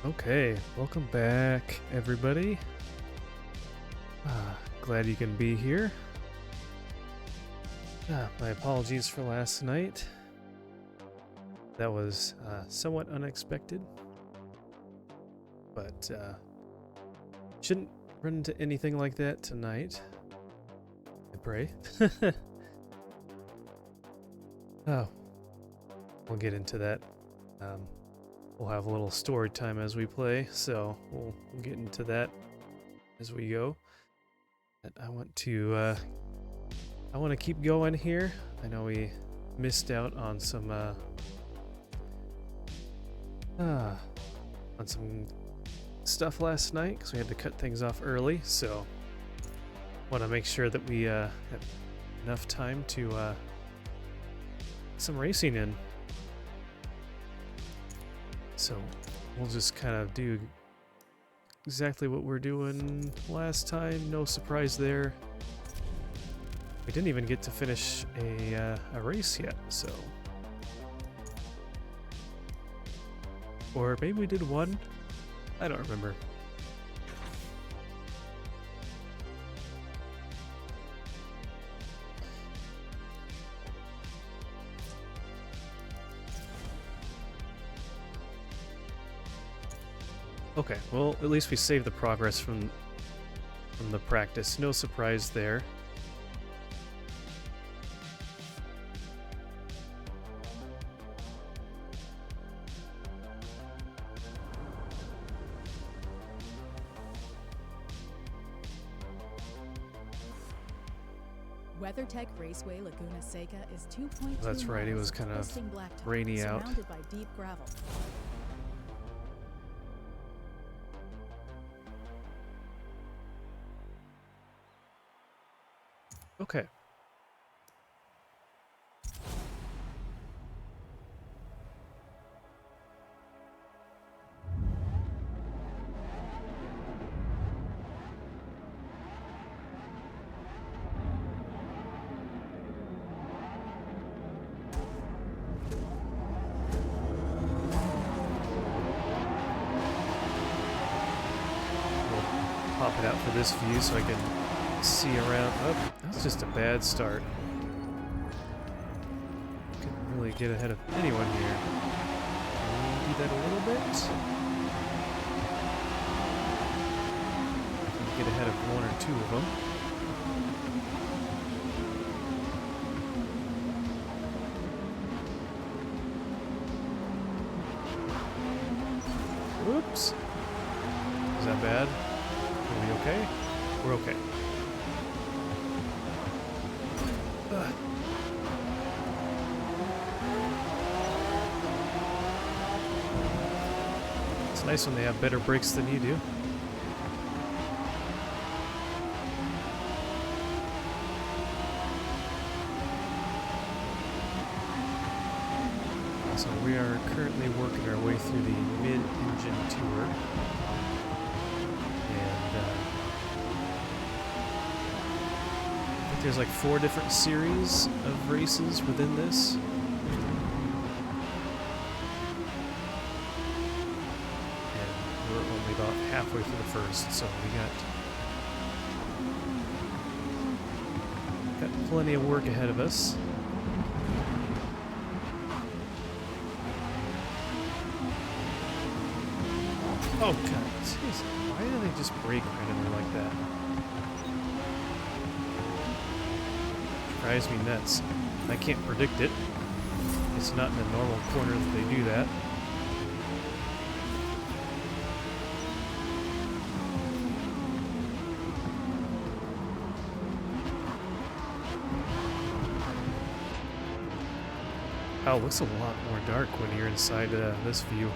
Okay, welcome back, everybody. Glad you can be here. My apologies for last night. That was somewhat unexpected, but shouldn't run into anything like that tonight, I pray. Oh, we'll get into that. We'll have a little story time as we play, so we'll get into that as we go. But I want to keep going here. I know we missed out on some stuff last night because we had to cut things off early. So want to make sure that we have enough time to get some racing in. So we'll just kind of do exactly what we're doing last time. No surprise there. We didn't even get to finish a race yet, so. Or maybe we did one? I don't remember. Okay, well, at least we saved the progress from the practice. No surprise there. WeatherTech Raceway Laguna Seca is 2.2 That's right, it was kind of rainy out. Surrounded by deep gravel. Okay. We'll pop it out for this view so I can see around. Oh, that's just a bad start. Couldn't really get ahead of anyone here. Do that a little bit. I can get ahead of one or two of them. Oops. Is that bad? Are we okay? We're okay. It's nice when they have better brakes than you do. So we are currently working our way through the mid-engine tour. There's like 4 different series of races within this. And we're only about halfway through the first, so we got plenty of work ahead of us. Oh god, jeez, why do they just brake randomly like that? Drives me nuts. I can't predict it. It's not in a normal corner that they do that. Oh, it looks a lot more dark when you're inside this view.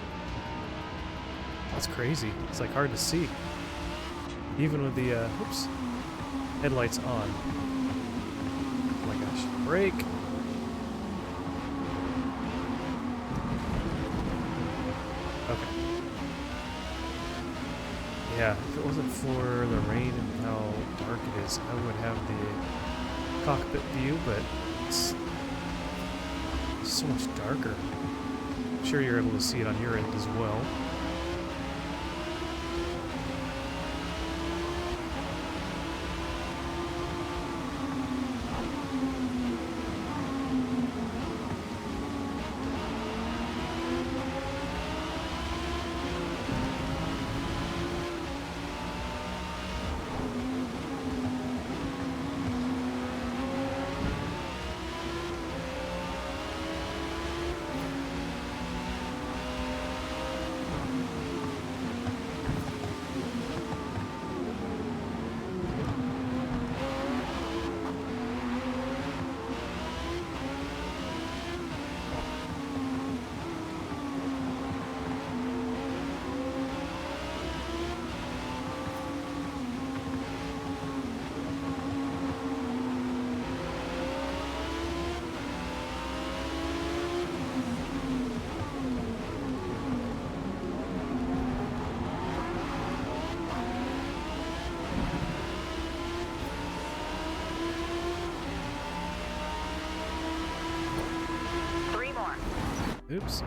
That's crazy. It's like hard to see. Even with the headlights on. Brake. Okay. Yeah, if it wasn't for the rain and how dark it is, I would have the cockpit view, but it's so much darker. I'm sure you're able to see it on your end as well. Oops.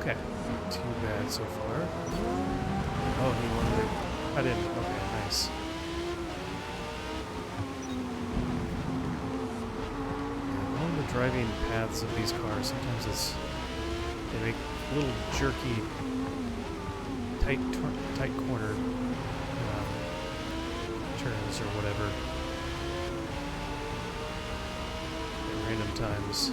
Okay, not too bad so far. Oh, he wanted to cut in. Okay, nice. Along the driving paths of these cars, sometimes they make little jerky, tight corner turns or whatever at random times.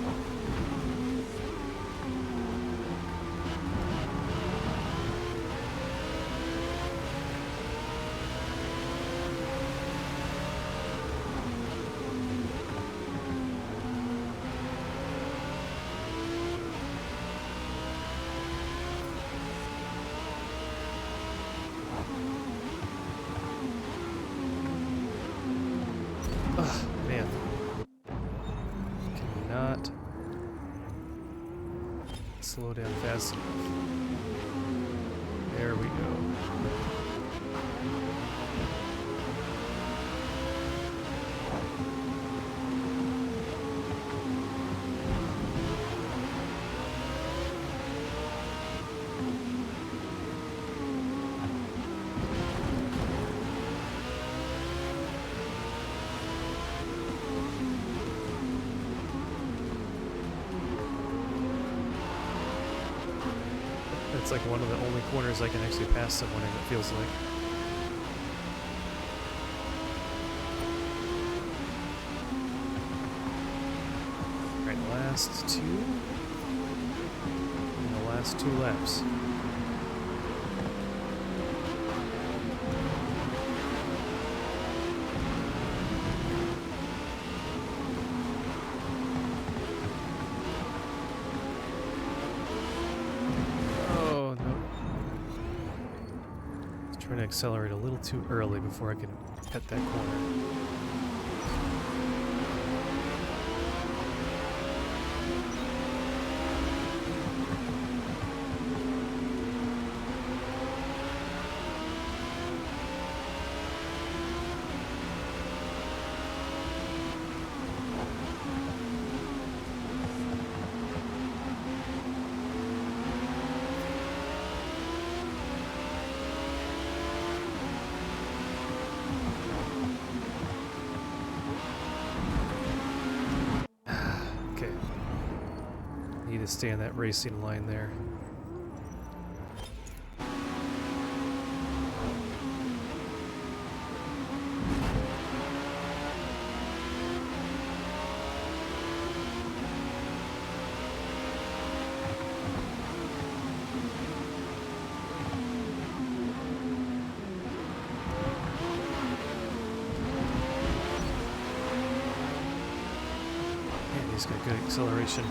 Man. Cannot slow down fast enough. There we go. It's like one of the only corners I can actually pass someone in, it feels like. Alright, last two. And the last 2 laps. Trying to accelerate a little too early before I can cut that corner. Need to stay on that racing line there. Man, he's got good acceleration.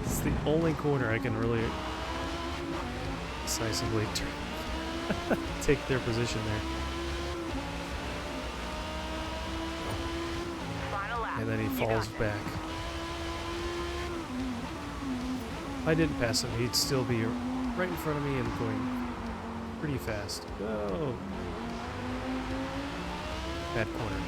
It's the only corner I can really decisively take their position there. And then he falls back. If I didn't pass him, he'd still be right in front of me and going pretty fast. Oh! Bad corner.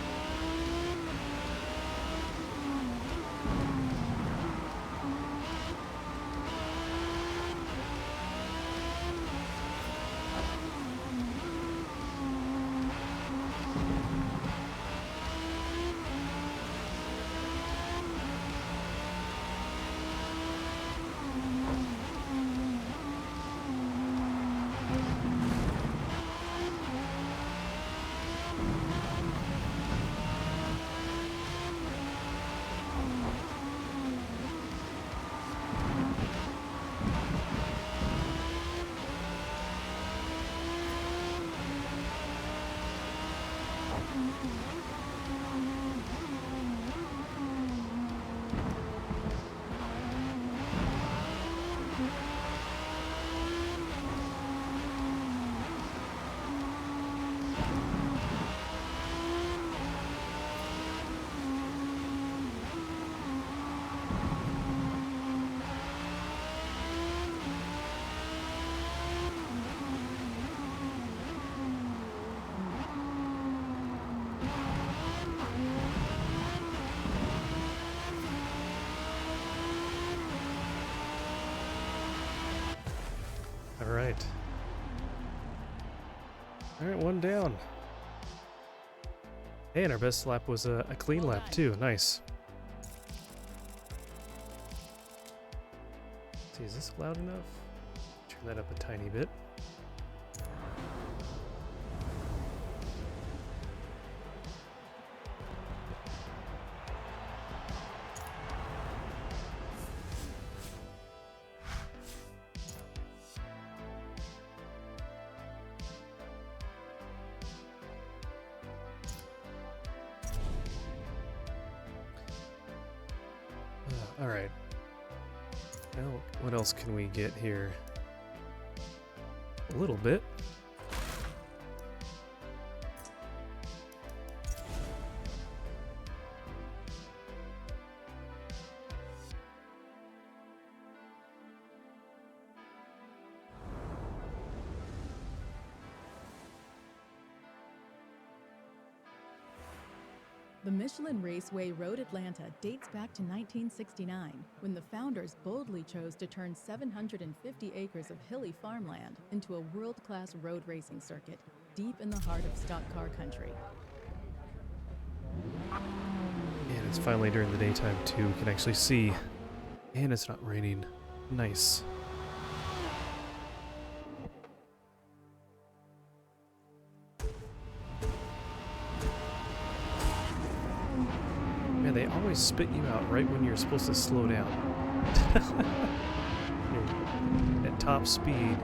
Alright, one down. Hey, and our best lap was a clean lap too. Nice. Let's see, is this loud enough? Turn that up a tiny bit. All right. Well, what else can we get here? A little bit. The Michelin Raceway Road Atlanta dates back to 1969, when the founders boldly chose to turn 750 acres of hilly farmland into a world-class road racing circuit deep in the heart of stock car country. And it's finally during the daytime too. We can actually see. And it's not raining. Nice. Man, they always spit you out right when you're supposed to slow down. You're at top speed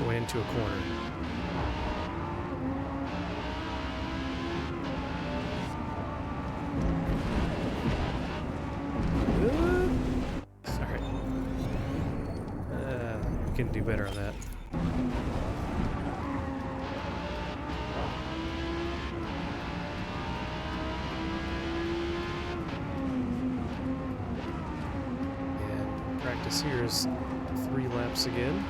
going into a corner. Sorry. We can do better on that. Practice here is 3 laps again.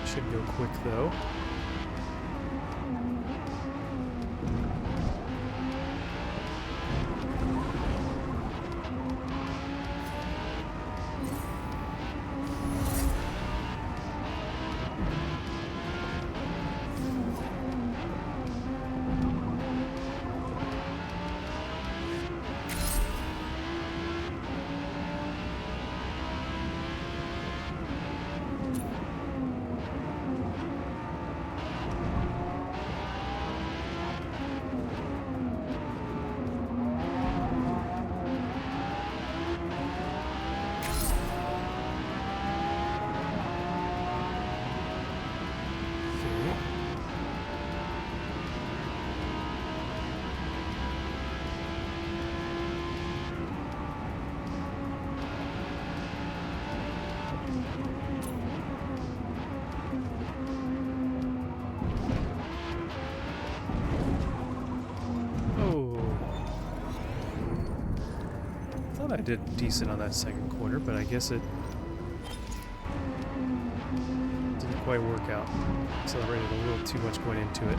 Should go quick though. I did decent on that second corner, but I guess it didn't quite work out. Accelerated a little too much going into it.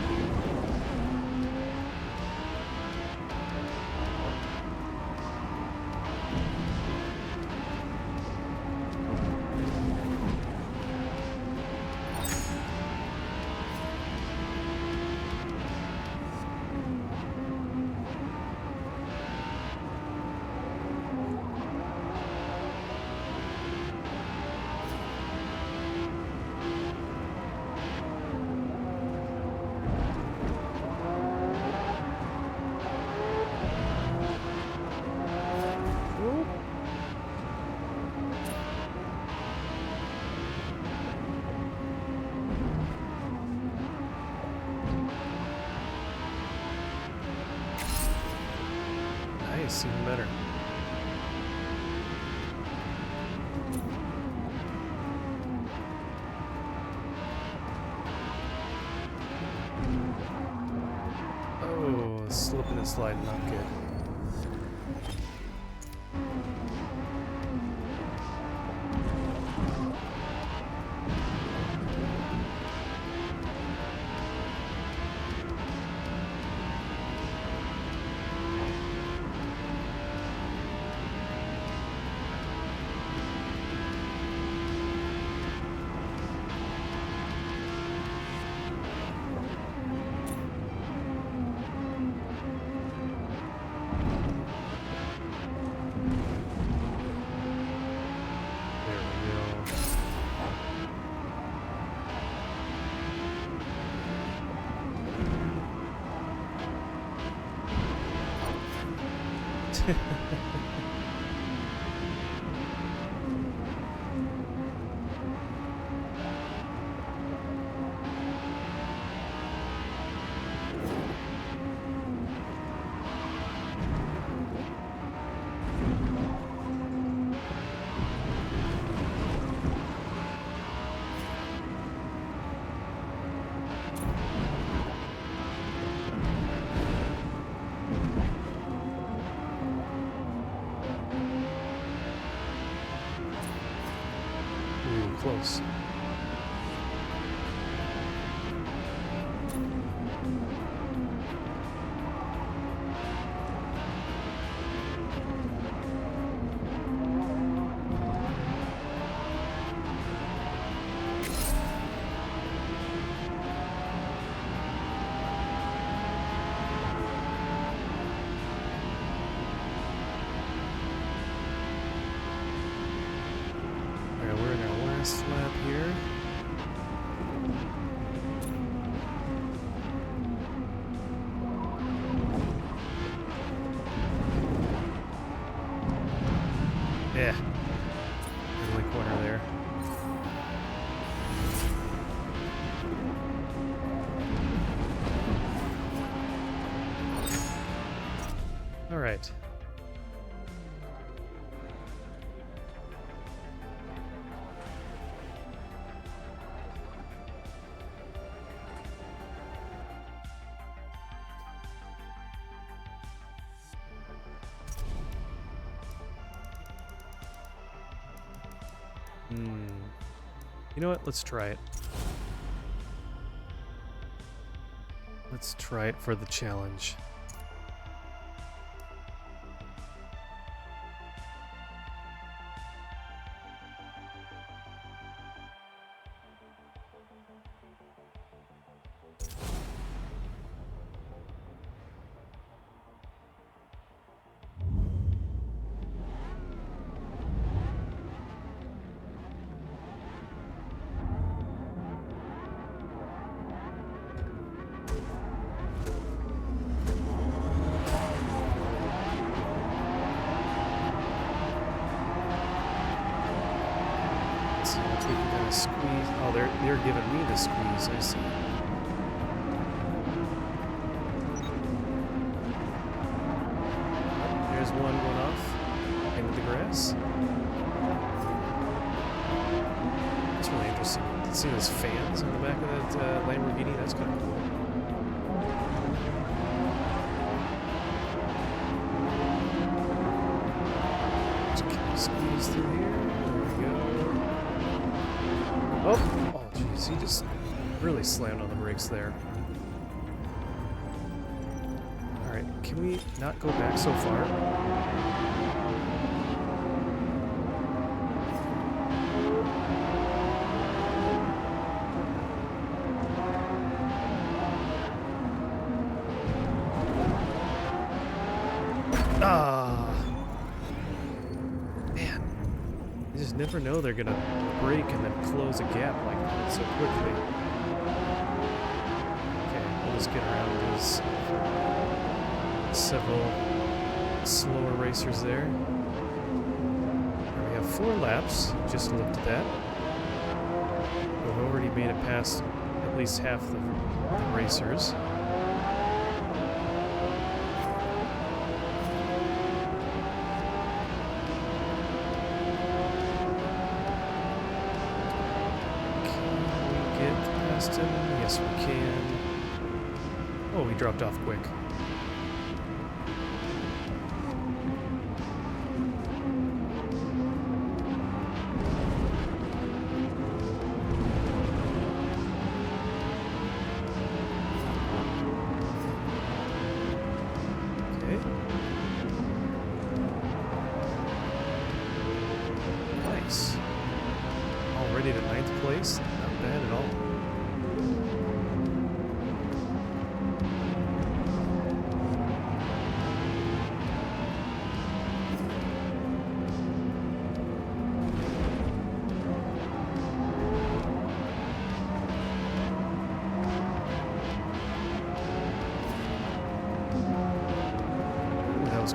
Nice, even better. Oh, slipping and sliding, not good. Ooh, close. Alright, we're in our last lap here. Yeah. Early corner there. All right. You know what? Let's try it. Let's try it for the challenge. See if we can kind of squeeze. Oh, they're giving me the squeeze. I see. There's one going off into the grass. It's really interesting. See those fans on the back of that Lamborghini? That's kind of cool. Squeeze through here. There we go. Oh jeez, he just really slammed on the brakes there. Alright, can we not go back so far? Man, you just never know they're gonna break and then close a gap like that so quickly. Okay, we'll just get around these several slower racers there. We have 4 laps, just looked at that. We've already made it past at least half the racers. Yes, we can. Oh, we dropped off quick. Okay. Nice. Already to 9th place. Not bad at all.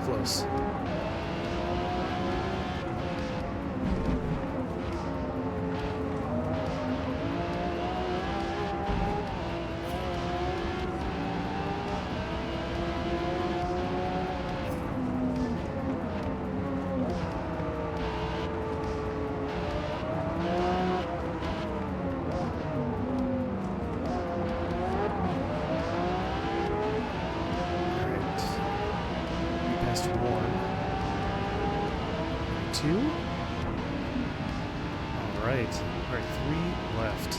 Close. Last one. 2. Alright. Alright, 3 left.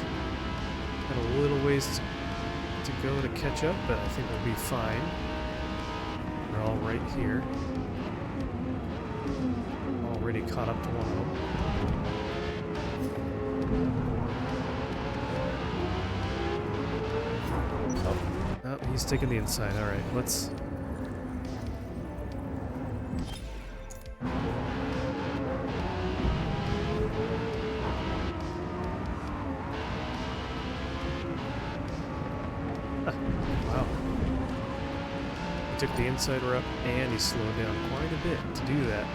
Got a little ways to go to catch up, but I think we'll be fine. We're all right here. Already caught up to one of them. Oh, he's taking the inside. Alright, let's... Wow. He took the inside route and he slowed down quite a bit to do that.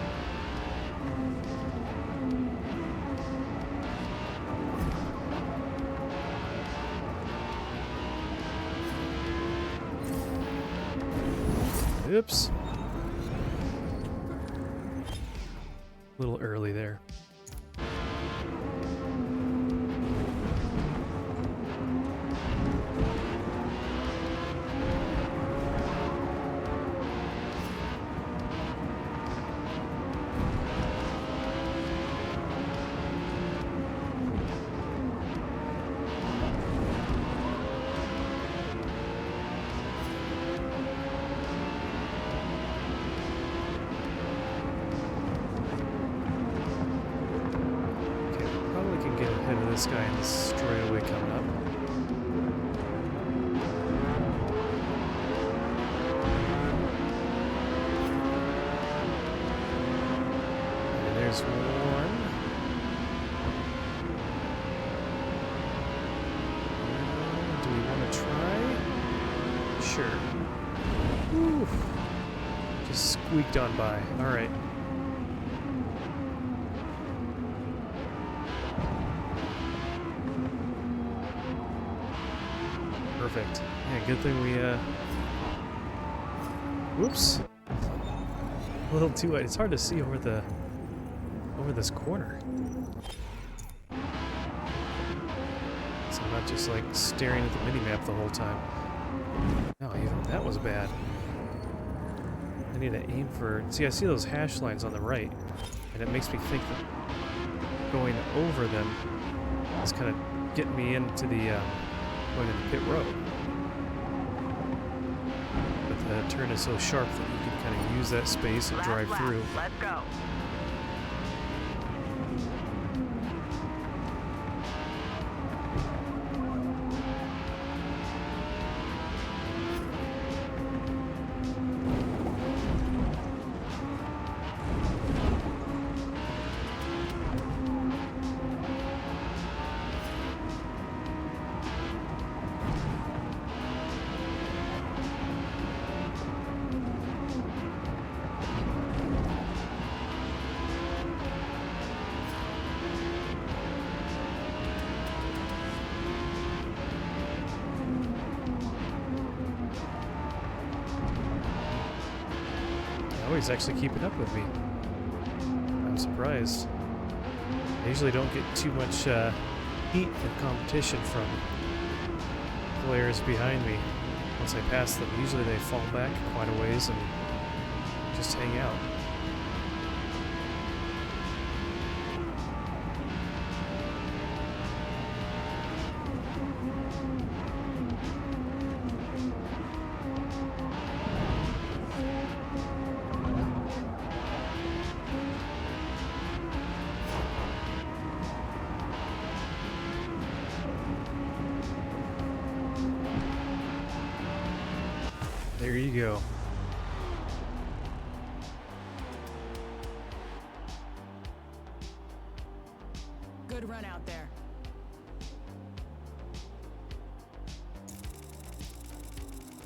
Oops. A little early there. This guy in the straightaway coming up. And there's one. Do we want to try? Sure. Whew. Just squeaked on by. All right. Perfect. Yeah, good thing we, whoops. A little too wide. It's hard to see over this corner. So I'm not just, like, staring at the mini-map the whole time. No, even that was bad. I need to aim for... See, I see those hash lines on the right, and it makes me think that going over them is kind of getting me into the, going in the pit road. But the turn is so sharp that you can kind of use that space and drive through. Let's go. Oh, he's actually keeping up with me. I'm surprised. I usually don't get too much heat and competition from players behind me. Once I pass them, usually they fall back quite a ways and just hang out. There you go. Good run out there.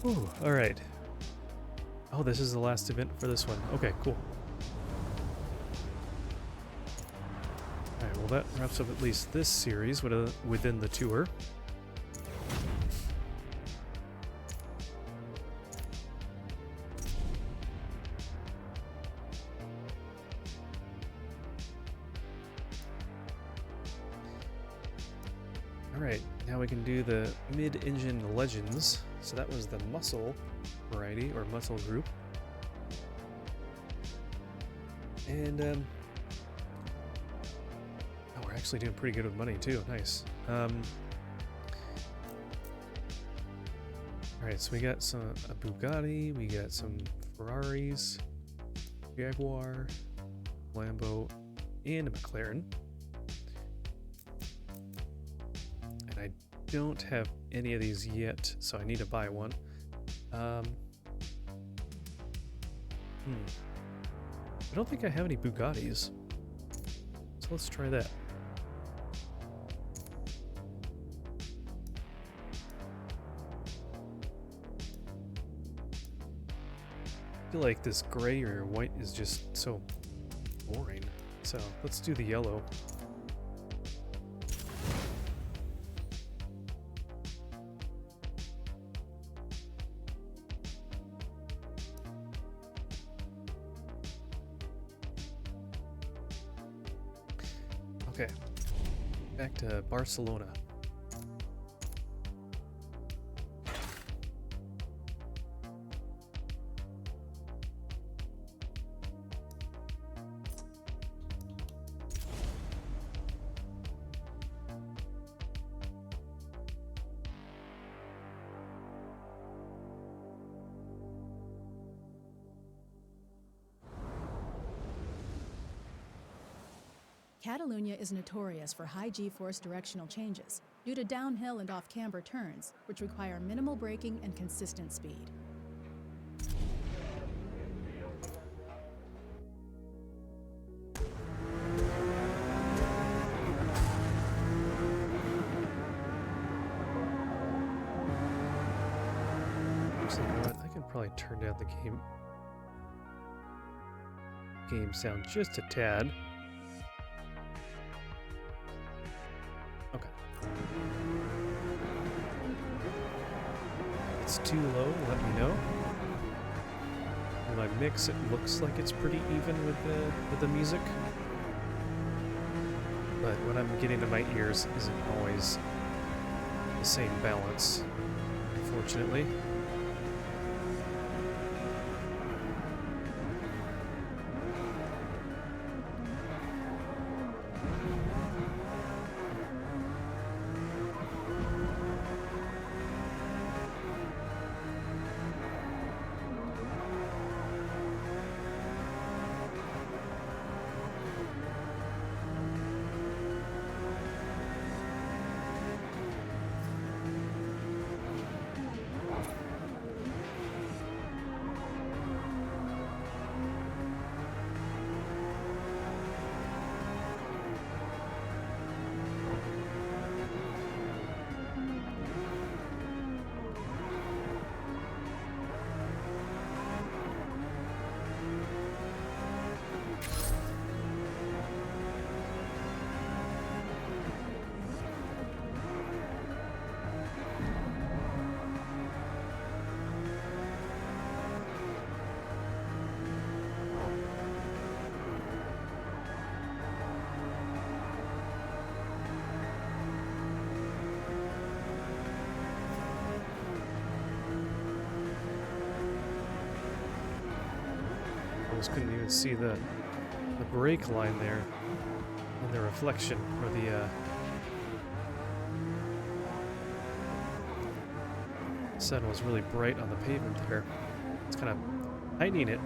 Ooh, all right. Oh, this is the last event for this one. Okay, cool. All right, well that wraps up at least this series within the tour. Alright, now we can do the mid-engine legends. So that was the muscle variety, or muscle group. And oh, we're actually doing pretty good with money too. Nice. All right, so we got a Bugatti, we got some Ferraris, Jaguar, Lambo, and a McLaren. And I don't have any of these yet, so I need to buy one. I don't think I have any Bugattis, so let's try that. I feel like this gray or white is just so boring, so let's do the yellow. Okay, back to Barcelona. Catalunya is notorious for high G-force directional changes due to downhill and off-camber turns, which require minimal braking and consistent speed. Actually, you know what? I can probably turn down the game sound just a tad. Okay. If it's too low, let me know. In my mix, it looks like it's pretty even with the music, but what I'm getting to my ears isn't always the same balance, unfortunately. Couldn't even see the brake line there and the reflection, or the sun was really bright on the pavement there. It's kind of heightening it.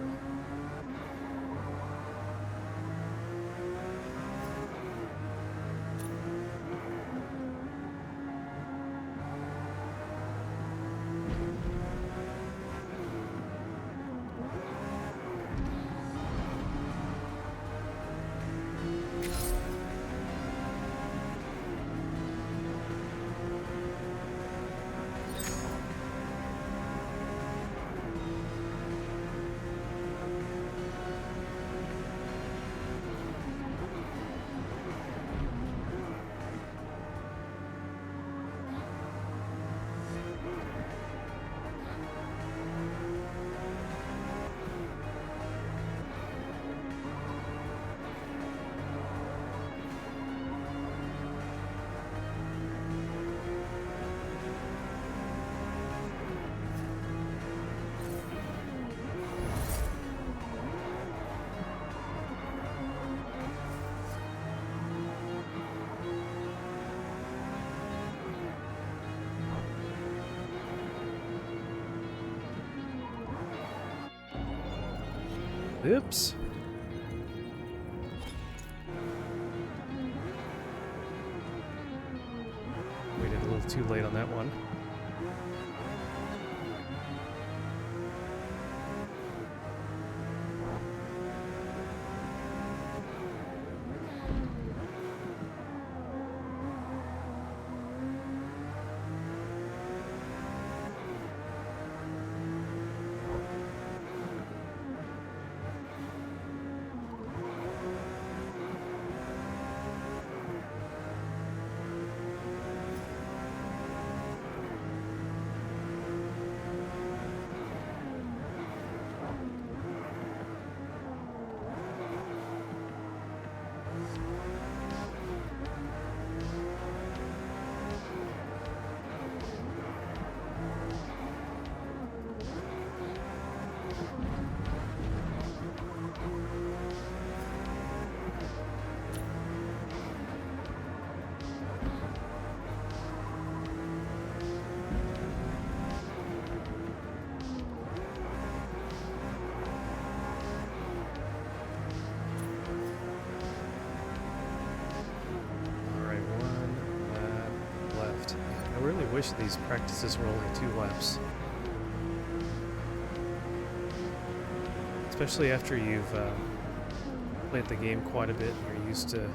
Oops. Waited a little too late on that one. I really wish these practices were only 2 laps. Especially after you've played the game quite a bit and you're used to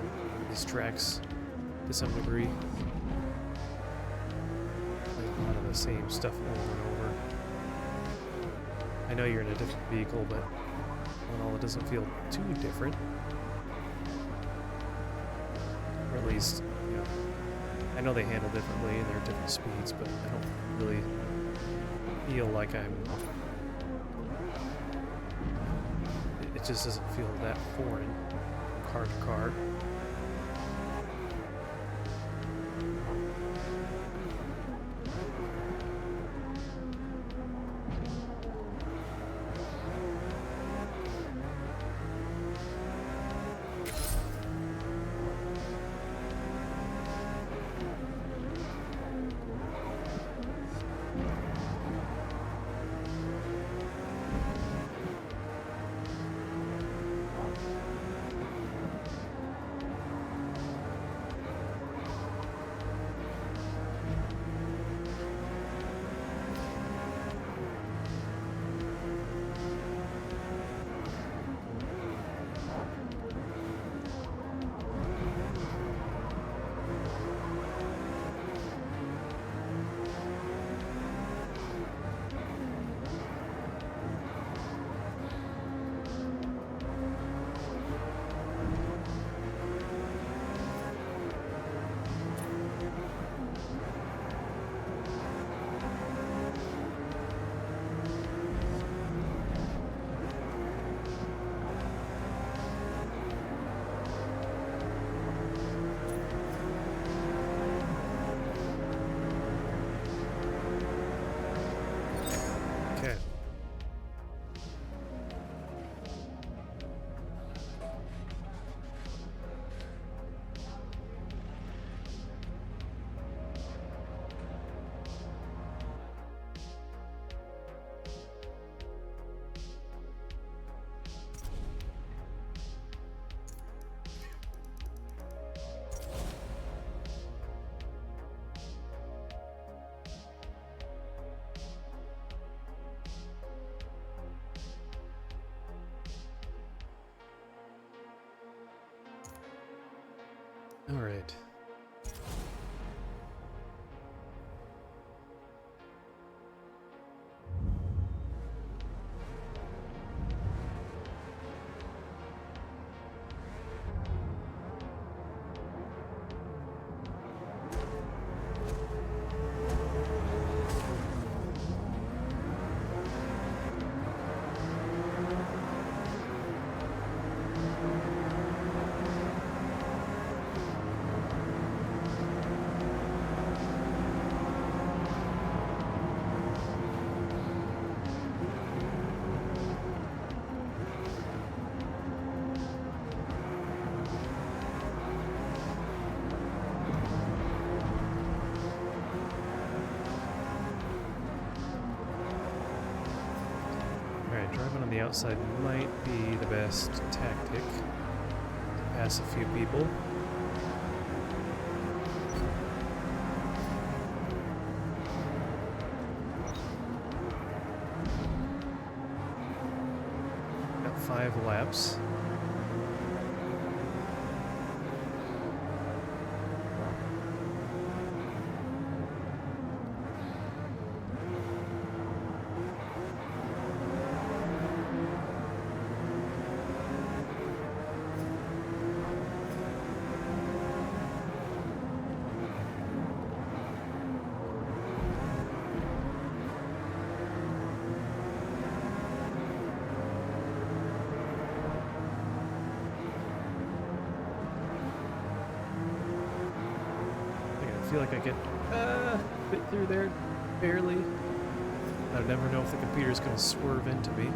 these tracks to some degree. Like a lot of the same stuff over and over. I know you're in a different vehicle, but all in all, it doesn't feel too different. Or at least, you know, I know they handle differently and they're different speeds, but I don't really feel like I'm... It just doesn't feel that foreign from car to car. Okay. All right. Driving on the outside might be the best tactic to pass a few people. Got 5 laps. I feel like I get fit through there, barely. I never know if the computer's going to swerve into me.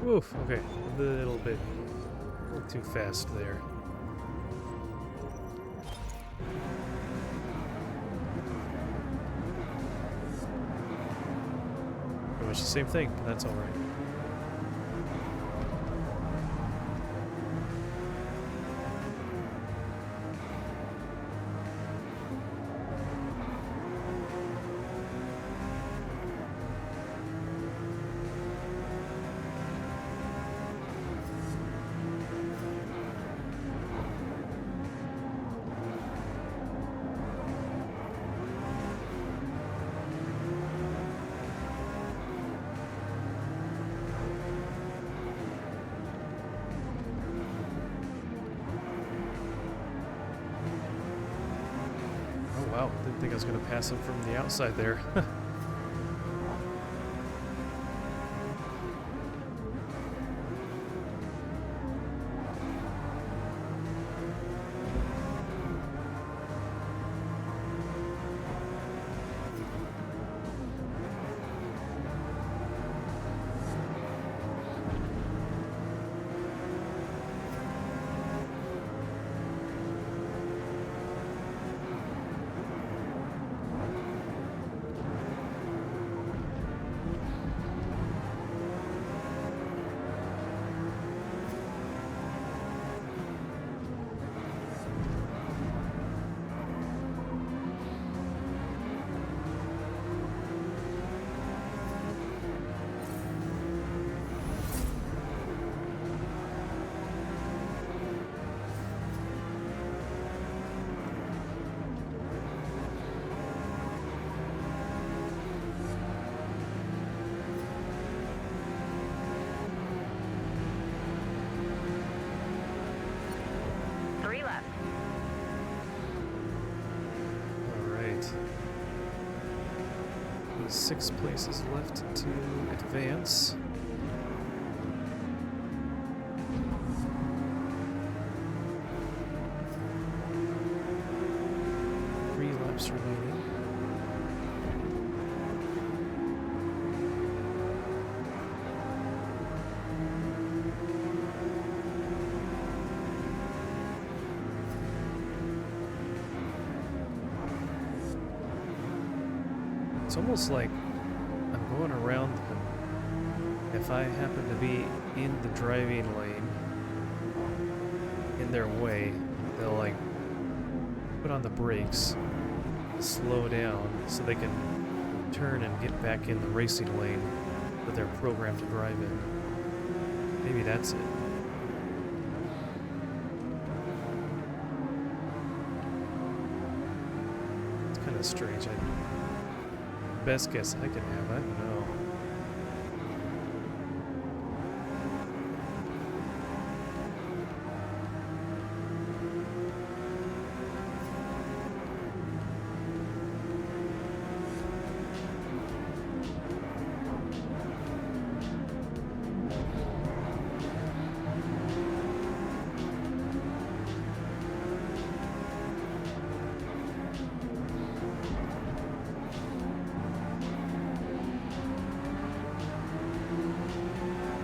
Oof, okay, a little too fast there. Pretty much the same thing, but that's alright. Wow, didn't think I was going to pass him from the outside there. Alright. 6 places left to advance. Three laps remaining. It's almost like I'm going around them. If I happen to be in the driving lane, in their way, they'll like put on the brakes, slow down, so they can turn and get back in the racing lane that they're programmed to drive in. Maybe that's it. strange. Best guess I could have, I don't know.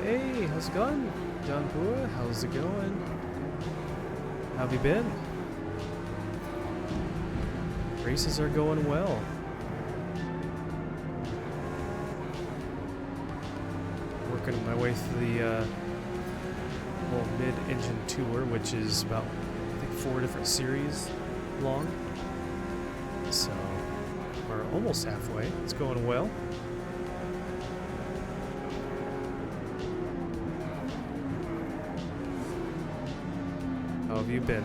Hey, how's it going? John Pua, how's it going? How have you been? Races are going well. Working my way through the whole mid-engine tour, which is about, I think, 4 different series long. So, we're almost halfway. It's going well. How have you been?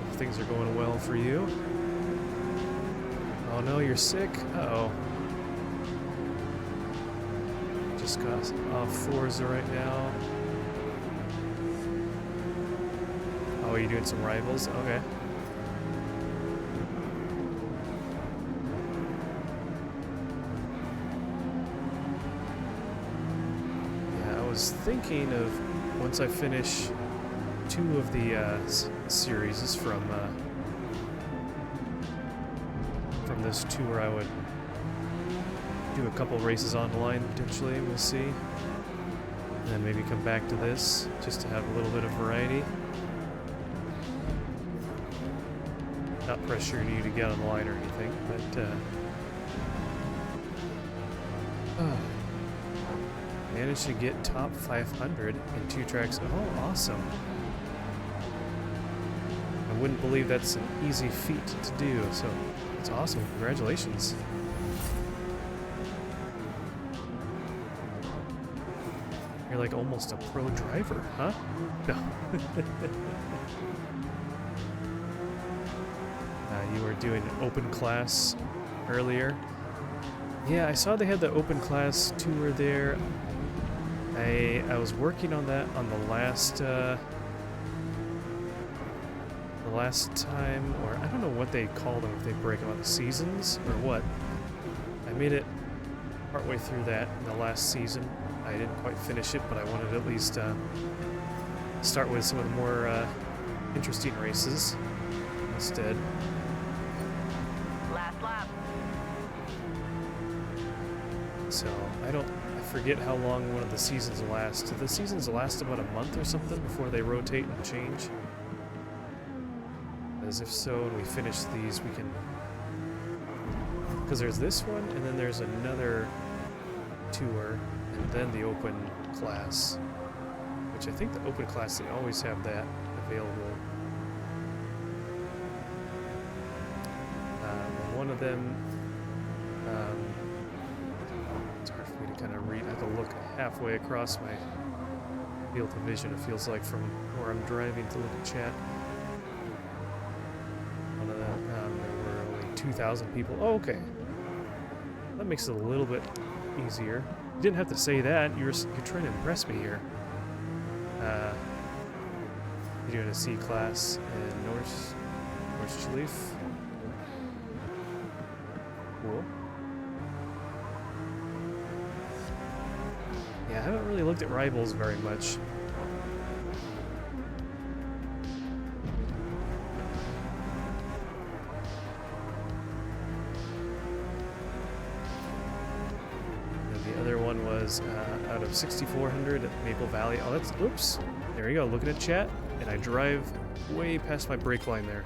Hope things are going well for you. Oh no, you're sick? Uh-oh. Just got off Forza right now. Oh, are you doing some rivals? Okay. Yeah, I was thinking of, once I finish 2 of the series from this tour, I would do a couple races online potentially. We'll see, and then maybe come back to this just to have a little bit of variety. Not pressuring you to get online or anything, but managed to get top 500 in 2 tracks. Oh, awesome. I wouldn't believe that's an easy feat to do, so it's awesome. Congratulations. You're like almost a pro driver, huh? No. You were doing an open class earlier. Yeah, I saw they had the open class tour there. I was working on that on the last time, or I don't know what they call them, if they break them up, seasons or what. I made it partway through that in the last season. I didn't quite finish it, but I wanted to at least start with some of the more interesting races instead. Last lap. So I forget how long one of the seasons last. Do the seasons last about a month or something before they rotate and change? As if so, when we finish these, we can... Because there's this one, and then there's another tour, and then the open class. Which I think the open class, they always have that available. One of them... it's hard for me to kind of read. I have to look halfway across my field of vision, it feels like, from where I'm driving to look at chat. One of them, there were only 2,000 people. Oh, okay. That makes it a little bit easier. You didn't have to say that. You're trying to impress me here. You're doing a C class in North Schlief. Cool. Yeah, I haven't really looked at rivals very much. And the other one was out of 6,400 at Maple Valley. Oh, that's... Oops. There you go, looking at chat, and I drive way past my brake line there.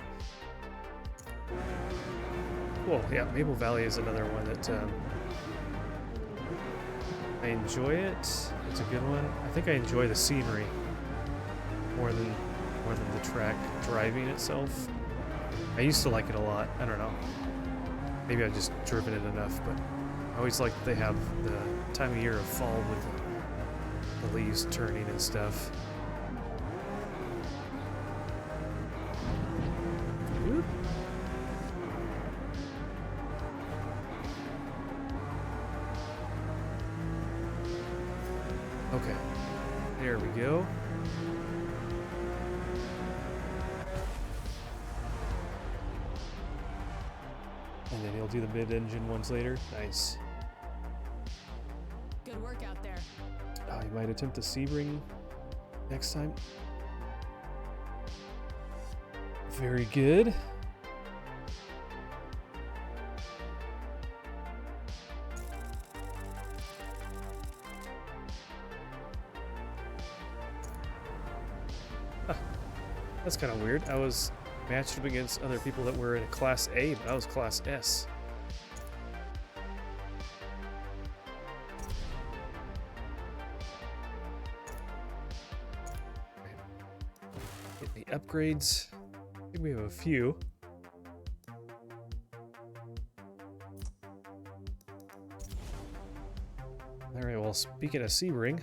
Cool, yeah, Maple Valley is another one that... I enjoy it. It's a good one. I think I enjoy the scenery more than the track driving itself. I used to like it a lot. I don't know. Maybe I've just driven it enough, but I always like that they have the time of year of fall with the leaves turning and stuff. Whoop. There we go. And then he'll do the mid-engine ones later. Nice. Good work out there. Oh, you might attempt the Sebring next time. Very good. Huh. That's kind of weird. I was matched up against other people that were in a Class A, but I was Class S. Get the upgrades. I think we have a few. Alright, well, speaking of Sebring,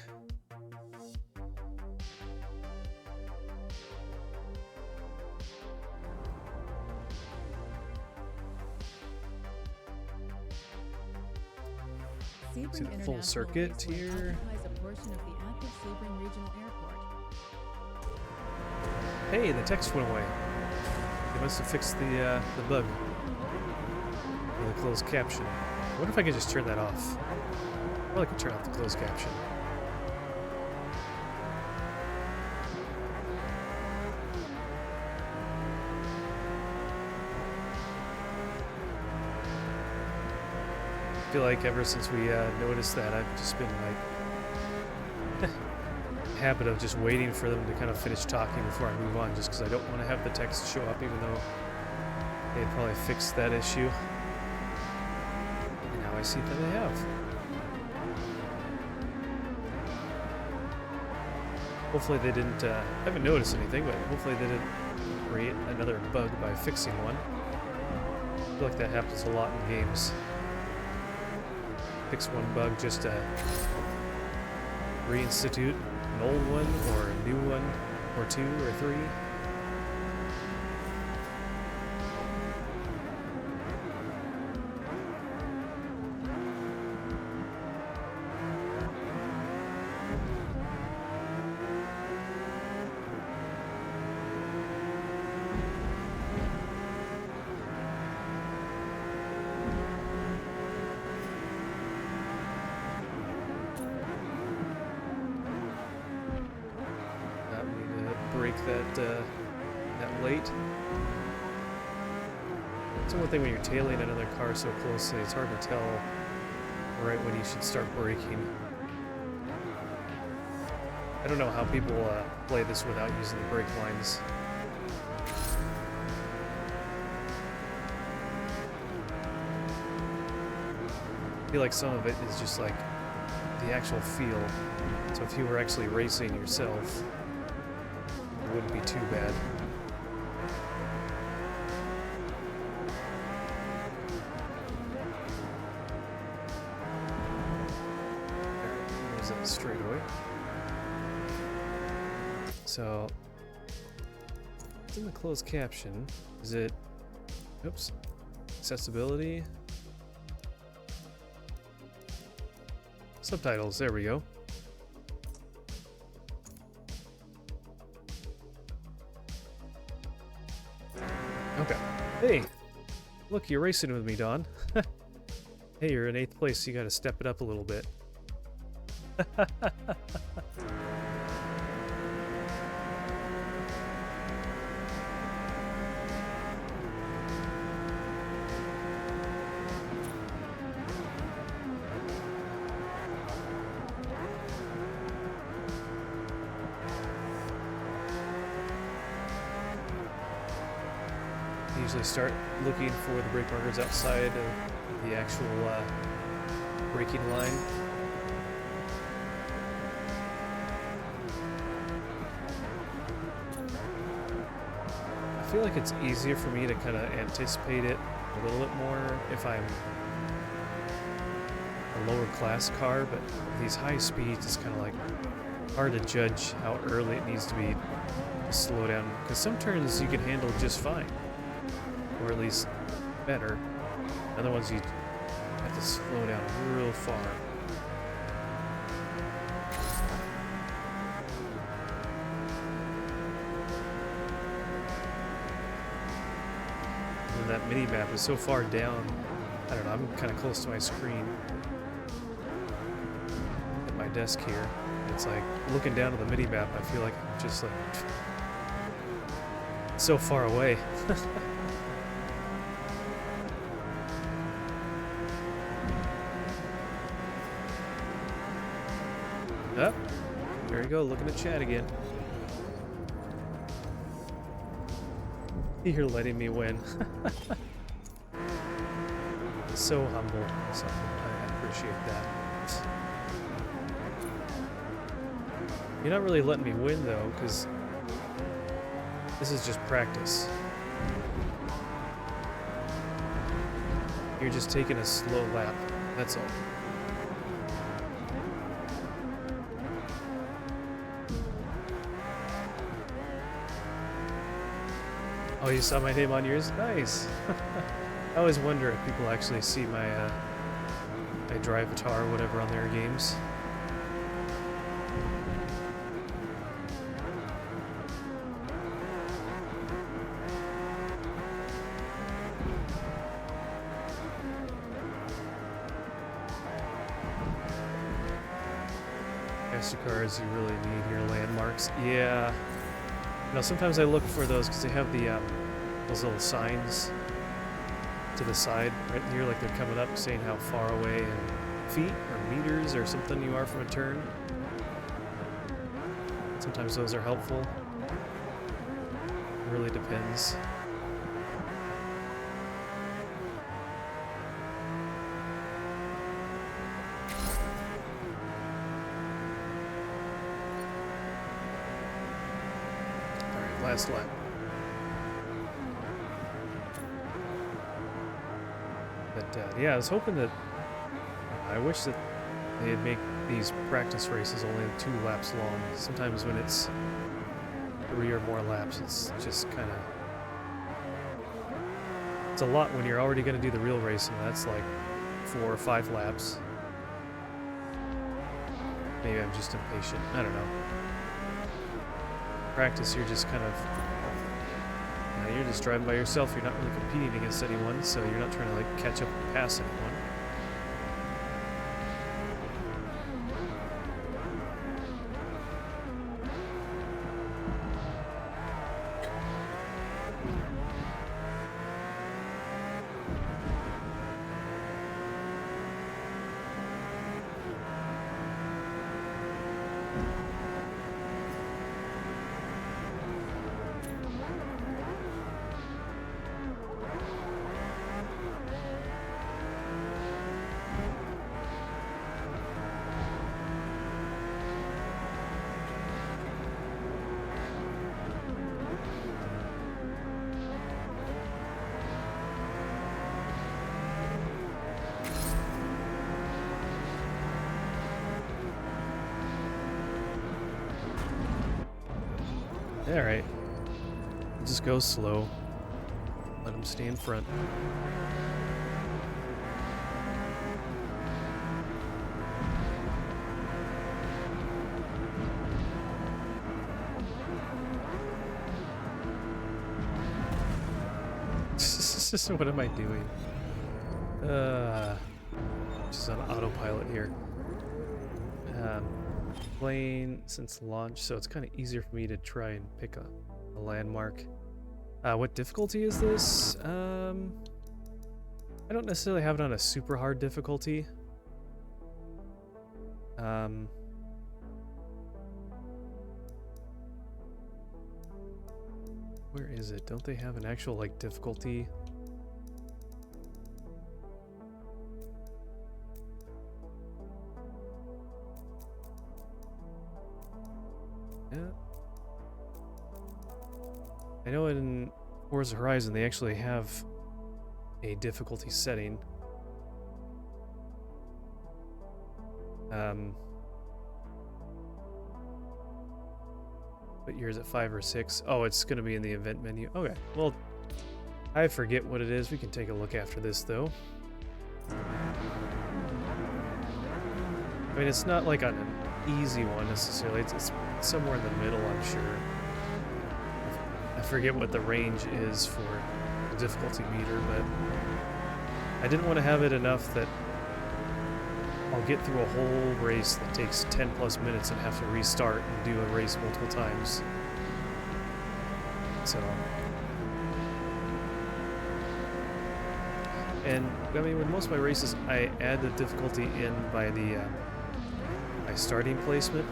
Sebring see the full International circuit Raceway here. occupies a portion of the active Sebring Regional Airport. Hey, the text went away. They must have fixed the bug. The closed caption. I wonder if I could just turn that off. I probably could turn off the closed caption. I feel like ever since we noticed that, I've just been like habit of just waiting for them to kind of finish talking before I move on, just because I don't want to have the text show up, even though they'd probably fixed that issue. And now I see that they have. Hopefully they didn't, I haven't noticed anything, but hopefully they didn't create another bug by fixing one. I feel like that happens a lot in games. Fix one bug just to reinstitute an old one or a new one or two or three. Break that late. It's one thing when you're tailing another car so closely, it's hard to tell right when you should start braking. I don't know how people play this without using the brake lines. I feel like some of it is just like the actual feel. So if you were actually racing yourself, it wouldn't be too bad. There's that straightaway. So, it's in the closed caption. Is it, oops, accessibility? Subtitles, there we go. Okay. Hey! Look, you're racing with me, Don. Hey, you're in 8th place, so you gotta step it up a little bit. Usually start looking for the brake markers outside of the actual braking line. I feel like it's easier for me to kind of anticipate it a little bit more if I'm a lower class car, but these high speeds, it's kind of like hard to judge how early it needs to be to slow down, because some turns you can handle just fine. Or at least better. Other ones you have to slow down real far. that mini map is so far down. I don't know, I'm kind of close to my screen at my desk here. It's like looking down at the mini map, I feel like I'm just like so far away. Oh, there you go, looking at chat again. You're letting me win. So humble. So I appreciate that. You're not really letting me win though, because this is just practice. You're just taking a slow lap. That's all. Oh, you saw my name on yours? Nice. I always wonder if people actually see my my drive-atar or whatever on their games. Cars you really need here, landmarks. Yeah. You know, sometimes I look for those because they have the those little signs to the side right here, like they're coming up saying how far away in feet or meters or something you are from a turn. Sometimes those are helpful. It really depends. Last lap. But yeah, I was hoping that I wish that they'd make these practice races only 2 laps long. Sometimes when it's 3 or more laps, it's just kind of, it's a lot when you're already going to do the real racing. That's like 4 or 5 laps. Maybe I'm just impatient. I don't know. Practice, you're just kind of, you're just driving by yourself. You're not really competing against anyone, so you're not trying to like catch up and pass anyone. Alright. Just go slow. Let him stay in front. What am I doing? Just on autopilot here. Playing since launch, so it's kind of easier for me to try and pick a landmark. What difficulty is this? I don't necessarily have it on a super hard difficulty. Where is it? Don't they have an actual like difficulty? Yeah. I know in Forza Horizon they actually have a difficulty setting. But yours at 5 or 6. Oh, it's going to be in the event menu. Okay, well, I forget what it is. We can take a look after this, though. I mean, it's not like on an easy one necessarily. It's somewhere in the middle, I'm sure. I forget what the range is for difficulty meter, but I didn't want to have it enough that I'll get through a whole race that takes 10 plus minutes and have to restart and do a race multiple times. So, and I mean, with most of my races, I add the difficulty in by the my starting placement.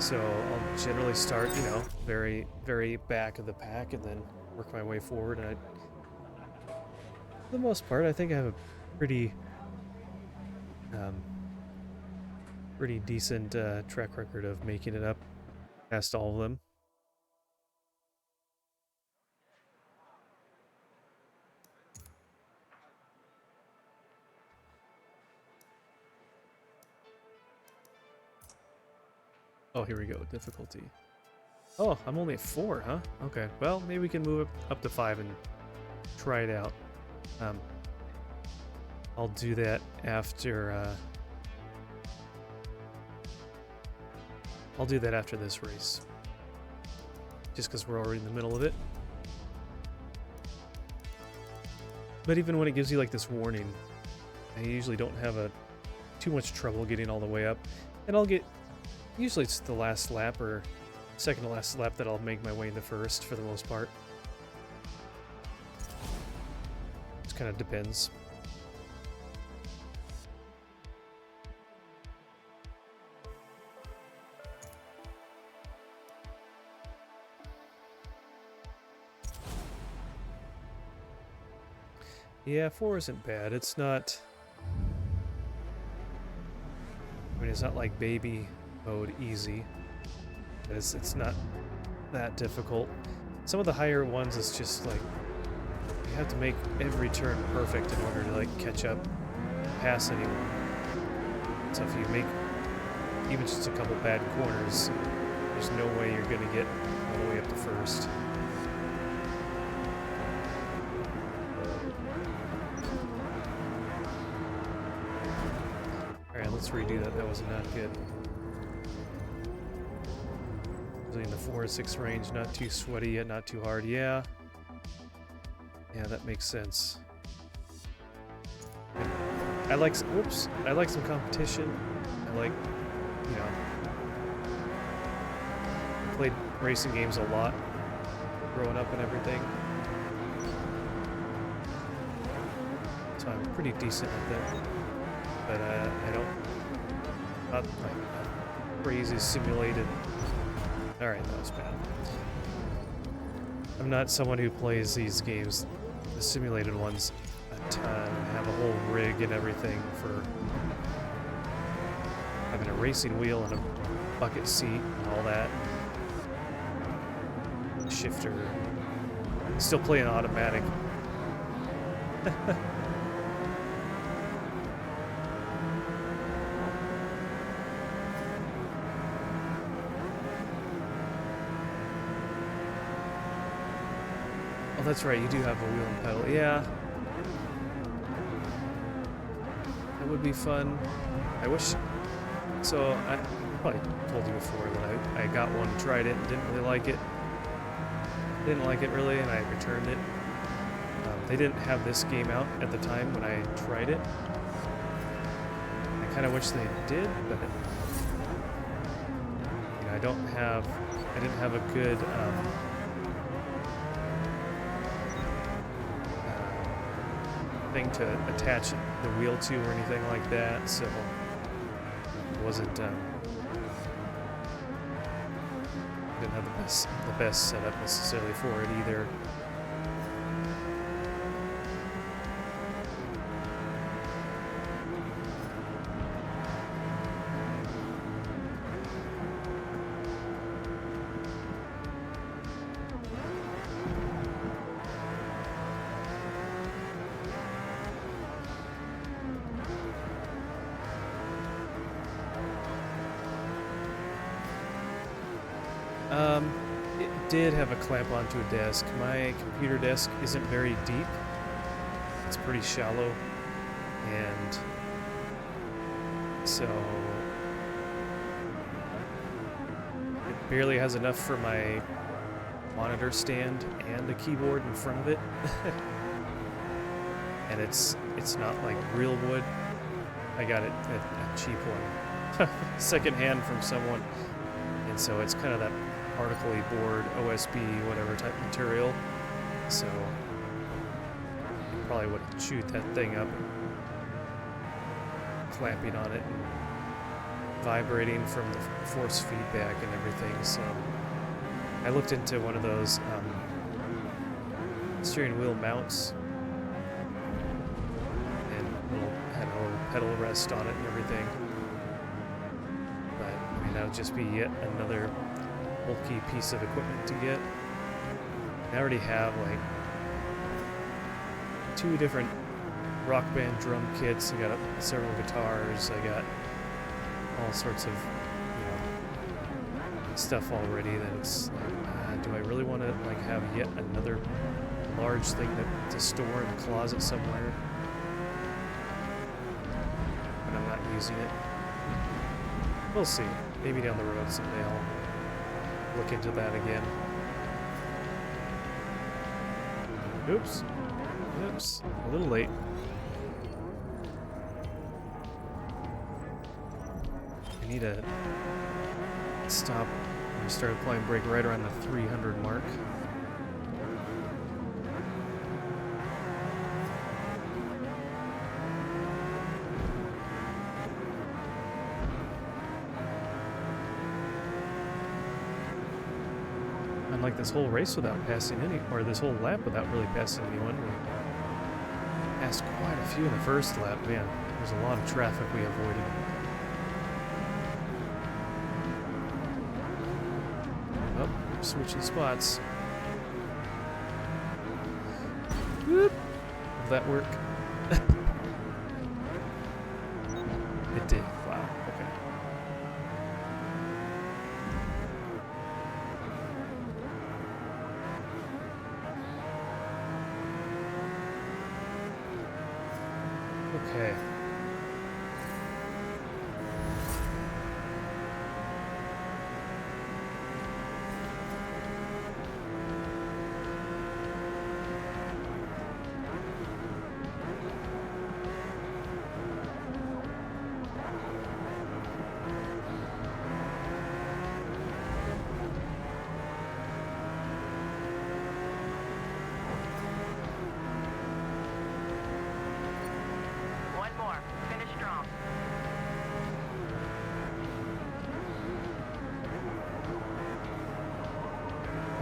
So I'll generally start, you know, very, very back of the pack and then work my way forward. And for the most part, I think I have a pretty, pretty decent track record of making it up past all of them. Oh, here we go. Difficulty. Oh, I'm only at 4, huh? Okay. Well, maybe we can move up to 5 and try it out. I'll do that after. I'll do that after this race. Just because we're already in the middle of it. But even when it gives you like this warning, I usually don't have too much trouble getting all the way up, and I'll get. Usually it's the last lap or second to last lap that I'll make my way into first for the most part. Just kind of depends. Yeah, 4 isn't bad. It's not... I mean, it's not like baby mode easy. It's not that difficult. Some of the higher ones, it's just like you have to make every turn perfect in order to like catch up, pass anyone. So if you make even just a couple bad corners, there's no way you're gonna get all the way up to first. Alright, let's redo that. That was not good. In the 4 to 6 range, not too sweaty yet, not too hard. Yeah, that makes sense. I like some competition. I like, you know, I played racing games a lot growing up and everything, so I'm pretty decent at that. But I don't, not like crazy simulated. Alright, that was bad. I'm not someone who plays these games, the simulated ones, a ton. I have a whole rig and everything for having a racing wheel and a bucket seat and all that. Shifter. Still playing automatic. Oh, that's right, you do have a wheel and pedal. Yeah. That would be fun. I wish... So, I probably told you before that I got one, tried it, and didn't really like it. Didn't like it really, and I returned it. They didn't have this game out at the time when I tried it. I kind of wish they did, but... You know, I didn't have a good... thing to attach the wheel to or anything like that, so it wasn't didn't have the best setup necessarily for it either. It did have a clamp onto a desk. My computer desk isn't very deep. It's pretty shallow, and So it barely has enough for my monitor stand and a keyboard in front of it. And it's not like real wood. I got it a cheap one, secondhand from someone, and so it's kind of that particle-y board, OSB, whatever type material. So you probably would shoot that thing up, clamping on it and vibrating from the force feedback and everything. So I looked into one of those steering wheel mounts. Had a little pedal rest on it and everything. But I mean, that would just be yet another bulky piece of equipment to get. I already have like 2 different rock band drum kits. I got several guitars. I got all sorts of, stuff already. That it's like, do I really want to like have yet another large thing to store in the closet somewhere? Not using it. We'll see. Maybe down the road someday I'll look into that again. Oops. Oops. A little late. I need to stop. I started applying brake right around the 300 mark. Like this whole race without passing or this whole lap without really passing anyone. We passed quite a few in the first lap. Man, there's a lot of traffic we avoided. Oh, switching spots. Whoop. Will that work? It did. Wow. Okay. Okay.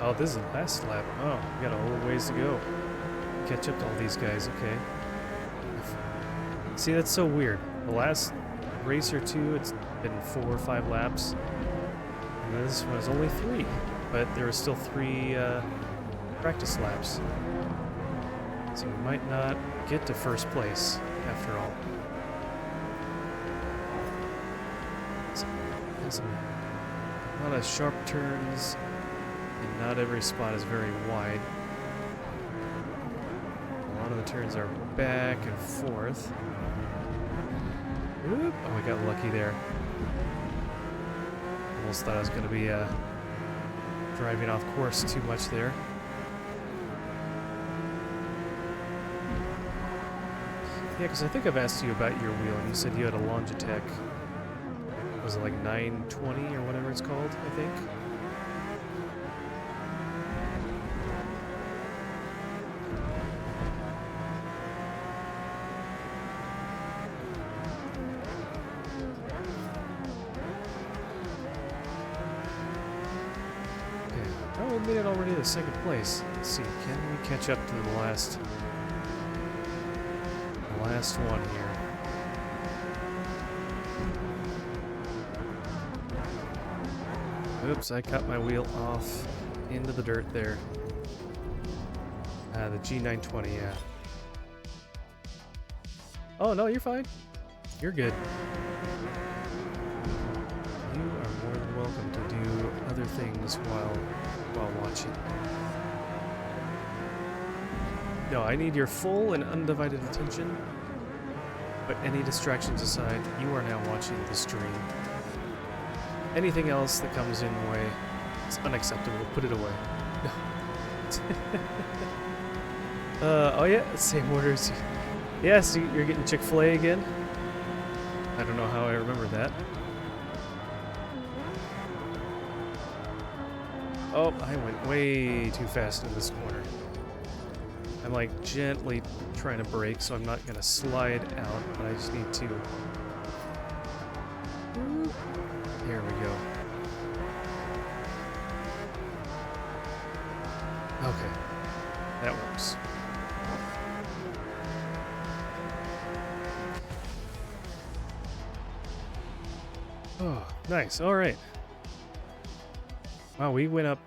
Oh, this is the last lap. Oh, we got a little ways to go. Catch up to all these guys, okay. See, that's so weird. The last race or two, it's been 4 or 5 laps. And this was only 3. But there were still 3 practice laps. So we might not get to first place after all. So, a lot of sharp turns. And not every spot is very wide. A lot of the turns are back and forth. Oop. Oh, we got lucky there. Almost thought I was going to be driving off course too much there. Yeah, because I think I've asked you about your wheel, and you said you had a Longitech. Was it like 920 or whatever it's called, I think? Oh, we made it already to 2nd place. Let's see, can we catch up to the last one here? Oops, I cut my wheel off into the dirt there. The G920, yeah. Oh, no, you're fine. You're good. You are more than welcome to do other things while watching. No, I need your full and undivided attention. But any distractions aside, you are now watching the stream. Anything else that comes in the way is unacceptable. Put it away. Oh yeah, same orders. Yes, you're getting Chick-fil-A again? I don't know how I remember that. Oh, I went way too fast into this corner. I'm like gently trying to brake, so I'm not gonna slide out, but I just need to. Here we go. Okay, that works. Oh, nice. All right. Wow, we went up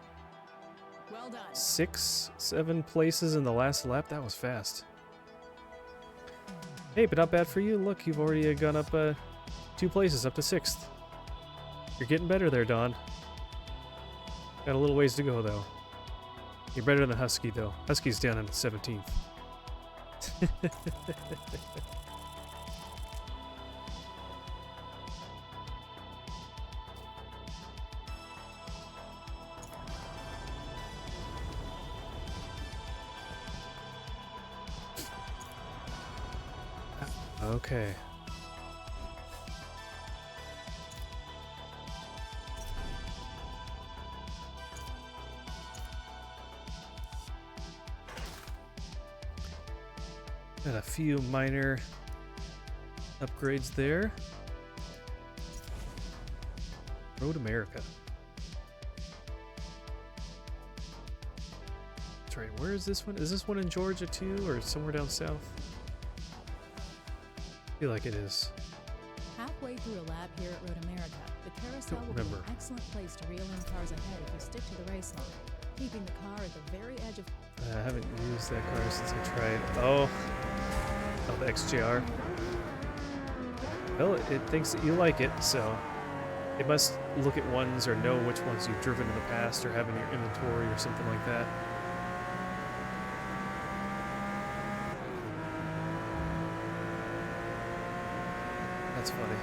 Well done. 6, 7 places in the last lap. That was fast. Hey, but not bad for you. Look, you've already gone up 2 places, up to 6th. You're getting better there, Don. Got a little ways to go, though. You're better than Husky, though. Husky's down in 17th. Okay. Got a few minor upgrades there. Road America. That's right. Where is this one? Is this one in Georgia too, or somewhere down south? I feel like it is. Halfway through a lap here at Road America, the carousel Don't will be remember. an excellent place to reel in cars ahead if you stick to the race line, keeping the car at the very edge of... I haven't used that car since I tried. Oh, the XJR. Well, it thinks that you like it, so it must look at ones or know which ones you've driven in the past or have in your inventory or something like that. That's funny.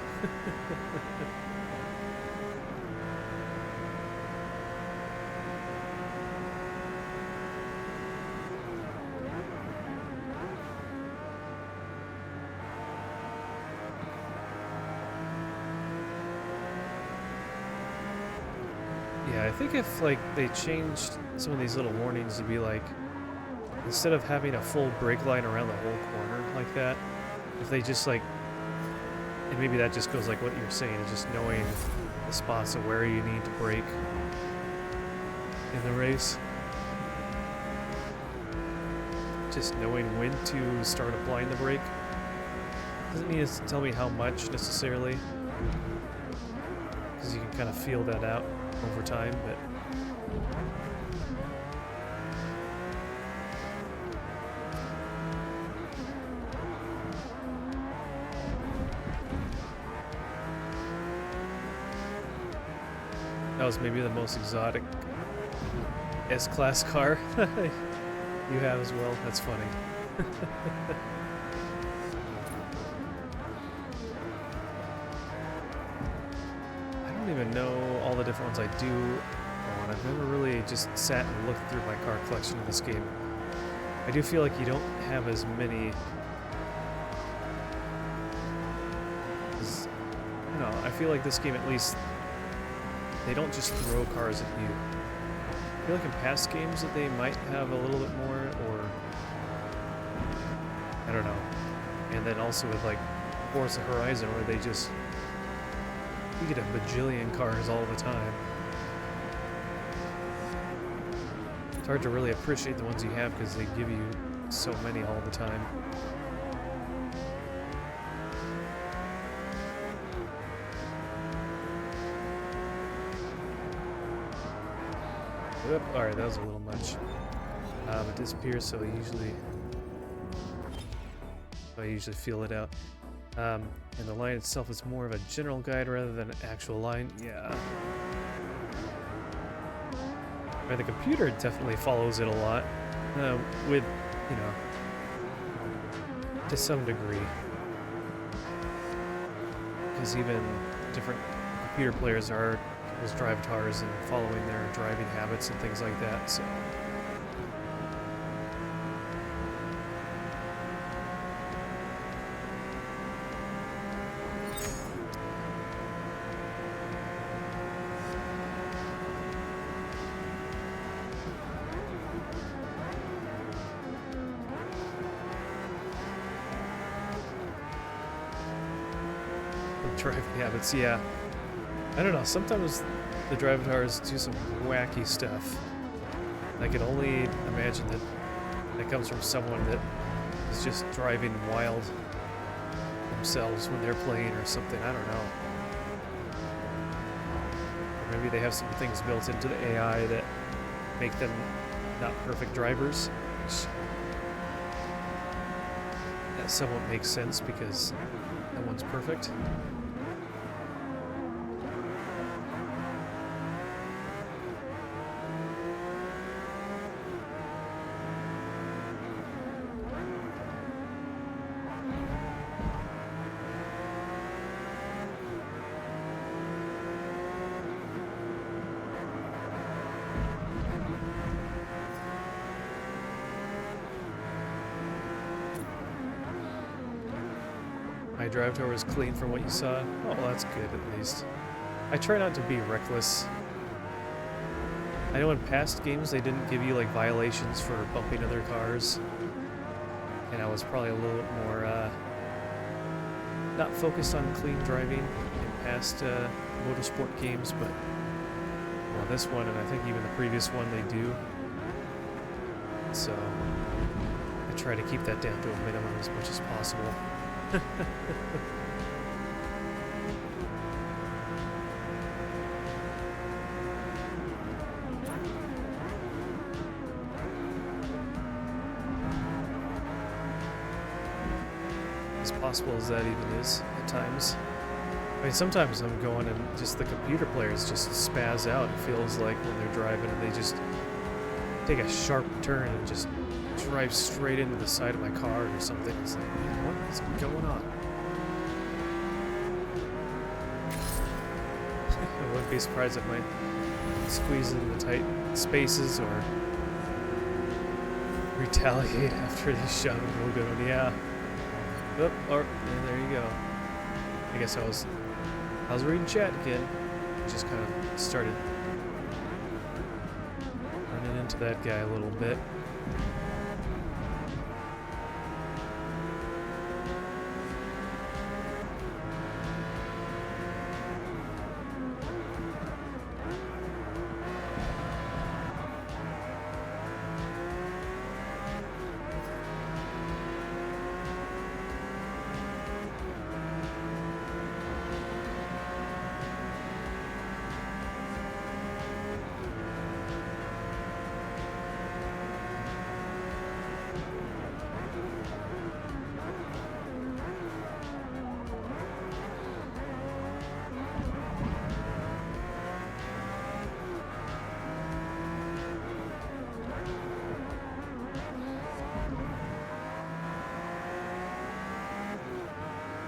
Yeah, I think if like they changed some of these little warnings to be like, instead of having a full brake line around the whole corner like that, if they just like, and maybe that just goes like what you're saying, is just knowing the spots of where you need to brake in the race. Just knowing when to start applying the brake. Doesn't need to tell me how much necessarily, because you can kind of feel that out over time, but that was maybe the most exotic S-Class car you have as well. That's funny. I don't even know all the different ones I do own. I've never really just sat and looked through my car collection in this game. I do feel like you don't have as many. You know, I feel like this game at least, they don't just throw cars at you. I feel like in past games that they might have a little bit more, or I don't know. And then also with like Forza Horizon, where they just, you get a bajillion cars all the time. It's hard to really appreciate the ones you have because they give you so many all the time. Oop, alright, that was a little much. It disappears, so I usually feel it out. And the line itself is more of a general guide rather than an actual line. Yeah. I mean, the computer definitely follows it a lot, with, you know, to some degree. because even different computer players are people's drivatars and following their driving habits and things like that. So. Driving habits, yeah. I don't know, sometimes the drivatars do some wacky stuff. I can only imagine that that comes from someone that is just driving wild themselves when they're playing or something, I don't know. Or maybe they have some things built into the AI that make them not perfect drivers, which that somewhat makes sense because no one's perfect. My drive tour was clean from what you saw. Oh, well, that's good at least. I try not to be reckless. I know in past games they didn't give you like violations for bumping other cars. And I was probably a little bit more not focused on clean driving in past motorsport games, but well, this one and I think even the previous one they do. So I try to keep that down to a minimum as much as possible. As possible as that even is at times. I mean, sometimes I'm going and just the computer players just spaz out. It feels like when they're driving and they just take a sharp turn and just drive straight into the side of my car or something. It's like, man, what is going on? I wouldn't be surprised if I squeeze into the tight spaces or retaliate after they shove a little bit on. Yeah. Oh, yeah, there you go. I guess I was reading chat again. Just kind of started running into that guy a little bit.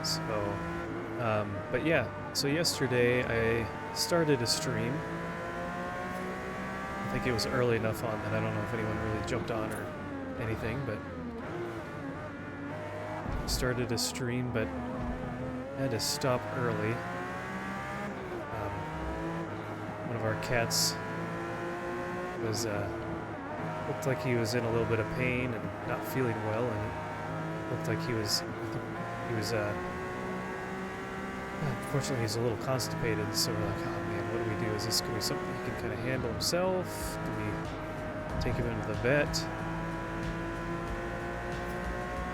So, but yeah, so yesterday I started a stream. I think it was early enough on that I don't know if anyone really jumped on or anything, but started a stream, but had to stop early. One of our cats was, looked like he was in a little bit of pain and not feeling well, and it looked like he was unfortunately he's a little constipated, so we're like, oh man, what do we do? Is this going to be something he can kind of handle himself? Do we take him into the vet?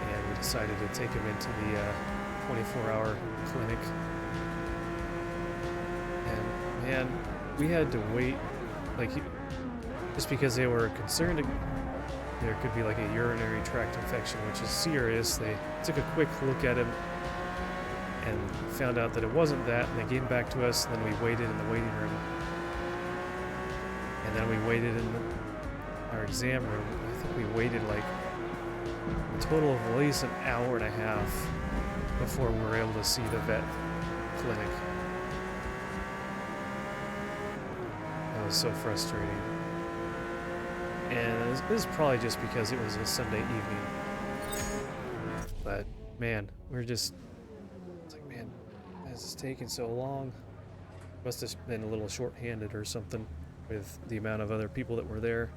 And we decided to take him into the 24-hour clinic. And man, we had to wait, like, just because they were concerned there could be like a urinary tract infection, which is serious. They took a quick look at him and found out that it wasn't that, and they came back to us, and then we waited in the waiting room. And then we waited in our exam room. I think we waited like a total of at least an hour and a half before we were able to see the vet clinic. That was so frustrating. And this is probably just because it was a Sunday evening. But man, it's like, man, this is taking so long. Must have been a little short-handed or something with the amount of other people that were there.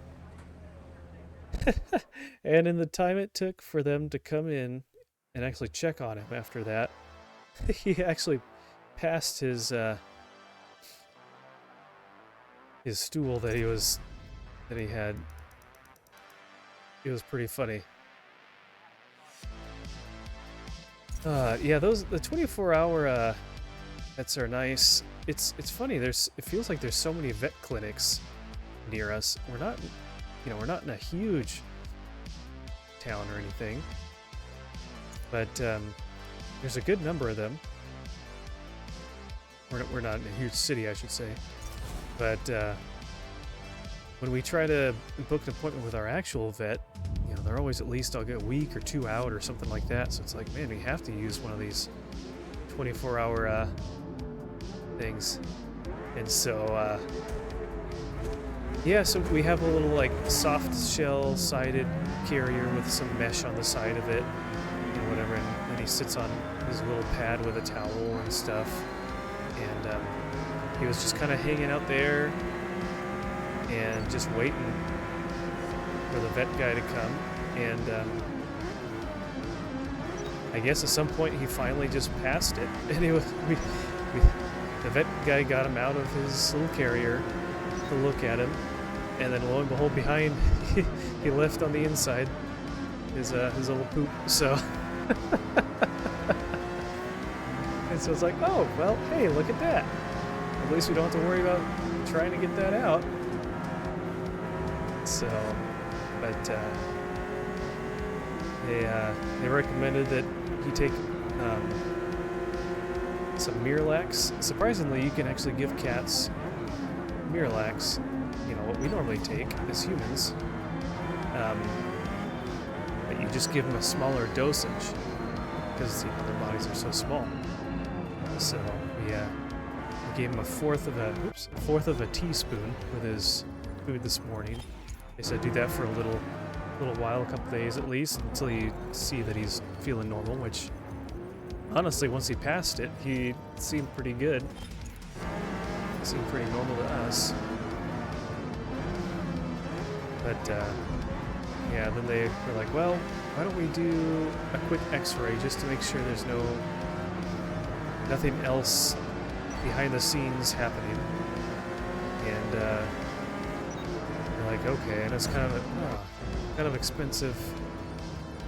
And in the time it took for them to come in and actually check on him after that, he actually passed his stool that he had. It was pretty funny. Yeah, the 24-hour vets are nice. It's funny. It feels like there's so many vet clinics near us. We're not in a huge town or anything, but there's a good number of them. We're not in a huge city, I should say, but when we try to book an appointment with our actual vet, they're always at least I'll get a week or 2 out or something like that. So it's like, man, we have to use one of these 24-hour things. And so yeah, so we have a little like soft shell sided carrier with some mesh on the side of it and whatever, and then he sits on his little pad with a towel and stuff, and he was just kind of hanging out there and just waiting for the vet guy to come, and I guess at some point he finally just passed it, and the vet guy got him out of his little carrier to look at him, and then lo and behold, behind he left on the inside his little poop. So and so it's like, oh well, hey, look at that. At least we don't have to worry about trying to get that out. So, but they recommended that he take some Miralax. Surprisingly, you can actually give cats Miralax, what we normally take as humans, but you just give them a smaller dosage because their bodies are so small. So we gave him a fourth of a teaspoon with his food this morning. They said do that for a little while, a couple days at least, until you see that he's feeling normal, which honestly, once he passed it, he seemed pretty good. He seemed pretty normal to us. But yeah, then they were like, well, why don't we do a quick x-ray just to make sure there's nothing else behind the scenes happening. And we're like, okay, and it's kind of expensive,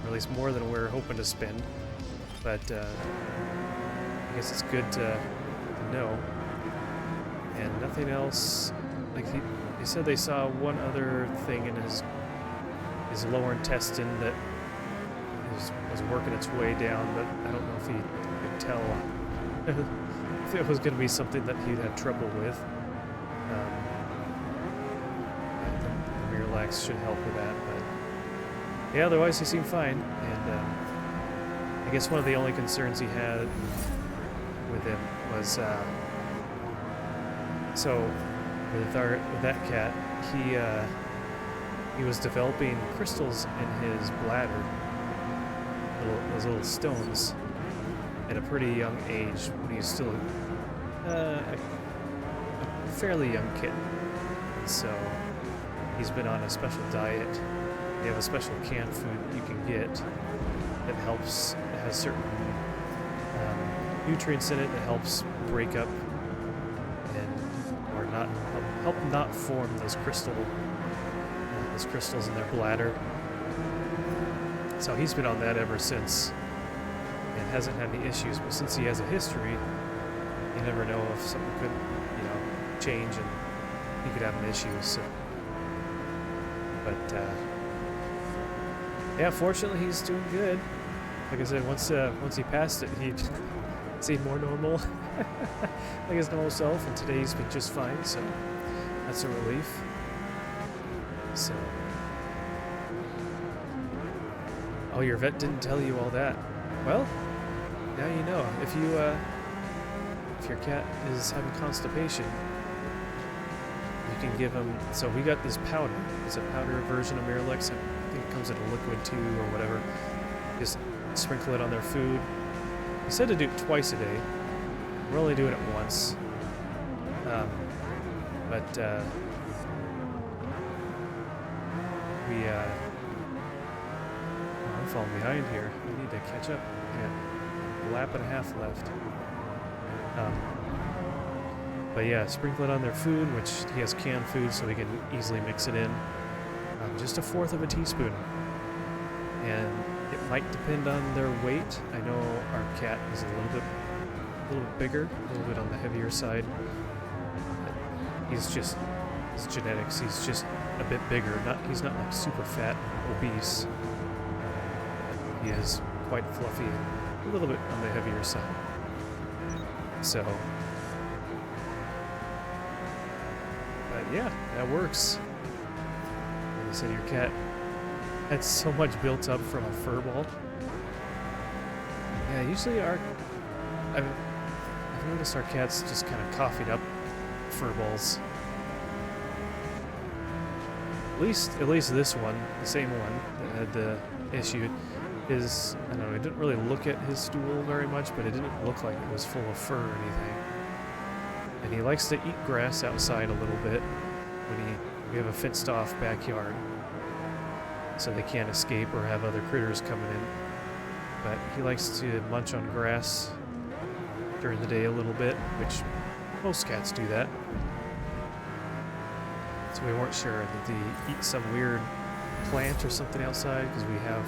or at least more than we're hoping to spend, but I guess it's good to know. And nothing else, like they said they saw one other thing in his lower intestine that was working its way down, but I don't know if he could tell if it was going to be something that he'd had trouble with. The Miralax should help with that, but yeah, otherwise he seemed fine. And I guess one of the only concerns he had with him was so with that cat, he was developing crystals in his bladder, those little stones, at a pretty young age when he was still a fairly young kid. And so he's been on a special diet. They have a special canned food you can get that helps, it has certain nutrients in it that helps break up or not help not form those crystals in their bladder. So he's been on that ever since and hasn't had any issues, but since he has a history, you never know if something could, change and he could have an issue. So, but yeah, fortunately he's doing good. Like I said, once he passed it, he seemed more normal, like his normal self, and today he's been just fine. So that's a relief. So, oh, your vet didn't tell you all that. Well, now you know. if your cat is having constipation, you can give him. So we got this powder. It's a powder version of Miralax. I think it comes in a liquid too or whatever. Just sprinkle it on their food. He said to do it twice a day. We're only doing it once. I'm falling behind here. We need to catch up. Yeah, a lap and a half left. But yeah, sprinkle it on their food, which he has canned food, so we can easily mix it in. Just 1/4 of a teaspoon. And it might depend on their weight. I know our cat is a little bit bigger, a little bit on the heavier side. But he's just, his genetics, he's just a bit bigger. He's not like super fat, obese. He is quite fluffy and a little bit on the heavier side. So, but yeah, that works. Like I said, your cat had so much built up from a fur ball. Yeah, usually I've noticed our cats just kind of coughed up fur balls. At least this one, the same one that had the issue, is, I don't know, I didn't really look at his stool very much, but it didn't look like it was full of fur or anything. And he likes to eat grass outside a little bit when we have a fenced off backyard, so they can't escape or have other critters coming in. But he likes to munch on grass during the day a little bit, which most cats do that. So we weren't sure that they eat some weird plant or something outside, because we have,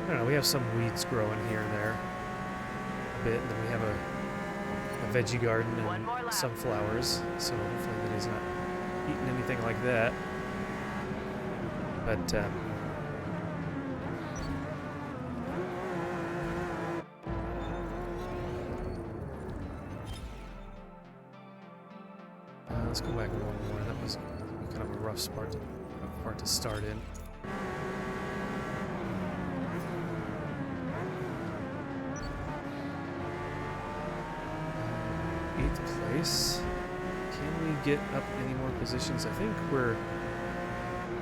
I don't know, we have some weeds growing here and there a bit, and then we have a veggie garden and some flowers, so hopefully that he's not eating anything like that. But let's go back one more. That was kind of a rough part to start in. 8th place. Can we get up any more positions? I think we're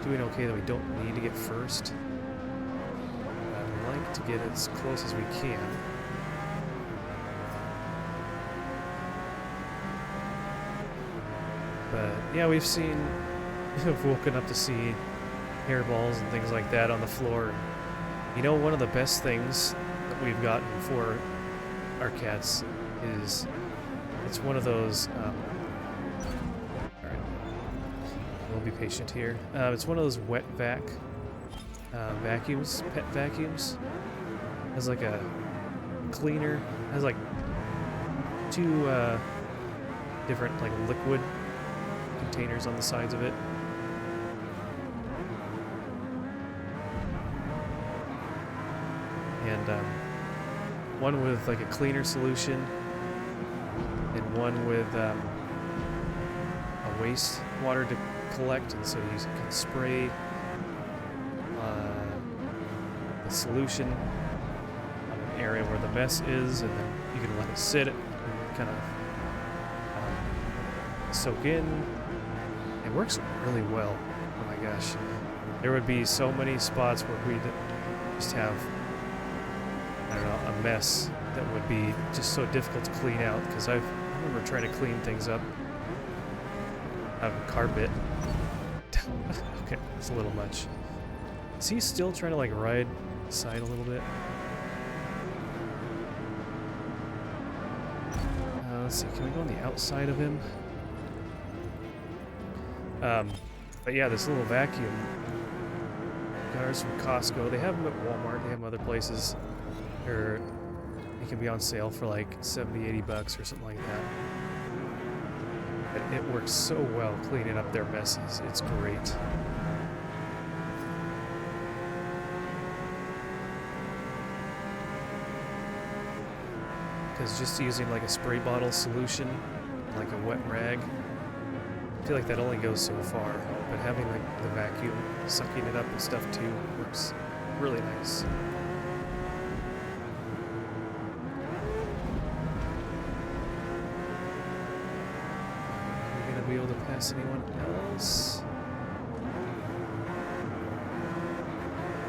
doing okay that we don't need to get first. I'd like to get as close as we can. But yeah, we've woken up to see hairballs and things like that on the floor. You know, one of the best things that we've gotten for our cats is, it's one of those, alright, we'll be patient here. It's one of those wet vacuums, pet vacuums. It has like a cleaner, it has like 2 different like liquid containers on the sides of it. And one with like a cleaner solution, and one with a waste water to collect, and so you can spray the solution on an area where the mess is, and then you can let it sit and kind of soak in. It works really well. Oh my gosh. There would be so many spots where we'd just have, I don't know, a mess that would be just so difficult to clean out, because I remember trying to clean things up out of a carpet. Okay, that's a little much. Is he still trying to like ride the side a little bit? Let's see, can we go on the outside of him? But yeah, this little vacuum, got ours from Costco. They have them at Walmart, they have them other places. They can be on sale for like 70, 80 bucks or something like that. But it works so well cleaning up their messes. It's great. Because just using like a spray bottle solution, like a wet rag, I feel like that only goes so far. But having like the vacuum sucking it up and stuff too works really nice. miss anyone else?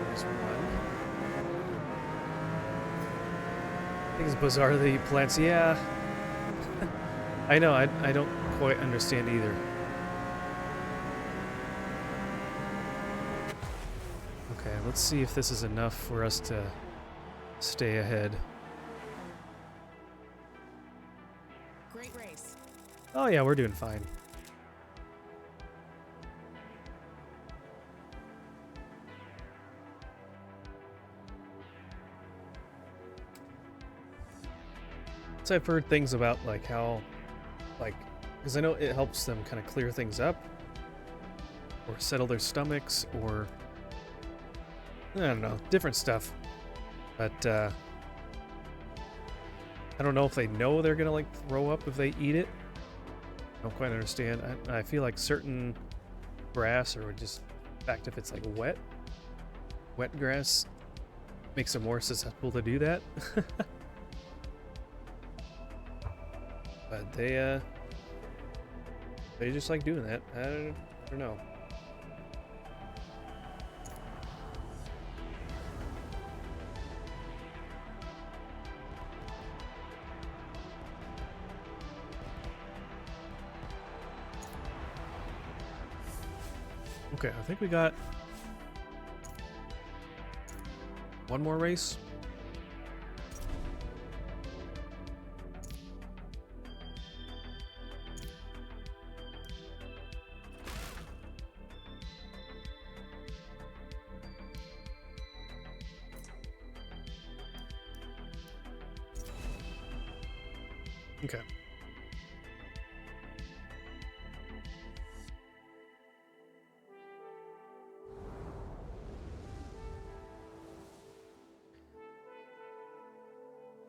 There's one. I think it's bizarre that he plants. Yeah. I know, I don't quite understand either. Okay, let's see if this is enough for us to stay ahead. Great race. Oh yeah, we're doing fine. So I've heard things about like how, like, because I know it helps them kind of clear things up or settle their stomachs or I don't know, different stuff. But I don't know if they know they're gonna like throw up if they eat it. I don't quite understand. I feel like certain grass or just in fact if it's like wet grass makes them more susceptible to do that. But they just like doing that. I don't know. Okay, I think we got one more race. Okay.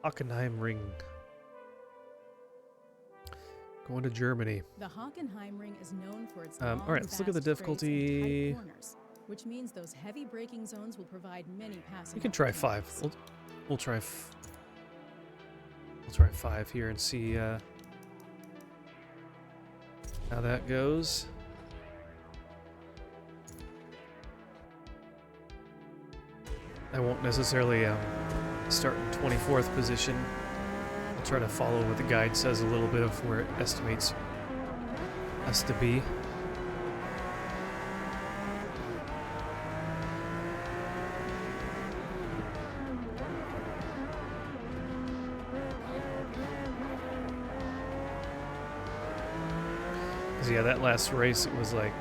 Hockenheim Ring. Going to Germany. The Hockenheim Ring is known for its All right, let's look at the fast straights and difficulty. tight corners, which means those heavy braking zones will provide many passing. We can try 5. opportunities. We'll try. We'll try 5 here and see how that goes. I won't necessarily start in 24th position. I'll try to follow what the guide says a little bit of where it estimates us to be. Yeah, that last race, it was like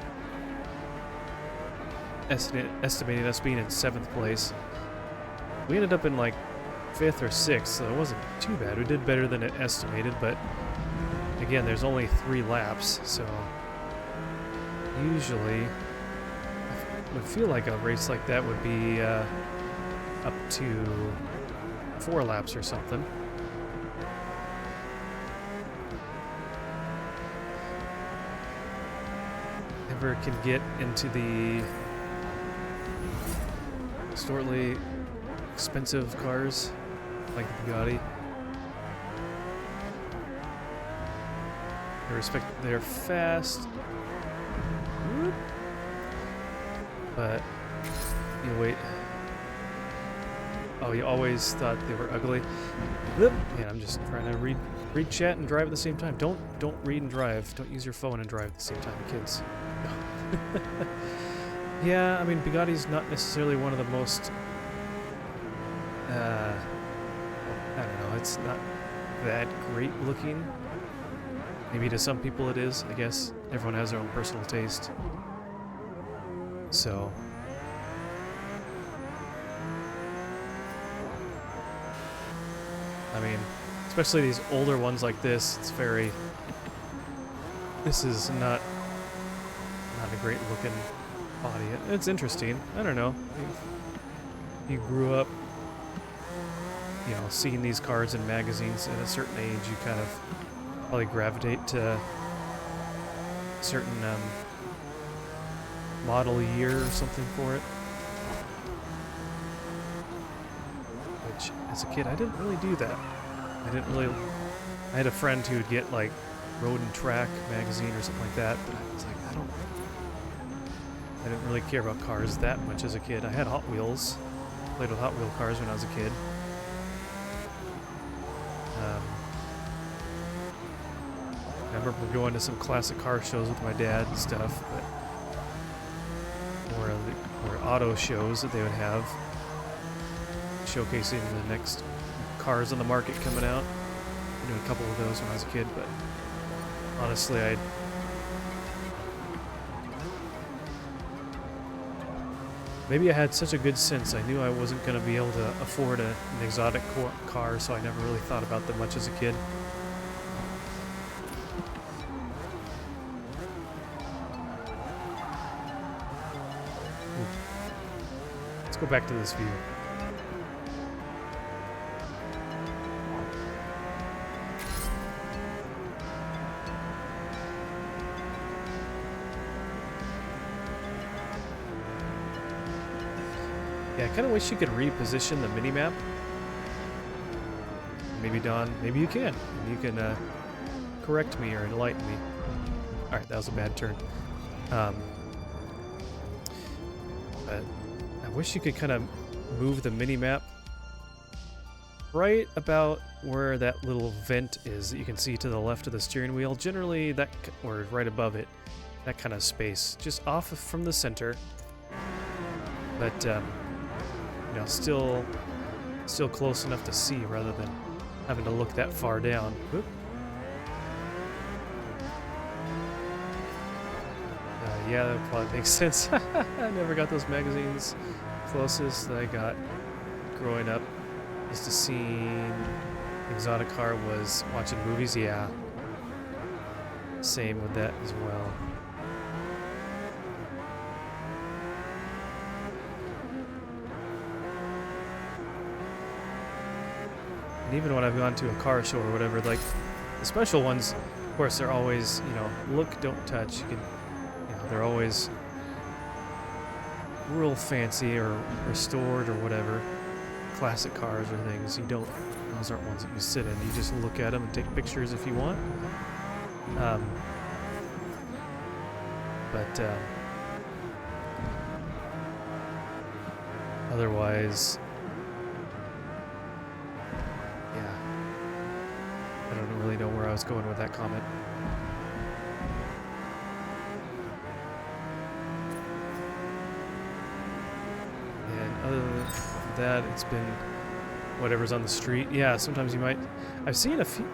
estimating us being in 7th place. We ended up in like 5th or 6th, so it wasn't too bad. We did better than it estimated, but again, there's only 3 laps, so usually I would feel like a race like that would be up to 4 laps or something. Never can get into the extraordinarily expensive cars like the Bugatti. I respect they're fast, but you wait. Oh, you always thought they were ugly. Yeah, I'm just trying to read chat and drive at the same time. Don't read and drive. Don't use your phone and drive at the same time, kids. Yeah, I mean, Bugatti's not necessarily one of the most, I don't know, it's not that great looking. Maybe to some people it is, I guess. Everyone has their own personal taste. So, I mean, especially these older ones like this, it's very, this is not a great looking body. It's interesting. I don't know. You grew up, you know, seeing these cars in magazines at a certain age, you kind of probably gravitate to certain model year or something for it. Which, as a kid, I didn't really do that. I had a friend who would get like Road and Track magazine or something like that. But I was like, I didn't really care about cars that much as a kid. I had Hot Wheels. Played with Hot Wheel cars when I was a kid. I remember going to some classic car shows with my dad and stuff, but or auto shows that they would have showcasing the next cars on the market coming out. I did a couple of those when I was a kid, but honestly, maybe I had such a good sense. I knew I wasn't going to be able to afford an exotic car, so I never really thought about them much as a kid. Let's go back to this view. Yeah, I kind of wish you could reposition the minimap. Maybe, Don, maybe you can. Maybe you can correct me or enlighten me. Alright, that was a bad turn. But I wish you could kind of move the minimap right about where that little vent is that you can see to the left of the steering wheel. Generally, that, or right above it, that kind of space. Just off from the center. But, you know, still close enough to see rather than having to look that far down. Oop. Yeah, that probably makes sense. I never got those magazines. Closest that I got growing up is to seeing exotic car was watching movies. Yeah, same with that as well. And even when I've gone to a car show or whatever, like the special ones, of course, they're always, you know, look, don't touch. You can, you know, they're always real fancy or restored or whatever. Classic cars or things. You don't, those aren't ones that you sit in. You just look at them and take pictures if you want. But otherwise, yeah, I don't really know where I was going with that comment. And other than that, it's been whatever's on the street. Yeah, sometimes you might, I've seen a few,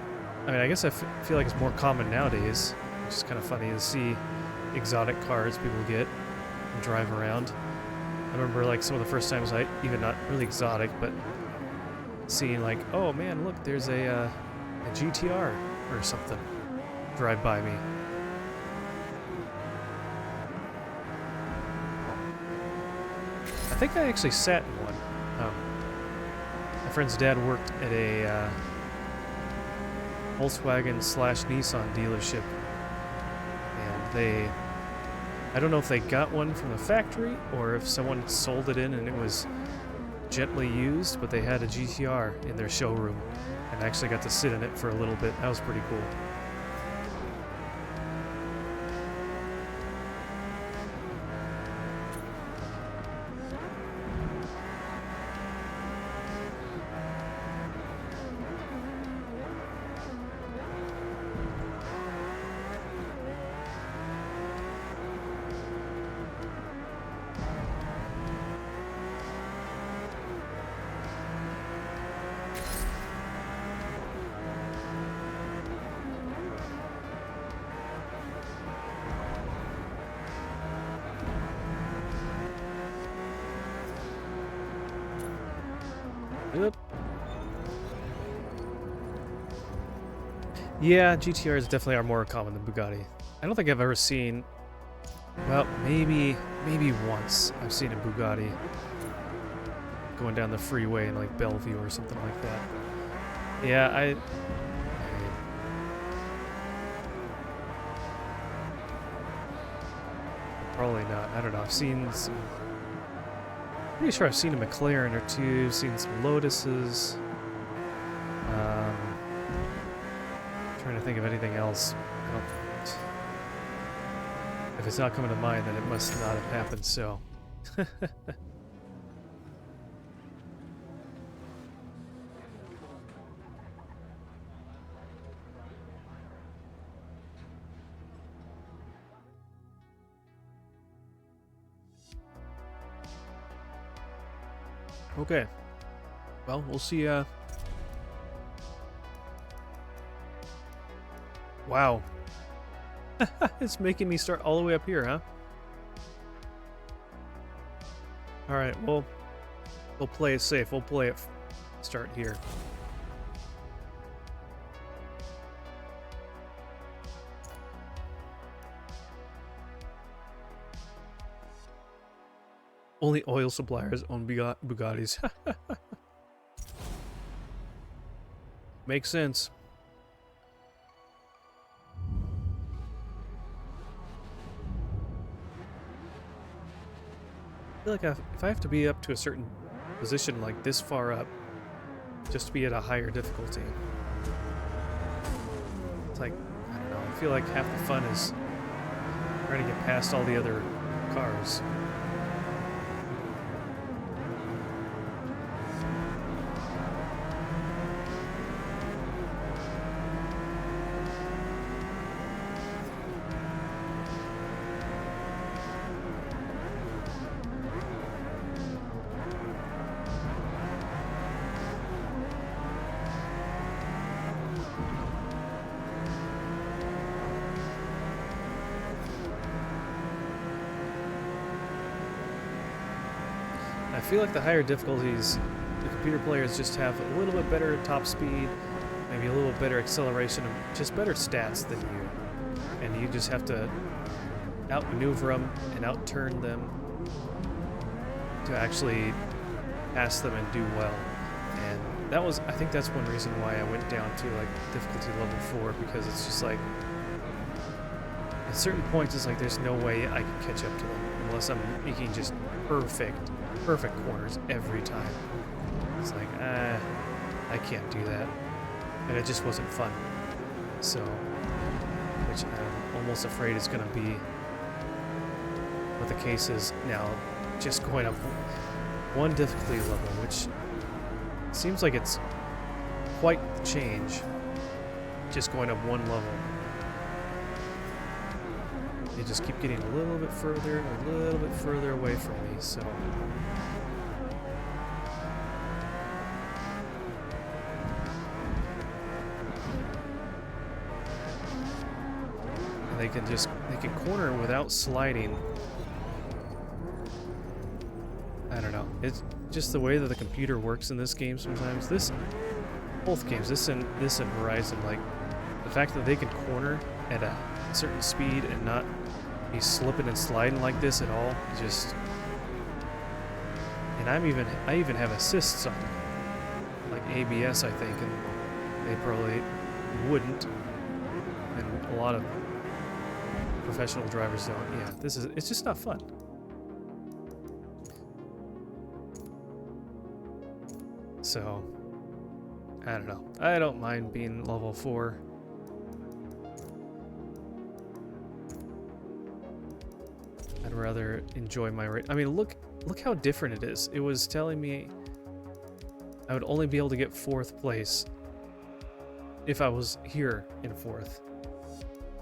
I mean, I guess I feel like it's more common nowadays, which is kind of funny to see exotic cars people get and drive around. I remember like some of the first times even not really exotic, but seeing like, oh man, look, there's a GTR or something drive by me. I think I actually sat in one. My friend's dad worked at a Volkswagen/Nissan dealership, and I don't know if they got one from the factory or if someone sold it in and it was gently used, but they had a GTR in their showroom and I actually got to sit in it for a little bit. That was pretty cool. Yep. Yeah, GTRs definitely are more common than Bugatti. I don't think I've ever seen, well, maybe once I've seen a Bugatti going down the freeway in like Bellevue or something like that. Yeah, probably not. I don't know. I've seen some, pretty sure I've seen a McLaren or two, seen some Lotuses. Trying to think of anything else. Well, if it's not coming to mind, then it must not have happened, so. Okay. Well, we'll see. Wow. It's making me start all the way up here, huh? Alright, we'll play it safe. We'll play it start here. Only oil suppliers own Bugattis. Makes sense. I feel like if I have to be up to a certain position like this far up, just to be at a higher difficulty, it's like, I don't know, I feel like half the fun is trying to get past all the other cars. I feel like the higher difficulties, the computer players just have a little bit better top speed, maybe a little bit better acceleration, and just better stats than you. And you just have to outmaneuver them and outturn them to actually pass them and do well. And that was, I think that's one reason why I went down to like difficulty level 4, because it's just like, at certain points it's like there's no way I can catch up to them unless I'm making just perfect corners every time. It's like, I can't do that. And it just wasn't fun. So, which I'm almost afraid is going to be what the case is now, just going up one difficulty level, which seems like it's quite the change, just going up one level. They just keep getting a little bit further and a little bit further away from me, so. And they can corner without sliding. I don't know. It's just the way that the computer works in this game sometimes. Both games, this and Horizon, like, the fact that they can corner at a certain speed and not be slipping and sliding like this at all, just. And I even have assists on, like ABS, I think, and they probably wouldn't, and a lot of professional drivers don't. Yeah, it's just not fun. So, I don't know. I don't mind being level 4. I'd rather enjoy my race. I mean, look how different it is. It was telling me I would only be able to get 4th place if I was here in 4th.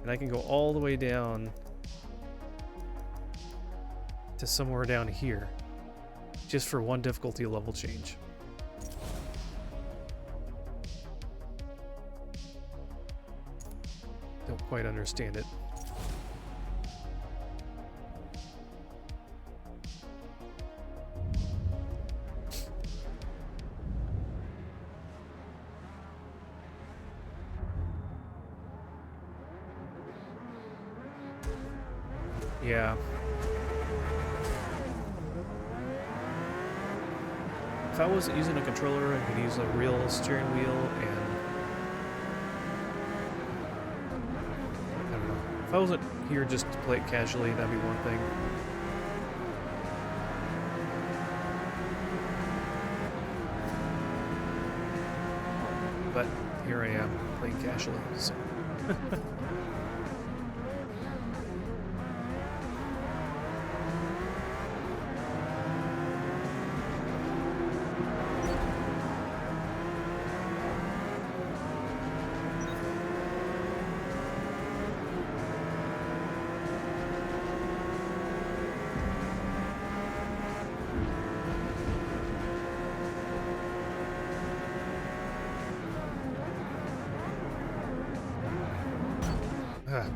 And I can go all the way down to somewhere down here just for one difficulty level change. Don't quite understand it. Yeah. If I wasn't using a controller, I could use a real steering wheel, and I don't know. If I wasn't here just to play it casually, that'd be one thing. But here I am playing casually, so. Ugh.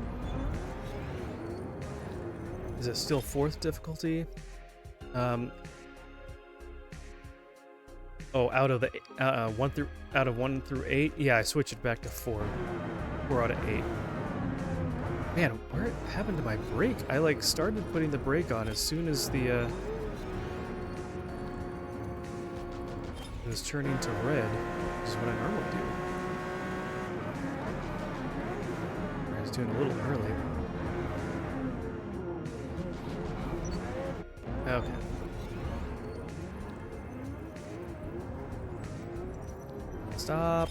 Is it still 4th difficulty? Oh, out of the 1 through 8. Yeah, I switched it back to 4. 4 out of 8. Man, what happened to my brake? I like started putting the brake on as soon as the it was turning to red, which is what I normally do. I was doing a little early. Okay. Stop.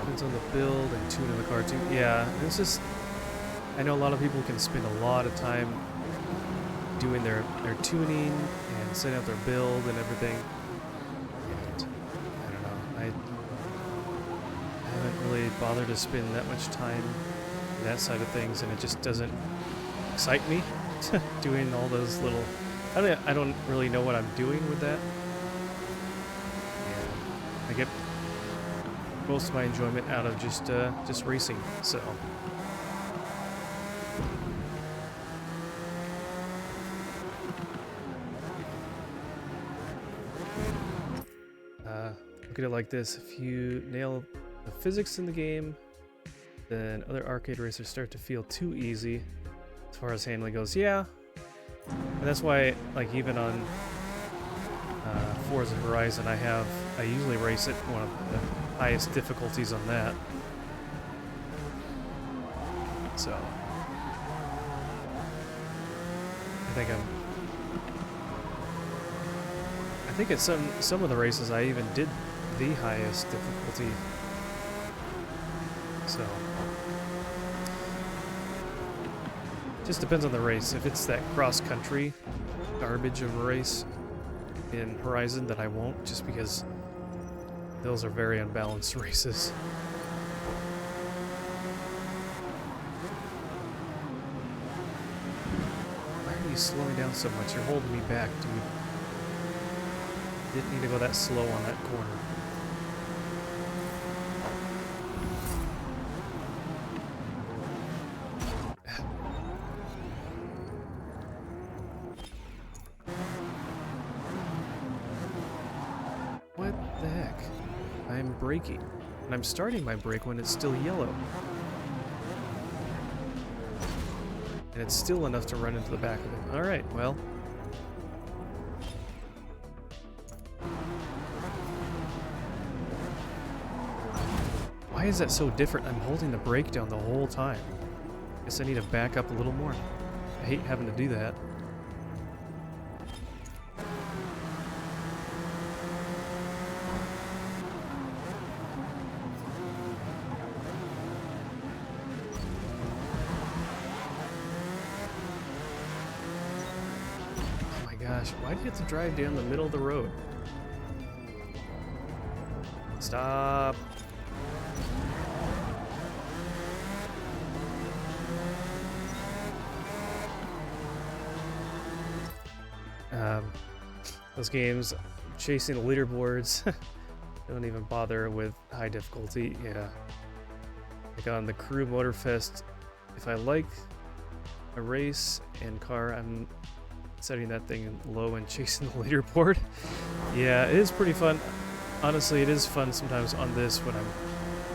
Depends on the build and tune of the car too. Yeah, it's just, I know a lot of people can spend a lot of time doing their tuning and setting up their build and everything. And I don't know, I haven't really bothered to spend that much time on that side of things, and it just doesn't excite me doing all those little, I don't really know what I'm doing with that. And I get most of my enjoyment out of just racing, so. Look at it like this: if you nail the physics in the game, then other arcade racers start to feel too easy as far as handling goes. Yeah, and that's why, like, even on Forza Horizon, I usually race at one of the highest difficulties on that. So I think at some of the races I even did the highest difficulty. So just depends on the race. If it's that cross-country garbage of a race in Horizon, that I won't, just because those are very unbalanced races. Why are you slowing down so much? You're holding me back, dude. Didn't need to go that slow on that corner. What the heck? I'm braking, and I'm starting my brake when it's still yellow. And it's still enough to run into the back of it. Alright, well. Why is that so different? I'm holding the brake down the whole time. Guess I need to back up a little more. I hate having to do that. Oh my gosh, why do you have to drive down the middle of the road? Stop. Those games, chasing the leaderboards, don't even bother with high difficulty. Yeah, like on the Crew Motorfest, if I like a race and car, I'm setting that thing low and chasing the leaderboard. Yeah, it is pretty fun. Honestly, it is fun sometimes on this when I'm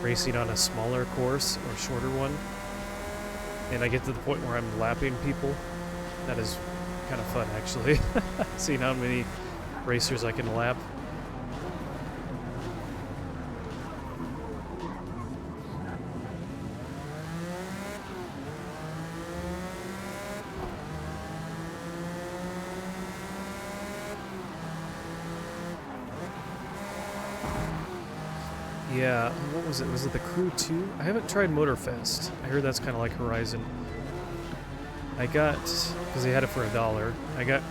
racing on a smaller course or shorter one, and I get to the point where I'm lapping people. That is kind of fun, actually. Seeing how many racers I can lap. Yeah, what was it? Was it the Crew 2? I haven't tried Motorfest. I heard that's kind of like Horizon. I got, because they had it for $1, I got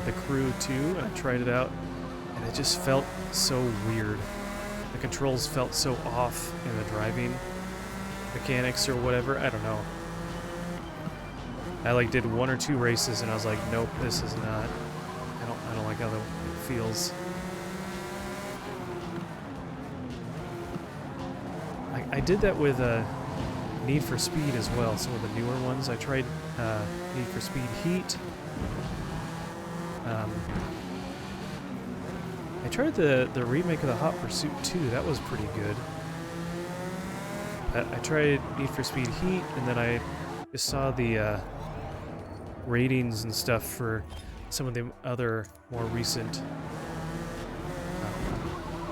the Crew 2, and I tried it out, and it just felt so weird. The controls felt so off in the driving mechanics or whatever, I don't know. I like did 1 or 2 races and I was like, nope, this is not. I don't like how it feels. I did that with Need for Speed as well. Some of the newer ones. I tried Need for Speed Heat. I tried the remake of the Hot Pursuit 2. That was pretty good. I tried Need for Speed Heat, and then I just saw the ratings and stuff for some of the other more recent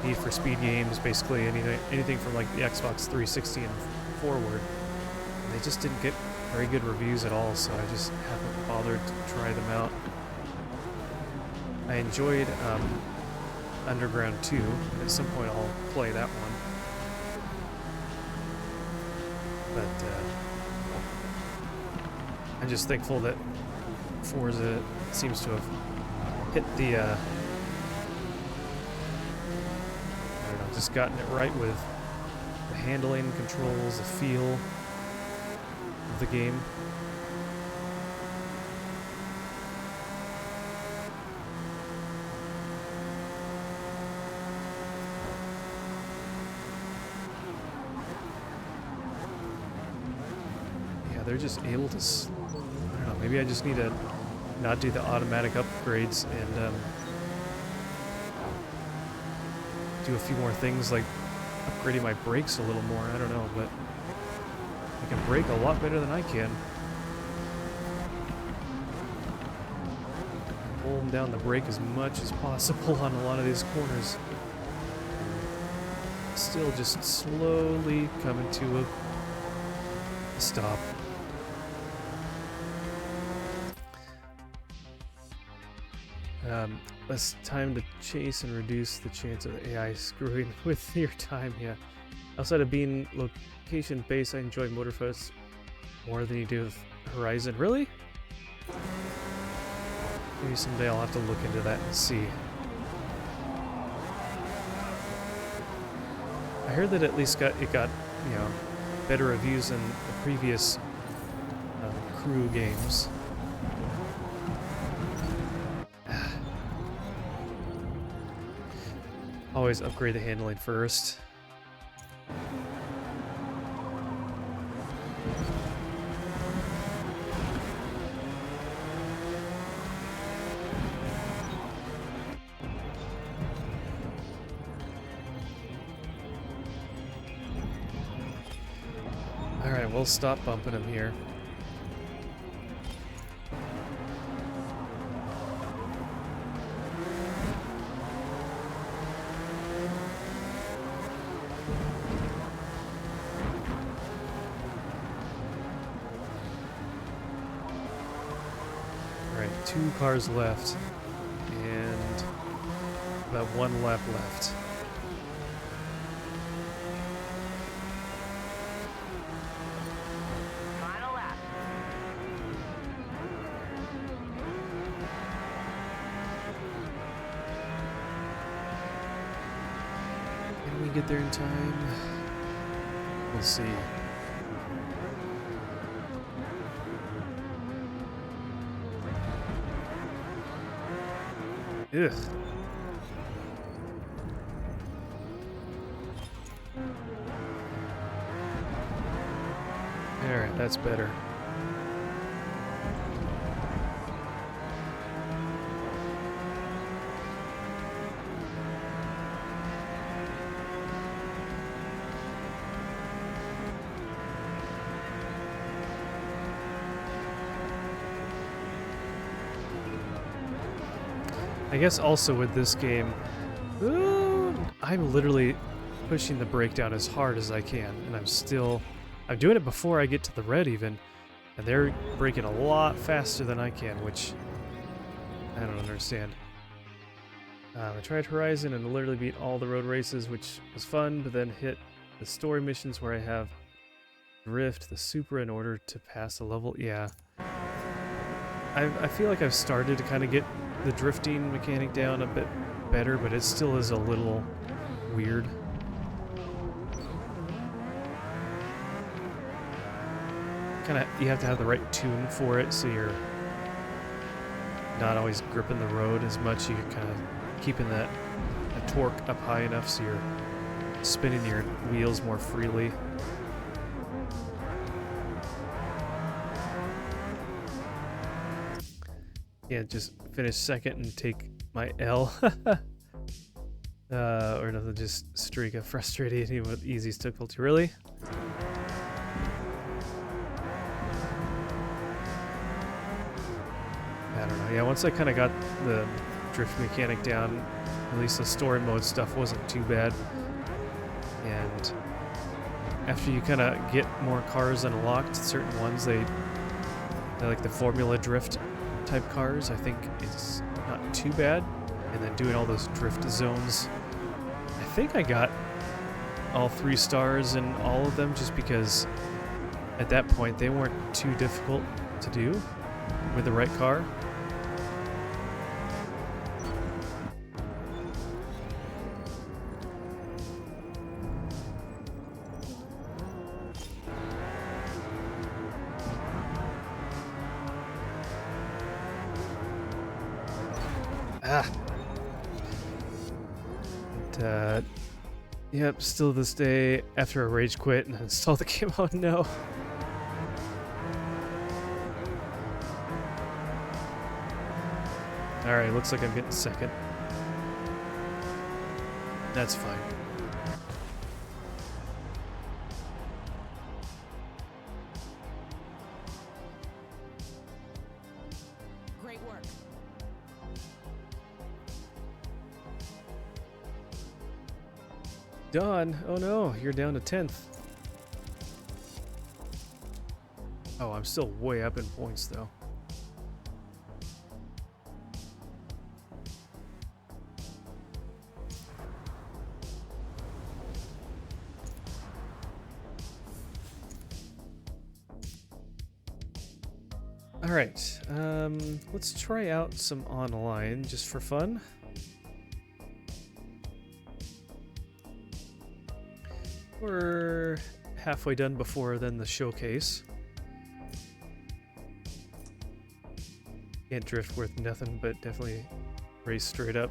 Need for Speed games, basically anything from like the Xbox 360 and forward. And they just didn't get very good reviews at all, so I just haven't bothered to try them out. I enjoyed Underground 2. At some point I'll play that one. But I'm just thankful that Forza seems to have hit the I don't know, just gotten it right with the handling, controls, the feel of the game. Yeah, they're just able to, I don't know, maybe I just need to not do the automatic upgrades and do a few more things like upgrading my brakes a little more. I don't know, but I can brake a lot better than I can. Pulling down the brake as much as possible on a lot of these corners. Still just slowly coming to a stop. Less time to chase and reduce the chance of AI screwing with your time. Yeah. Outside of being location-based, I enjoy Motorfest more than you do with Horizon. Really? Maybe someday I'll have to look into that and see. I heard that at least it got, you know, better reviews than the previous crew games. Always upgrade the handling first. Alright, we'll stop bumping him here. Alright, 2 cars left, and about 1 lap left. Final lap. Can we get there in time? We'll see. Ugh. Alright, that's better. I guess also with this game, I'm literally pushing the brake down as hard as I can, and I'm doing it before I get to the red even, and they're braking a lot faster than I can, which I don't understand. I tried Horizon and literally beat all the road races, which was fun, but then hit the story missions where I have drift the Supra in order to pass a level. Yeah. I feel like I've started to kind of get the drifting mechanic down a bit better, but it still is a little weird. you have to have the right tune for it, so you're not always gripping the road as much. You're kind of keeping that torque up high enough so you're spinning your wheels more freely. Yeah, just finish second and take my L. Or another just streak of frustrating with easy difficulty. Really? I don't know. Yeah, once I kind of got the drift mechanic down, at least the story mode stuff wasn't too bad. And after you kind of get more cars unlocked, certain ones, they're like the Formula Drift type cars, I think it's not too bad. And then doing all those drift zones, I think I got all 3 stars in all of them just because at that point they weren't too difficult to do with the right car. And, yep, still this day, after I rage quit and installed the game, oh no. Alright, looks like I'm getting second. That's fine. Great work. Dawn, oh no, you're down to 10th. Oh, I'm still way up in points though. All right, let's try out some online just for fun. We're halfway done before then the showcase. Can't drift worth nothing, but definitely race straight up.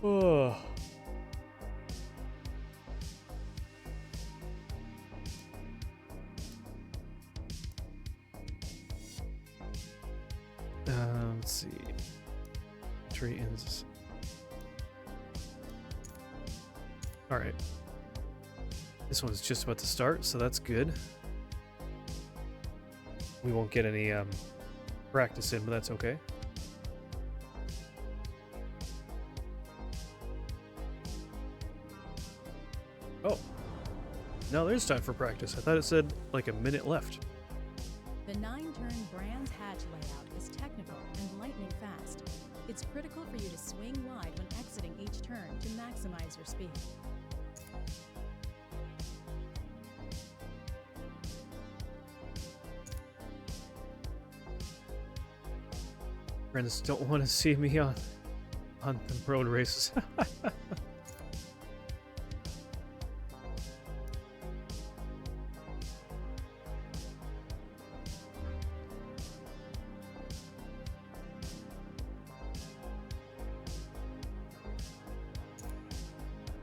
Oh. Let's see. Entry ends. All right. This one's just about to start, so that's good. We won't get any practice in, but that's okay. Oh. No, there's time for practice. I thought it said like a minute left. The 9-turn Brands hatch layout is technical and lightning fast. It's critical for you to swing wide when exiting each turn to maximize your speed. Friends don't want to see me on the road races.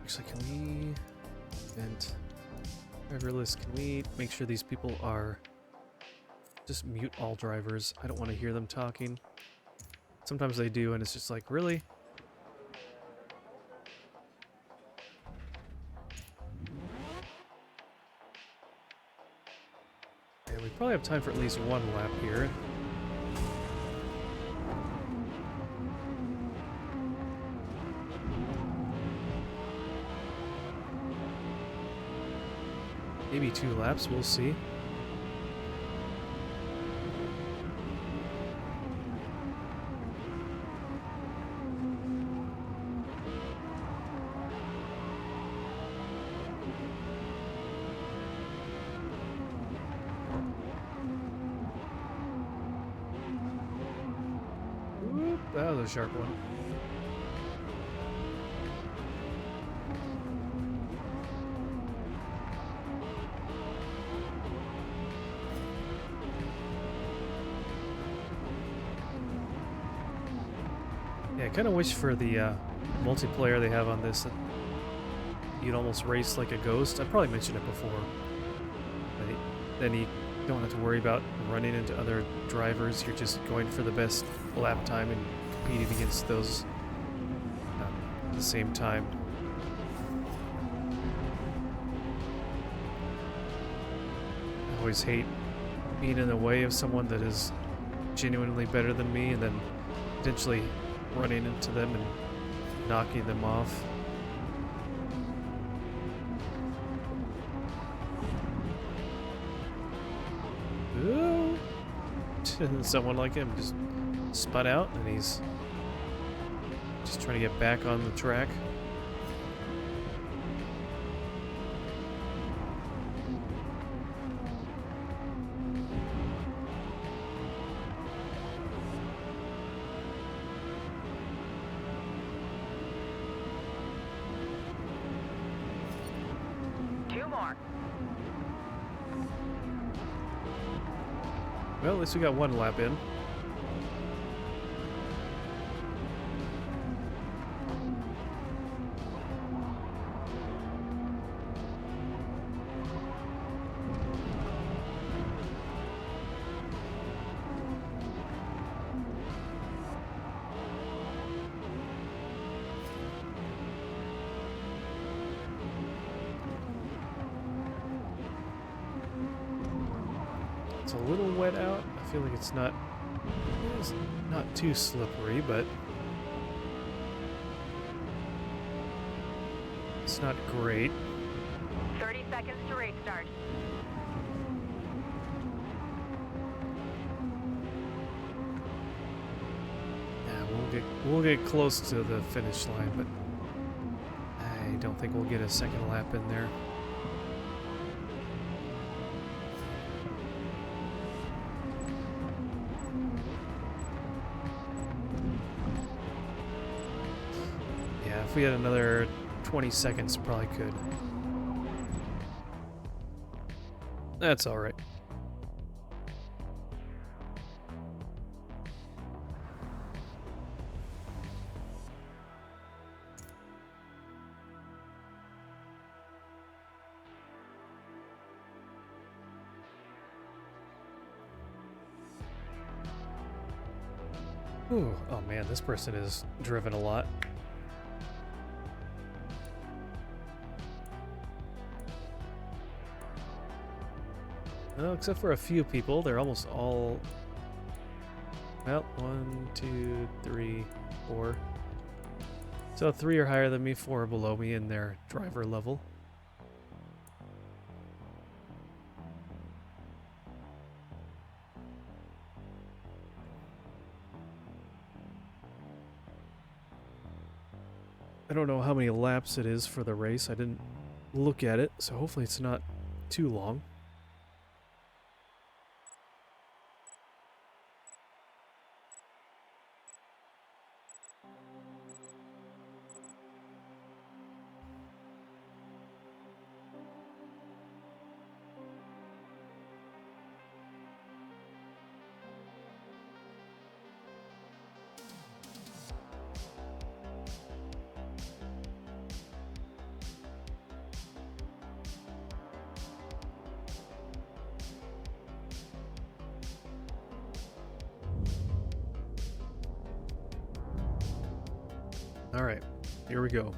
Actually, can we event driver list? Can we make sure these people are just mute all drivers? I don't want to hear them talking. Sometimes they do, and it's just like, really? Yeah, we probably have time for at least one lap here. Maybe 2 laps, we'll see. That was a sharp one. Yeah, I kind of wish for the multiplayer they have on this that you'd almost race like a ghost. I probably mentioned it before. Then you don't have to worry about running into other drivers. You're just going for the best lap time and competing against those at the same time. I always hate being in the way of someone that is genuinely better than me and then potentially running into them and knocking them off. Ooh. Someone like him just spun out and he's just trying to get back on the track. Well, at least we got one lap in. It's a little wet out. I feel like it's not too slippery, but it's not great. 30 seconds to race start. Yeah, we'll get close to the finish line, but I don't think we'll get a second lap in there. If we had another 20 seconds, probably could. That's all right. Ooh, oh man, this person is driven a lot. Well, except for a few people, they're almost all... Well, 1, 2, 3, 4. So 3 are higher than me, 4 are below me in their driver level. I don't know how many laps it is for the race. I didn't look at it, so hopefully it's not too long. All right, here we go.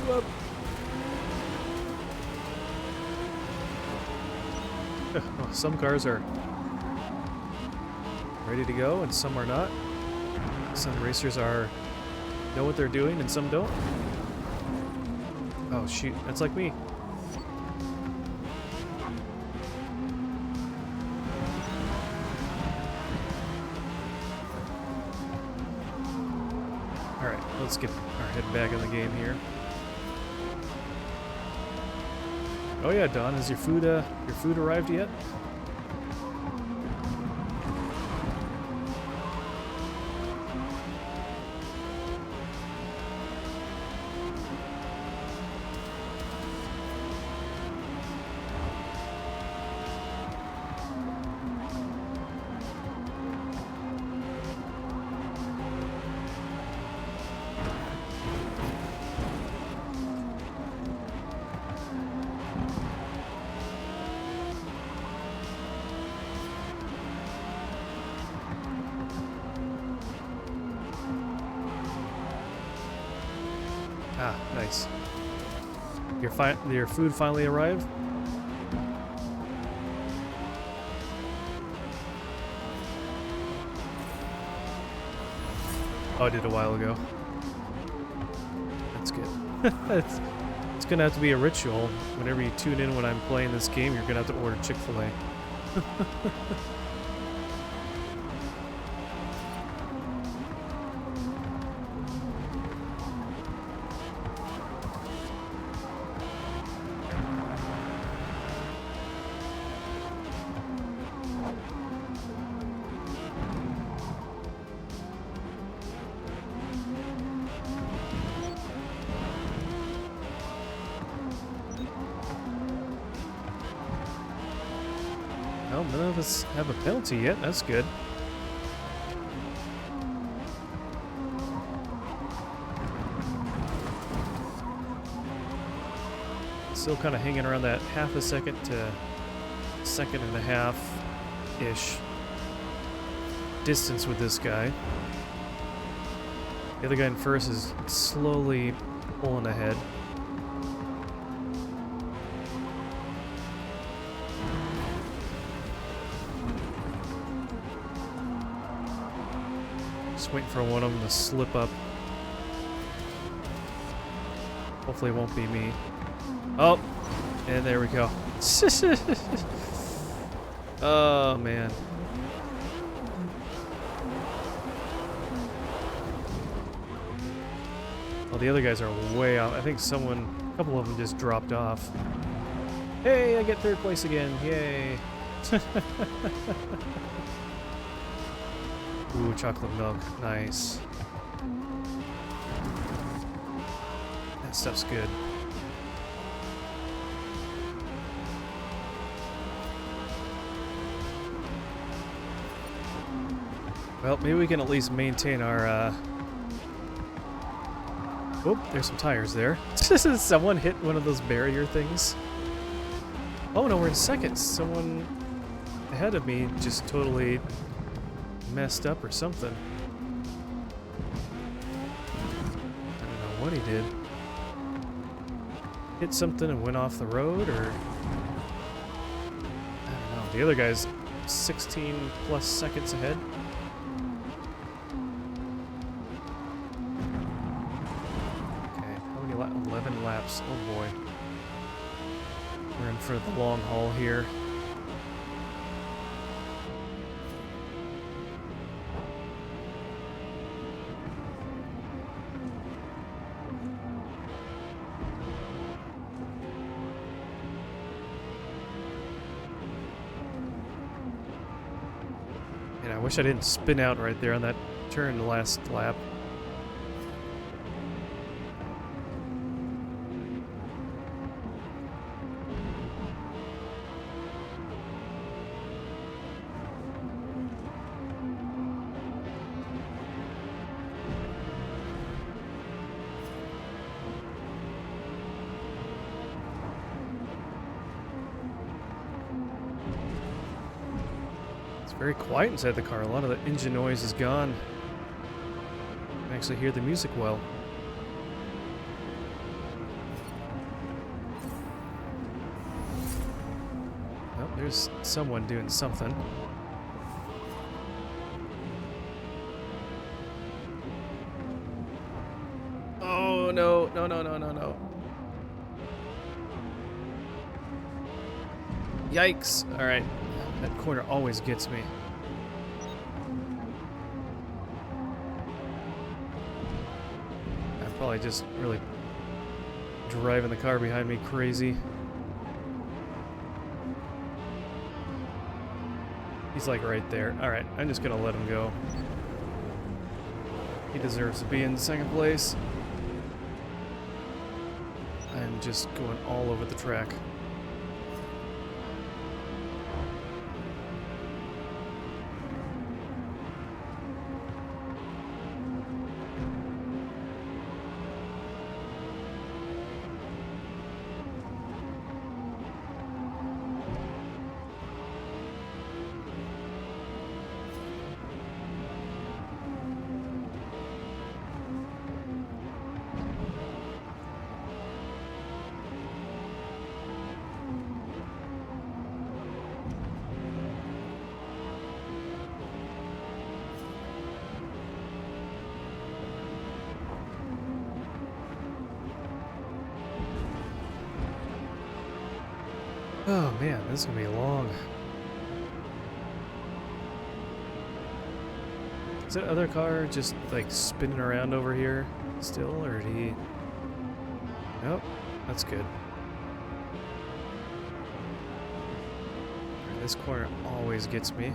Whoop. Some cars are ready to go and some are not. Some racers know what they're doing and some don't. Oh shoot, that's like me. Let's get our head back in the game here. Oh yeah, Don, has your food arrived yet? Ah, nice. Your food finally arrived? Oh, I did a while ago. That's good. It's gonna have to be a ritual. Whenever you tune in when I'm playing this game, you're gonna have to order Chick-fil-A. Well, none of us have a penalty yet. That's good. Still kind of hanging around that half a second to second and a half-ish distance with this guy. The other guy in first is slowly pulling ahead. Just waiting for one of them to slip up. Hopefully it won't be me. Oh, and there we go. Oh, man. Well, the other guys are way out. I think a couple of them just dropped off. Hey, I get third place again. Yay. Ooh, chocolate milk. Nice. That stuff's good. Well, maybe we can at least maintain our, Oh, there's some tires there. Someone hit one of those barrier things. Oh no, we're in second. Someone ahead of me just totally messed up or something. I don't know what he did. Hit something and went off the road, or... I don't know. The other guy's 16 plus seconds ahead. Okay, how many 11 laps. Oh boy. We're in for the long haul here. And I wish I didn't spin out right there on that turn the last lap. Very quiet inside the car. A lot of the engine noise is gone. I can actually hear the music well. Oh, there's someone doing something. Oh, no, no, no, no, no, no. Yikes. All right. That corner always gets me. I'm probably just really driving the car behind me crazy. He's like right there. Alright, I'm just gonna let him go. He deserves to be in second place. I'm just going all over the track. Oh man, this is gonna be long. Is that other car just like spinning around over here still, or did he? Nope, that's good. This corner always gets me.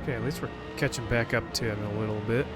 Okay, at least we're catching back up to him a little bit.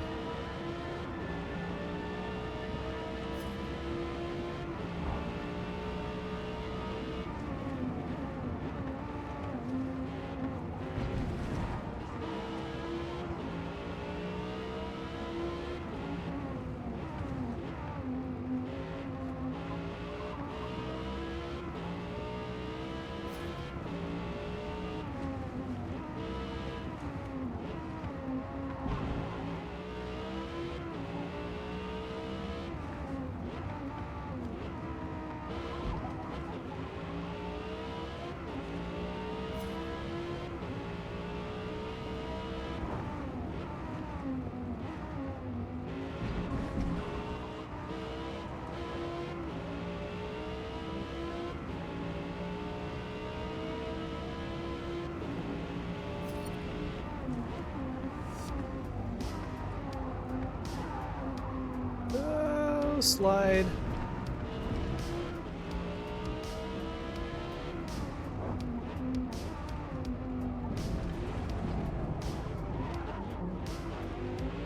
Oh, slide.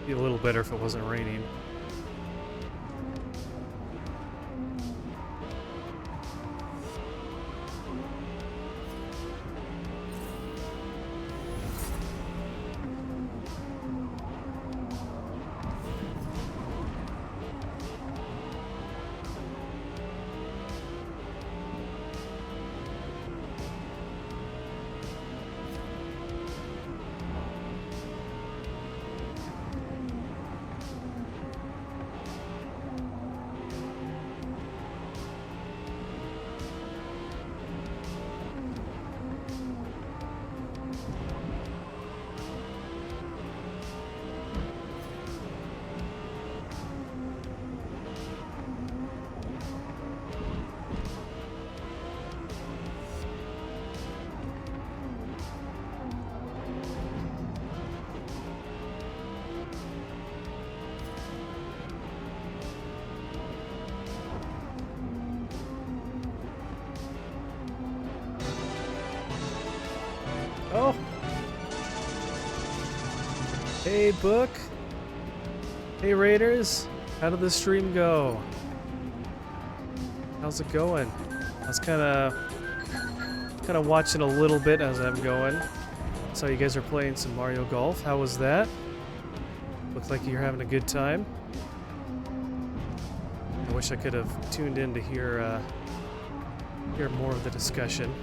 Be a little better if it wasn't raining. Oh! Hey, Book! Hey, Raiders! How did the stream go? How's it going? I was kind of watching a little bit as I'm going. Saw you guys are playing some Mario Golf. How was that? Looks like you're having a good time. I wish I could have tuned in to hear more of the discussion.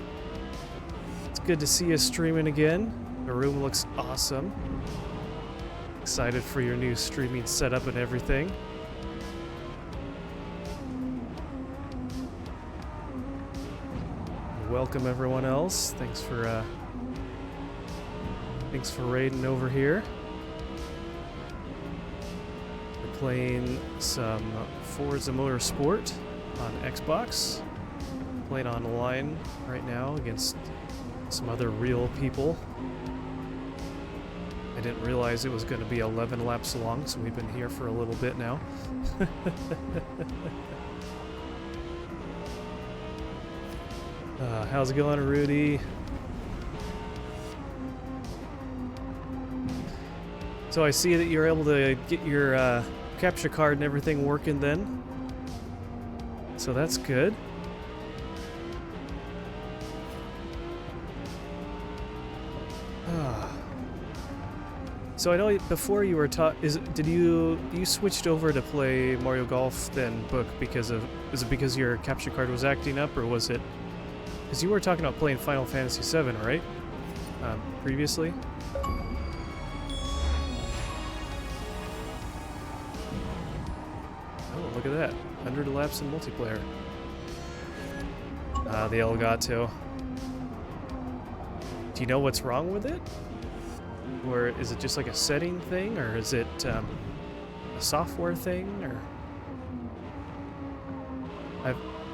It's good to see you streaming again. The room looks awesome. Excited for your new streaming setup and everything. Welcome everyone else. Thanks for raiding over here. We're playing some Forza Motorsport on Xbox. Playing online right now against some other real people. I didn't realize it was going to be 11 laps long, so we've been here for a little bit now. How's it going, Rudy? So I see that you're able to get your capture card and everything working then. So that's good. So I know before you were did you switched over to play Mario Golf then, Book, is it because your capture card was acting up, or was it because you were talking about playing Final Fantasy VII, right? Previously. Oh, look at that. 100 laps in multiplayer. The Elgato. Do you know what's wrong with it? Or is it just like a setting thing? Or is it a software thing? Or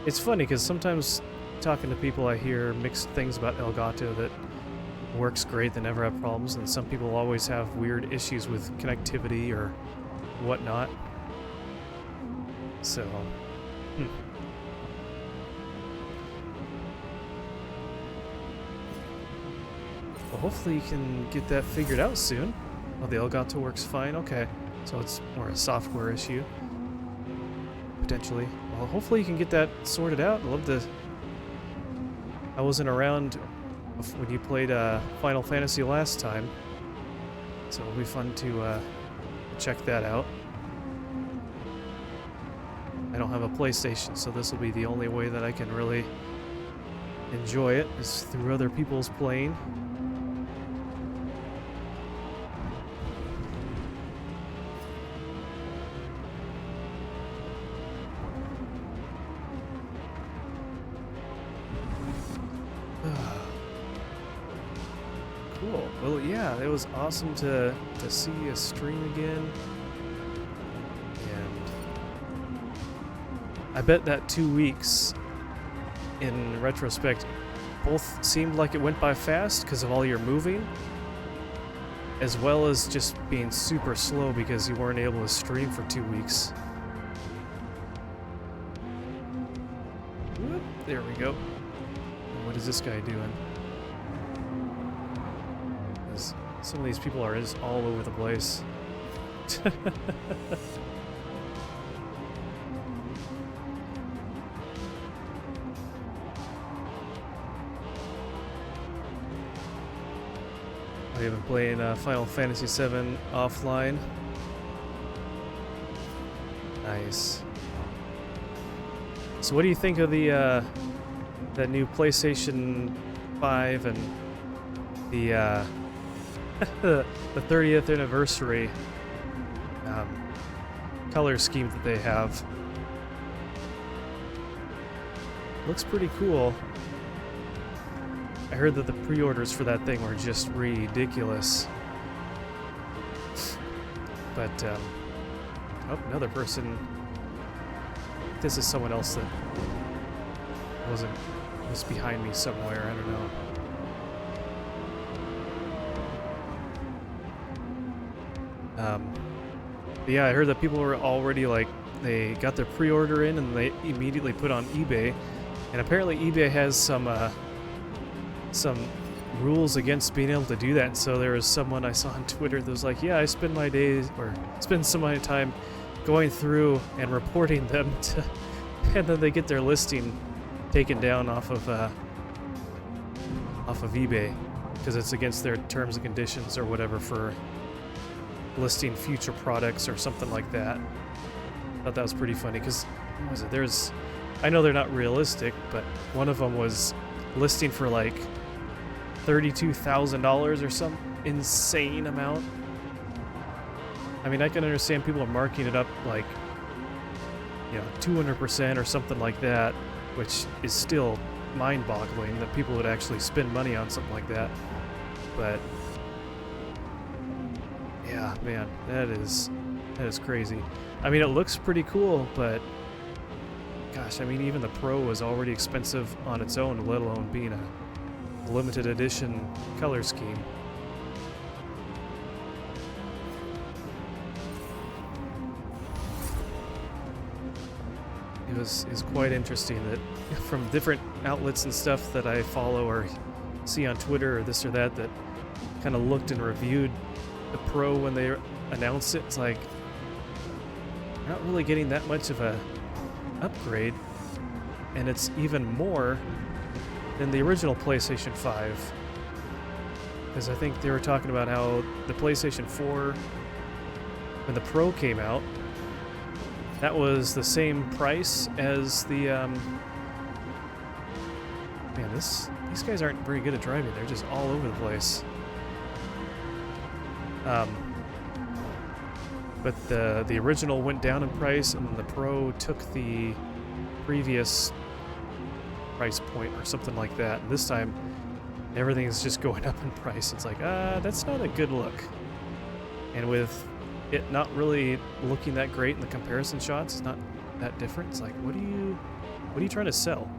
it's funny because sometimes talking to people I hear mixed things about Elgato that works great, they never have problems, and some people always have weird issues with connectivity or whatnot. So, well, hopefully you can get that figured out soon. Oh, the Elgato works fine. Okay, so it's more a software issue, potentially. Well, hopefully you can get that sorted out. I'd love to. I wasn't around when you played Final Fantasy last time, so it'll be fun to check that out. I don't have a PlayStation, so this will be the only way that I can really enjoy it, is through other people's playing. Cool. Well, yeah, it was awesome to see a stream again. And I bet that 2 weeks, in retrospect, both seemed like it went by fast because of all your moving, as well as just being super slow because you weren't able to stream for 2 weeks. Whoop, there we go. What is this guy doing? Some of these people are just all over the place. I have been playing Final Fantasy VII offline. Nice. So what do you think of the that new PlayStation 5 and the the 30th anniversary color scheme that they have? Looks pretty cool. I heard that the pre-orders for that thing were just ridiculous. But, oh, another person. This is someone else that was behind me somewhere, I don't know. But yeah, I heard that people were already like, they got their pre-order in and they immediately put on eBay. And apparently eBay has some rules against being able to do that. So there was someone I saw on Twitter that was like, yeah, I spend my days, or spend some of my time going through and reporting them to, and then they get their listing taken down off of eBay because it's against their terms and conditions or whatever for listing future products or something like that. Thought that was pretty funny because what was it? I know they're not realistic, but one of them was listing for like $32,000 or some insane amount. I mean, I can understand people are marking it up like, you know, 200% or something like that, which is still mind-boggling that people would actually spend money on something like that. But yeah, man, that is crazy. I mean, it looks pretty cool, but gosh, I mean, even the Pro was already expensive on its own, let alone being a limited edition color scheme. Is quite interesting that from different outlets and stuff that I follow or see on Twitter or this or that kind of looked and reviewed the Pro when they announced it. It's like, you're not really getting that much of a upgrade, and it's even more than the original PlayStation 5, because I think they were talking about how the PlayStation 4, when the Pro came out, that was the same price as the man, these guys aren't very good at driving. They're just all over the place. but the original went down in price, and then the Pro took the previous price point or something like that. And this time, everything is just going up in price. It's like, that's not a good look. And with it not really looking that great in the comparison shots, it's not that different. It's like, what are you trying to sell?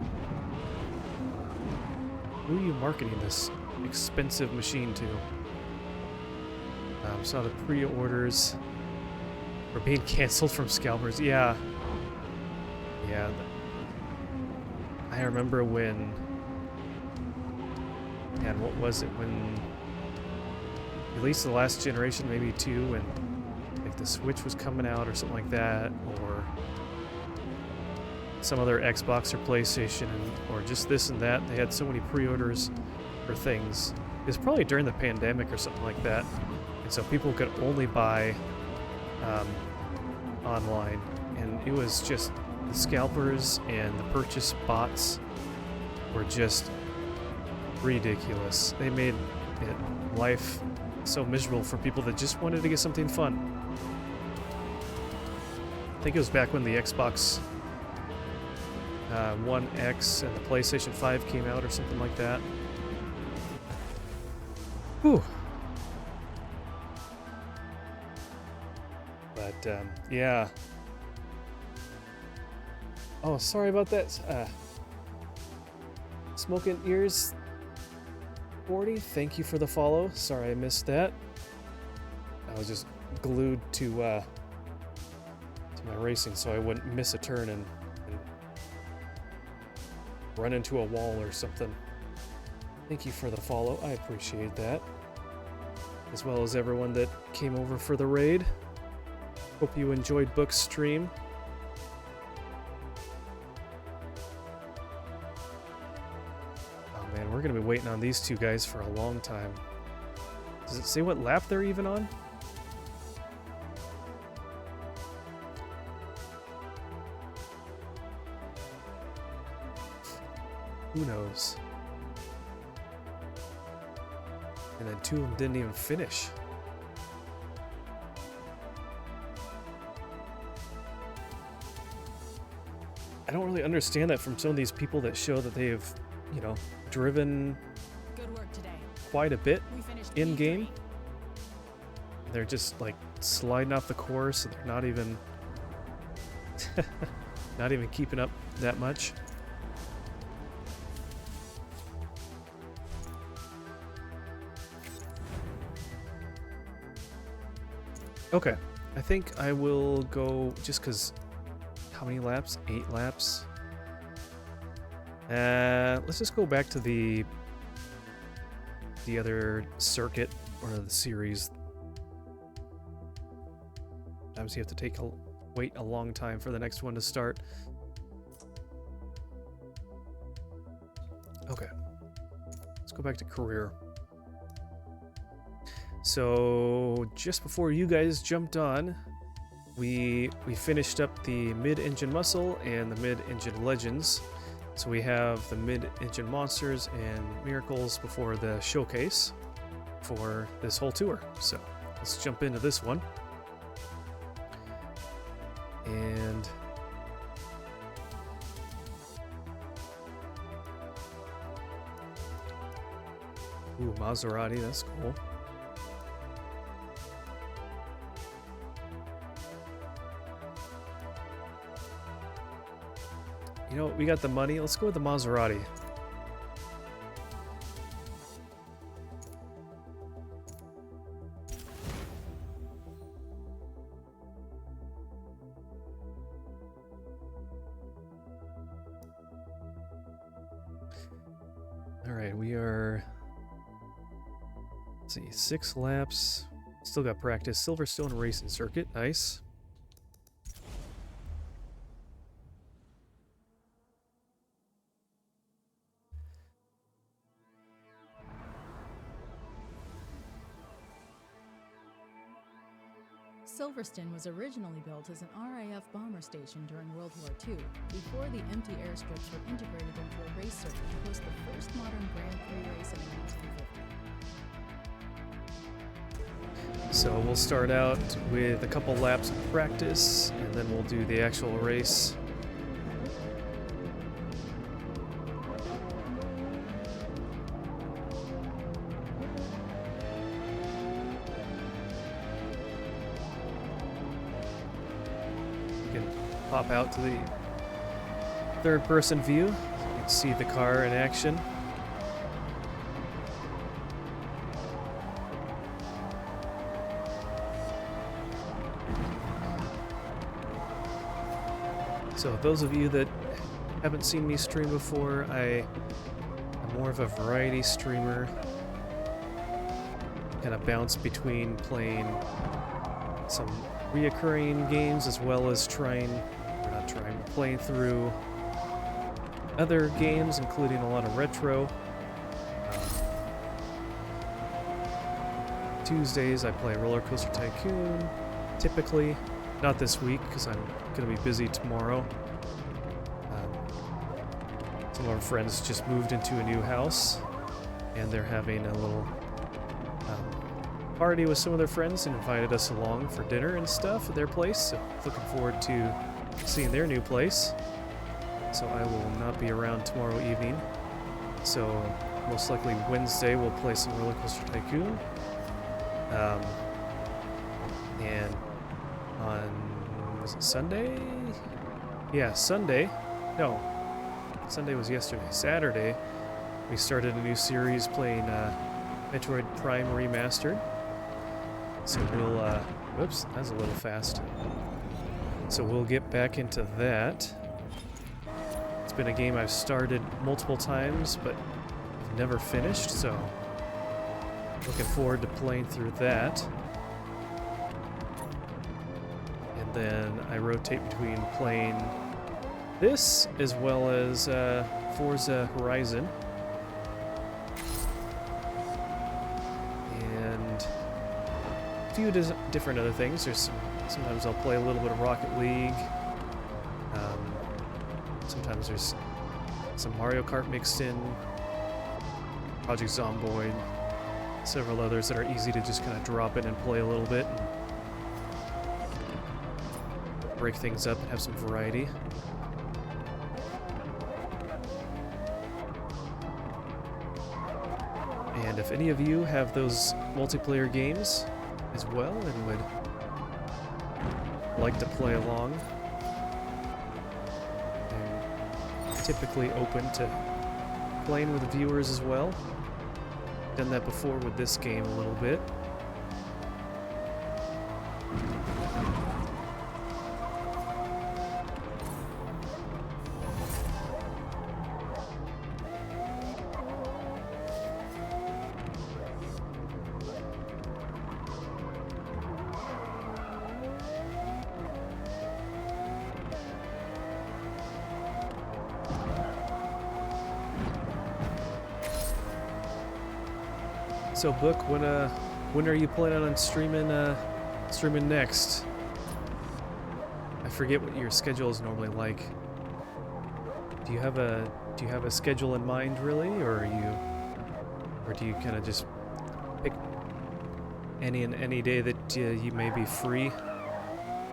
Who are you marketing this expensive machine to? Saw the pre-orders were being canceled from scalpers. Yeah. I remember when, and what was it, when at least the last generation, maybe 2, when like the Switch was coming out or something like that, or some other Xbox or PlayStation, or just this and that. They had so many pre-orders for things. It was probably during the pandemic or something like that, and so people could only buy online, and it was just the scalpers and the purchase bots were just ridiculous. They made life so miserable for people that just wanted to get something fun. I think it was back when the Xbox One X and the PlayStation 5 came out or something like that. Whew. But, yeah. Oh, sorry about that. Smoking Ears 40, thank you for the follow. Sorry I missed that. I was just glued to my racing so I wouldn't miss a turn and run into a wall or something. Thank you for the follow. I appreciate that. As well as everyone that came over for the raid. Hope you enjoyed Book's stream. Oh man, we're gonna be waiting on these two guys for a long time. Does it say what lap they're even on? Who knows? And then 2 of them didn't even finish. I don't really understand that from some of these people that show that they've, you know, driven Good work today. quite a bit We finished in game. P3. They're just like sliding off the course, and they're not even not even keeping up that much. Okay, I think I will go just because. How many laps? 8 laps. Let's just go back to the other circuit or the series. Obviously, you have to wait a long time for the next one to start. Okay, let's go back to career. So just before you guys jumped on, we finished up the mid-engine muscle and the mid-engine legends. So we have the mid-engine monsters and miracles before the showcase for this whole tour. So let's jump into this one. And ooh, Maserati, that's cool. You know, we got the money. Let's go with the Maserati. All right, we are, let's see, 6 laps. Still got practice. Silverstone Racing Circuit. Nice. Silverstone was originally built as an RAF bomber station during World War II, before the empty airstrips were integrated into a race circuit to host the first modern Grand Prix race in 1950. So we'll start out with a couple laps of practice, and then we'll do the actual race. You can pop out to the third-person view. So you can see the car in action. So those of you that haven't seen me stream before, I'm more of a variety streamer. Kind of bounce between playing some reoccurring games as well as playing through other games, including a lot of retro. Tuesdays I play Roller Coaster Tycoon, typically. Not this week, because I'm going to be busy tomorrow. Some of our friends just moved into a new house, and they're having a little party with some of their friends and invited us along for dinner and stuff at their place. So looking forward to seeing their new place. So I will not be around tomorrow evening. So most likely Wednesday we'll play some Roller Coaster Tycoon. And was it Sunday? Yeah, Sunday. No, Sunday was yesterday. Saturday, we started a new series playing Metroid Prime Remastered. So we'll, whoops, that's a little fast. So we'll get back into that. It's been a game I've started multiple times, but I've never finished, so looking forward to playing through that. Then I rotate between playing this as well as Forza Horizon. And a few different other things. Sometimes I'll play a little bit of Rocket League. Sometimes there's some Mario Kart mixed in. Project Zomboid. Several others that are easy to just kind of drop in and play a little bit. And break things up and have some variety. And if any of you have those multiplayer games as well and would like to play along, I'm typically open to playing with viewers as well. Done that before with this game a little bit. So, Book, when are you planning on streaming next? I forget what your schedule is normally like. Do you have a schedule in mind, really, or do you kind of just pick any day that you may be free?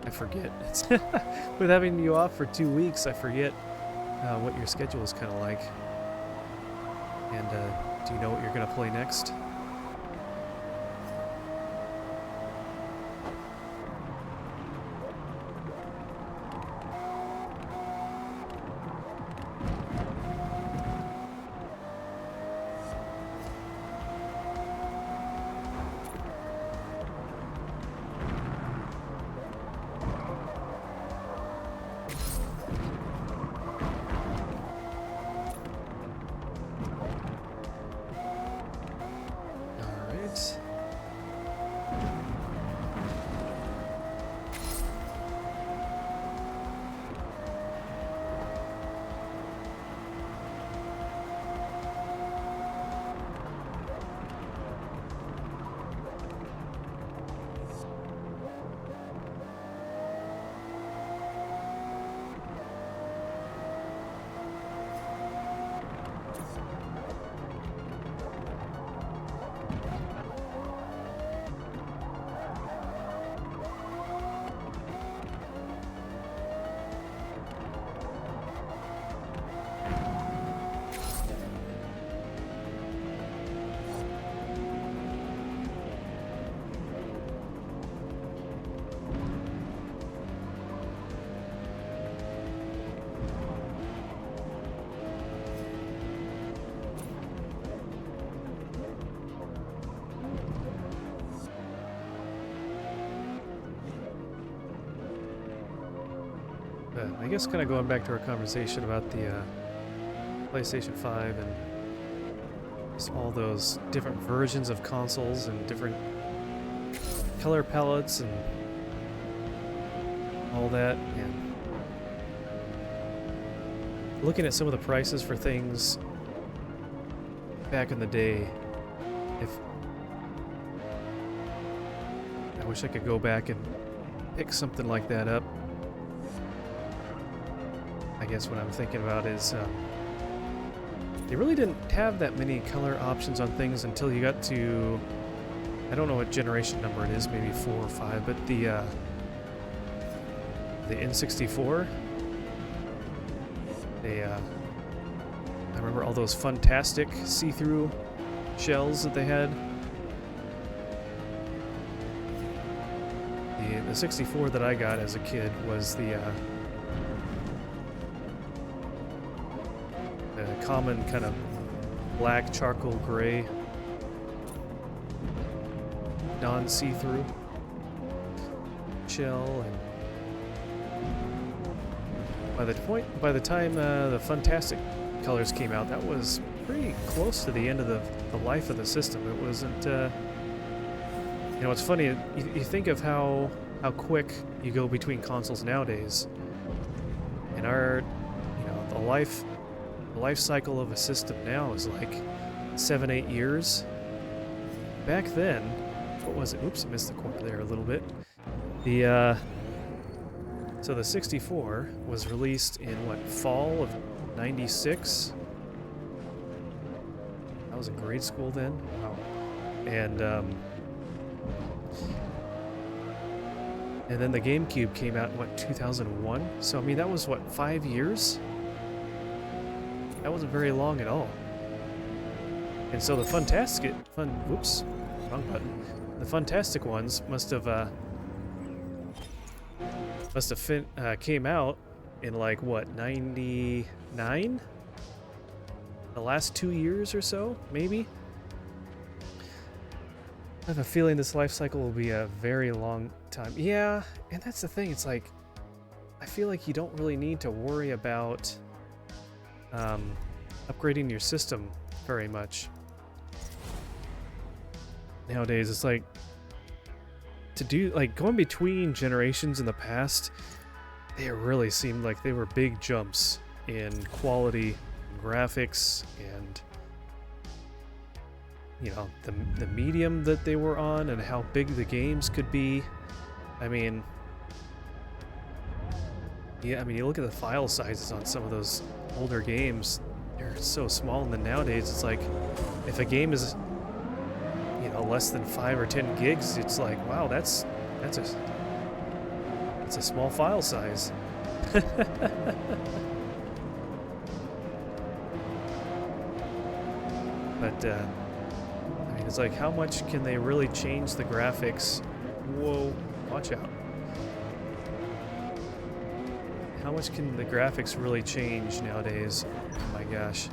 I forget. With having you off for 2 weeks, I forget what your schedule is kind of like. And do you know what you're gonna play next? I guess kind of going back to our conversation about the PlayStation 5 and just all those different versions of consoles and different color palettes and all that, and looking at some of the prices for things back in the day. If I wish I could go back and pick something like that up. I guess what I'm thinking about is they really didn't have that many color options on things until you got to, I don't know what generation number it is, maybe 4 or 5, but the N64. I remember all those fantastic see-through shells that they had. The 64 that I got as a kid was the common kind of black charcoal gray, non-see-through shell, and by the time the fantastic colors came out, that was pretty close to the end of the life of the system. It wasn't, you know, it's funny, you think of how quick you go between consoles nowadays, and our, you know, the life cycle of a system now is like 7-8 years. Back then, what was it? Oops, I missed the corner there a little bit. So the 64 was released in what, fall of '96? I was in grade school then. Wow. And then the GameCube came out in what, 2001? So I mean, that was what, 5 years? That wasn't very long at all. And so the whoops, wrong button. The fantastic ones must have came out in like what, 99? The last 2 years or so, maybe? I have a feeling this life cycle will be a very long time. Yeah, and that's the thing, it's like, I feel like you don't really need to worry about upgrading your system very much. Nowadays, it's like, to do, like, going between generations in the past, they really seemed like they were big jumps in quality, and graphics, and, you know, the medium that they were on and how big the games could be. I mean, yeah, I mean, you look at the file sizes on some of those older games, they're so small, and then nowadays it's like, if a game is, you know, less than 5 or 10 gigs, it's like, wow, that's a small file size. But I mean, it's like, how much can they really change the graphics? Whoa, watch out. How much can the graphics really change nowadays? Oh my gosh.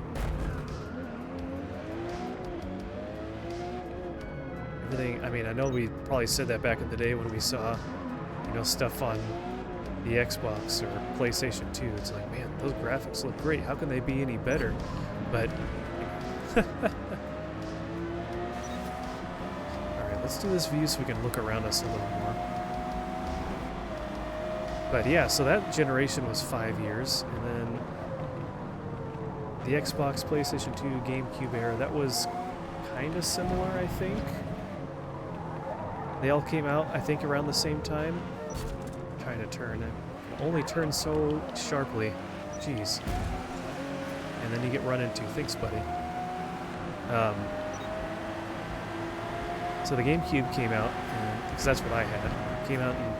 Everything, I mean, I know we probably said that back in the day when we saw, you know, stuff on the Xbox or PlayStation 2. It's like, man, those graphics look great. How can they be any better? But, alright, let's do this view so we can look around us a little more. But yeah, so that generation was 5 years, and then the Xbox, PlayStation 2, GameCube era, that was kind of similar, I think. They all came out, I think, around the same time. I'm trying to turn it. Only turn so sharply. Jeez. And then you get run into. Thanks, buddy. So the GameCube came out, because that's what I had. It came out in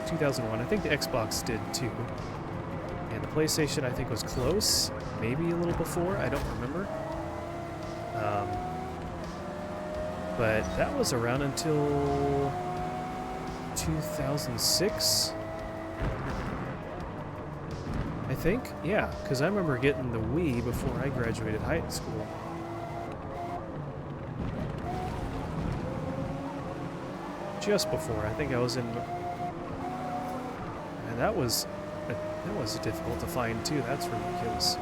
2001. I think the Xbox did too. And the PlayStation, I think, was close. Maybe a little before. I don't remember. But that was around until 2006, I think. Yeah, because I remember getting the Wii before I graduated high school. Just before. I think I was in... And that was a That was difficult to find too. That's ridiculous.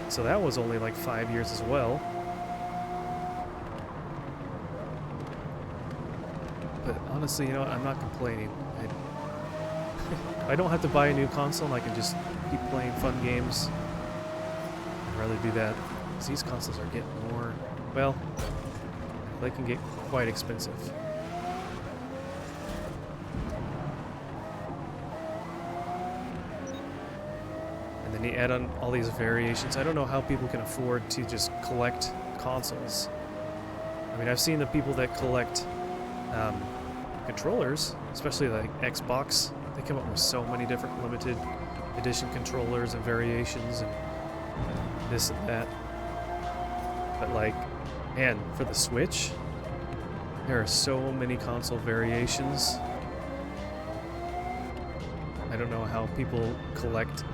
So that was only like 5 years as well. But honestly, you know, I'm not complaining. I don't have to buy a new console and I can just keep playing fun games. I'd rather do that. Because these consoles are getting more, well, they can get quite expensive. And then you add on all these variations. I don't know how people can afford to just collect consoles. I mean, I've seen the people that collect controllers, especially like Xbox. They come up with so many different limited edition controllers and variations and this and that. But like, man, for the Switch, there are so many console variations. I don't know how people collect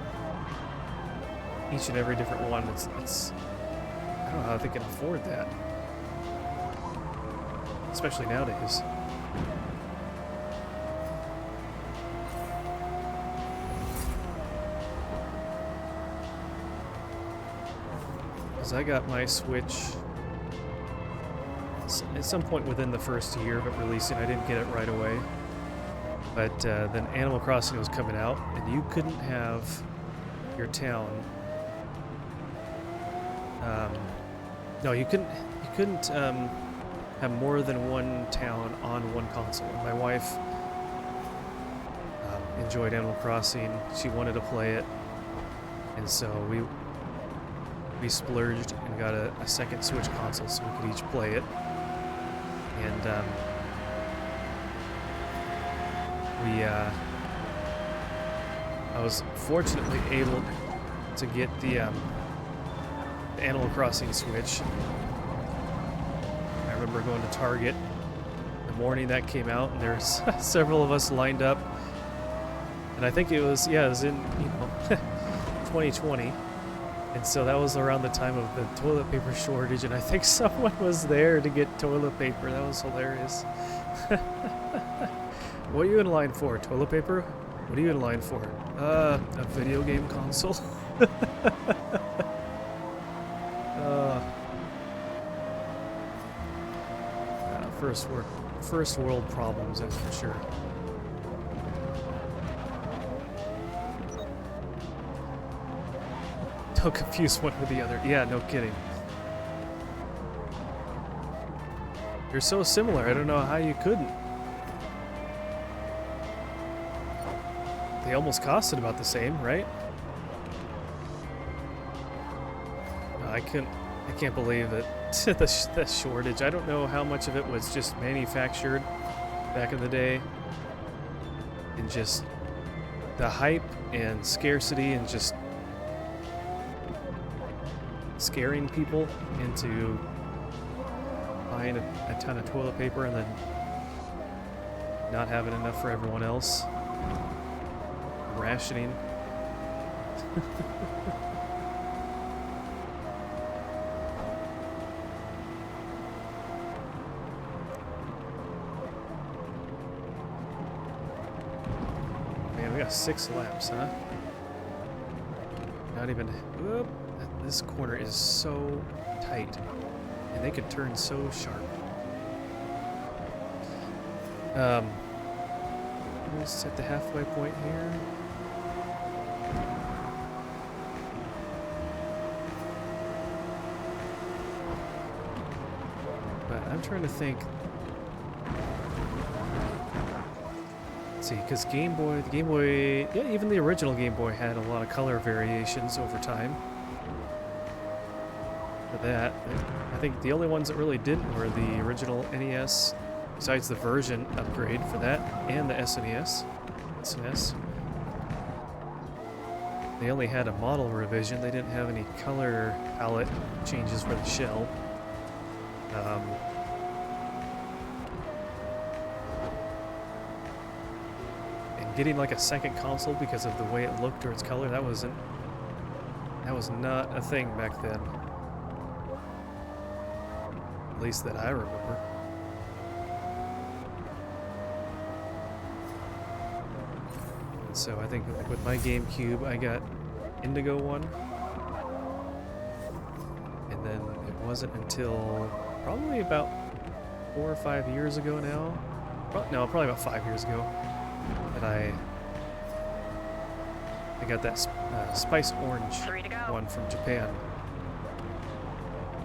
each and every different one. It's I don't know how they can afford that, especially nowadays. Because I got my Switch at some point within the first year of it releasing. I didn't get it right away. But then Animal Crossing was coming out, and you couldn't have your town. No, you couldn't have more than one town on one console. And my wife enjoyed Animal Crossing. She wanted to play it, and so we splurged and got a second Switch console so we could each play it. And I was fortunately able to get the Animal Crossing Switch. I remember going to Target the morning that came out, and there's several of us lined up. And I think it was in 2020. And so that was around the time of the toilet paper shortage, and I think someone was there to get toilet paper. That was hilarious. What are you in line for? Toilet paper? What are you in line for? A video game console? First world problems, that's for sure. Don't confuse one with the other. Yeah, no kidding. You're so similar. I don't know how you couldn't. They almost costed about the same, right? No, I can't believe it. the shortage. I don't know how much of it was just manufactured back in the day, and just the hype and scarcity and just scaring people into buying a ton of toilet paper and then not having enough for everyone else. Rationing. Man, we got 6 laps, huh? Not even... Whoop. This corner is so tight, and they could turn so sharp. We'll set the halfway point here. But I'm trying to think. Let's see, because the Game Boy, yeah, even the original Game Boy had a lot of color variations over time. For that, I think the only ones that really didn't were the original NES, besides the version upgrade for that, and the SNES. They only had a model revision. They didn't have any color palette changes for the shell. And getting like a second console because of the way it looked or its color, that was not a thing back then. At least that I remember. So I think like with my GameCube, I got Indigo one, and then it wasn't until probably about 4 or 5 years ago now. No, probably about 5 years ago that I got that spice orange 3 to go. one from Japan.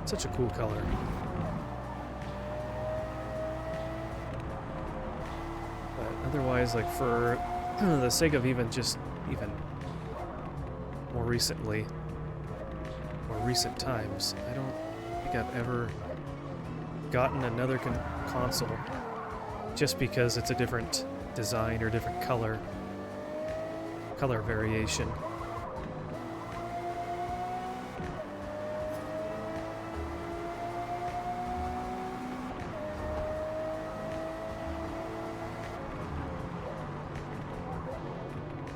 Such a cool color. But otherwise, like for the sake of even more recently, or recent times, I don't think I've ever gotten another console just because it's a different design or different color variation.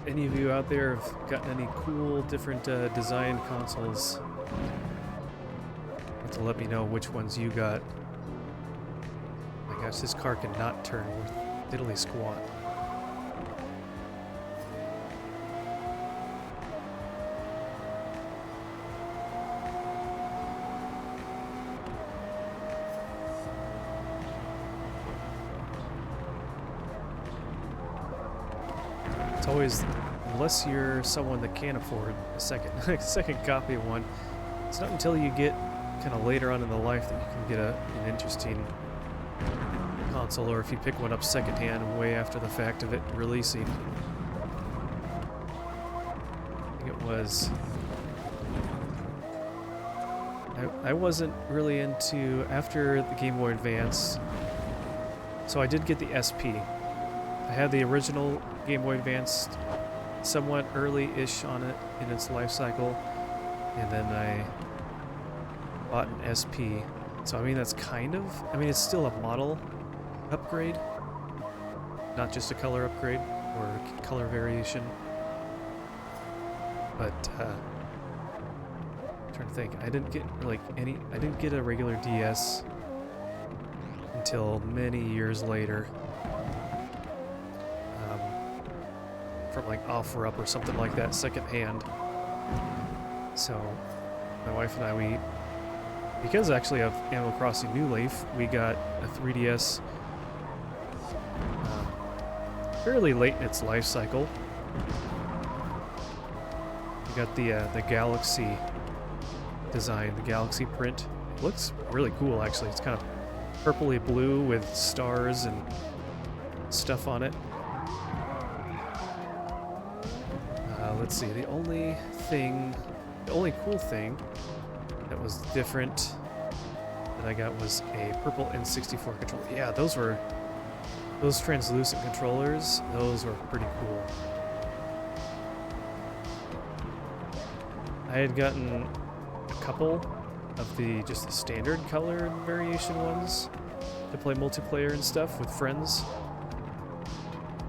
Any of you out there have gotten any cool different design consoles? Have to let me know which ones you got. My gosh, this car cannot turn with diddly squat. It's always, unless you're someone that can't afford a second copy of one, it's not until you get kind of later on in the life that you can get an interesting console, or if you pick one up secondhand way after the fact of it releasing. I think it was... I wasn't really into, after the Game Boy Advance, so I did get the SP. I had the original Game Boy Advance somewhat early-ish on it in its life cycle, and then I bought an SP. So I mean that's kind of, I mean it's still a model upgrade, not just a color upgrade or color variation. But I'm trying to think, I didn't get a regular DS until many years later. From like OfferUp or something like that, secondhand. So my wife and I, because actually of Animal Crossing New Leaf, we got a 3DS fairly late in its life cycle. We got the Galaxy design, the Galaxy print. It looks really cool actually. It's kind of purpley blue with stars and stuff on it. Let's see, the only cool thing that was different that I got was a purple N64 controller. Yeah, those translucent controllers, those were pretty cool. I had gotten a couple of just the standard color variation ones to play multiplayer and stuff with friends.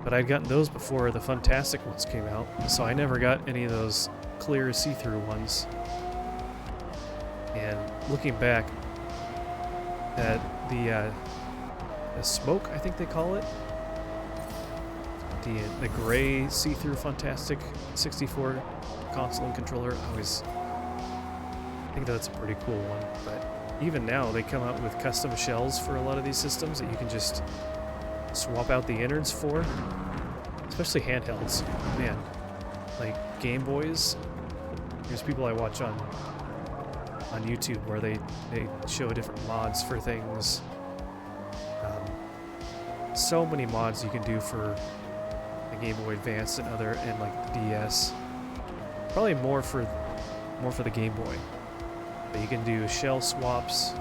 But I'd gotten those before the Funtastic ones came out, so I never got any of those clear see-through ones. And looking back, at the smoke, I think they call it, the gray see-through Funtastic 64 console and controller, I think that's a pretty cool one. But even now, they come out with custom shells for a lot of these systems that you can just swap out the innards for, especially handhelds. Man, like Game Boys, there's people I watch on YouTube where they show different mods for things. So many mods you can do for the Game Boy Advance and like the DS. Probably more for the Game Boy. But you can do shell swaps.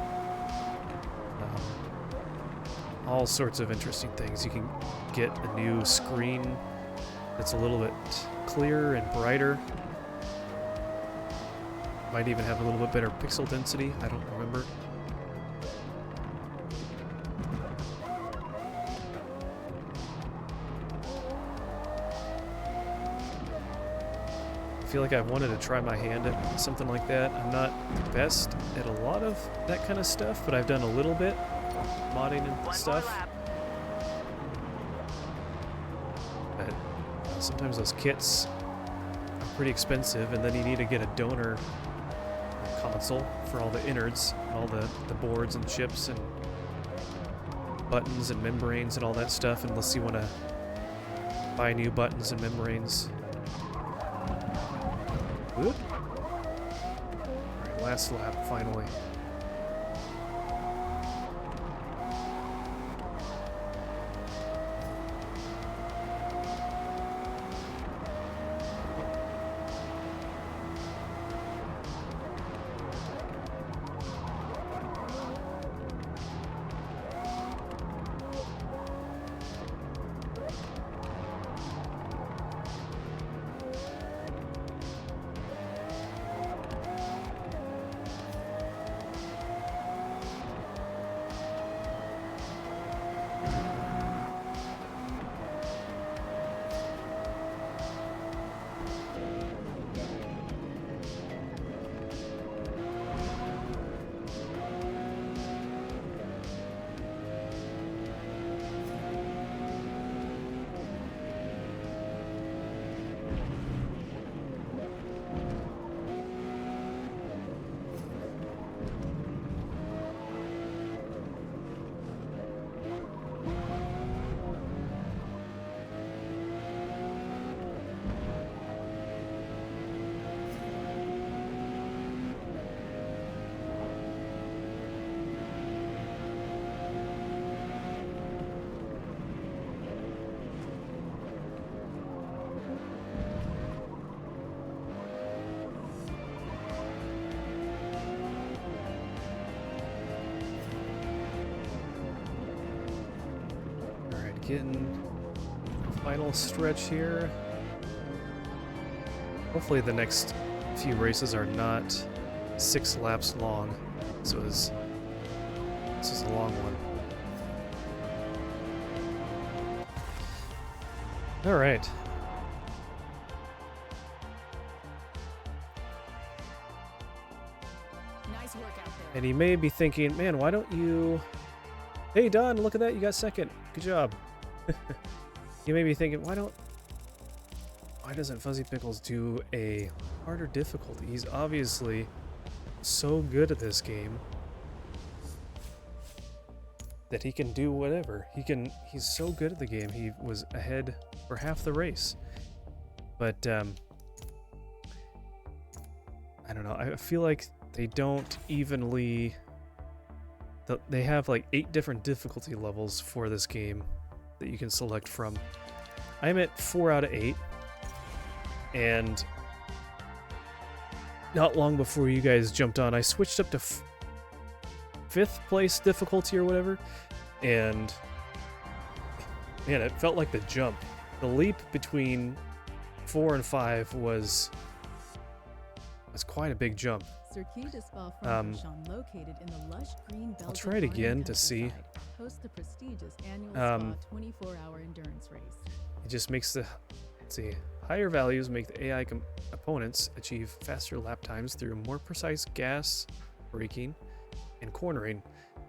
All sorts of interesting things. You can get a new screen that's a little bit clearer and brighter. Might even have a little bit better pixel density. I don't remember. I feel like I've wanted to try my hand at something like that. I'm not the best at a lot of that kind of stuff, but I've done a little bit modding and stuff. But sometimes those kits are pretty expensive, and then you need to get a donor console for all the innards, and all the boards and chips and buttons and membranes and all that stuff, unless you want to buy new buttons and membranes. Whoop. Alright, last lap, finally. Getting the final stretch here. Hopefully the next few races are not 6 laps long. This is a long one. All right. Nice work out there. And you may be thinking, man, why don't you... Hey, Don, look at that. You got second. Good job. You may be thinking, why doesn't Fuzzy Pickles do a harder difficulty? He's obviously so good at this game that he can do whatever. He's so good at the game. He was ahead for half the race. But I don't know. I feel like they don't evenly... They have like 8 different difficulty levels for this game that you can select from. I'm at 4 out of 8, and not long before you guys jumped on, I switched up to 5th place difficulty or whatever, and man, it felt like the jump. The leap between 4 and 5 was quite a big jump. Circuit de Spa-Francorchamps, located in the lush green Belgian I'll try it again to see. Hosts the prestigious annual Spa 24-hour endurance race. It just makes the, let's see, higher values make the AI opponents achieve faster lap times through more precise gas, braking, and cornering.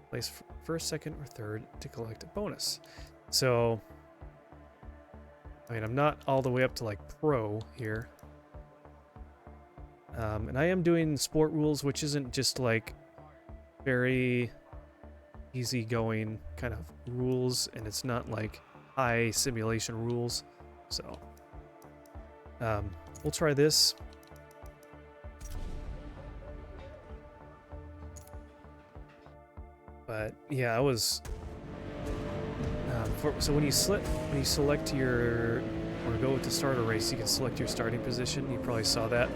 Place first, second, or third to collect a bonus. So, I mean, I'm not all the way up to like pro here. And I am doing sport rules, which isn't just like very easygoing kind of rules, and it's not like high simulation rules. So we'll try this. But yeah, I was so when you select your, or go to start a race, you can select your starting position. You probably saw that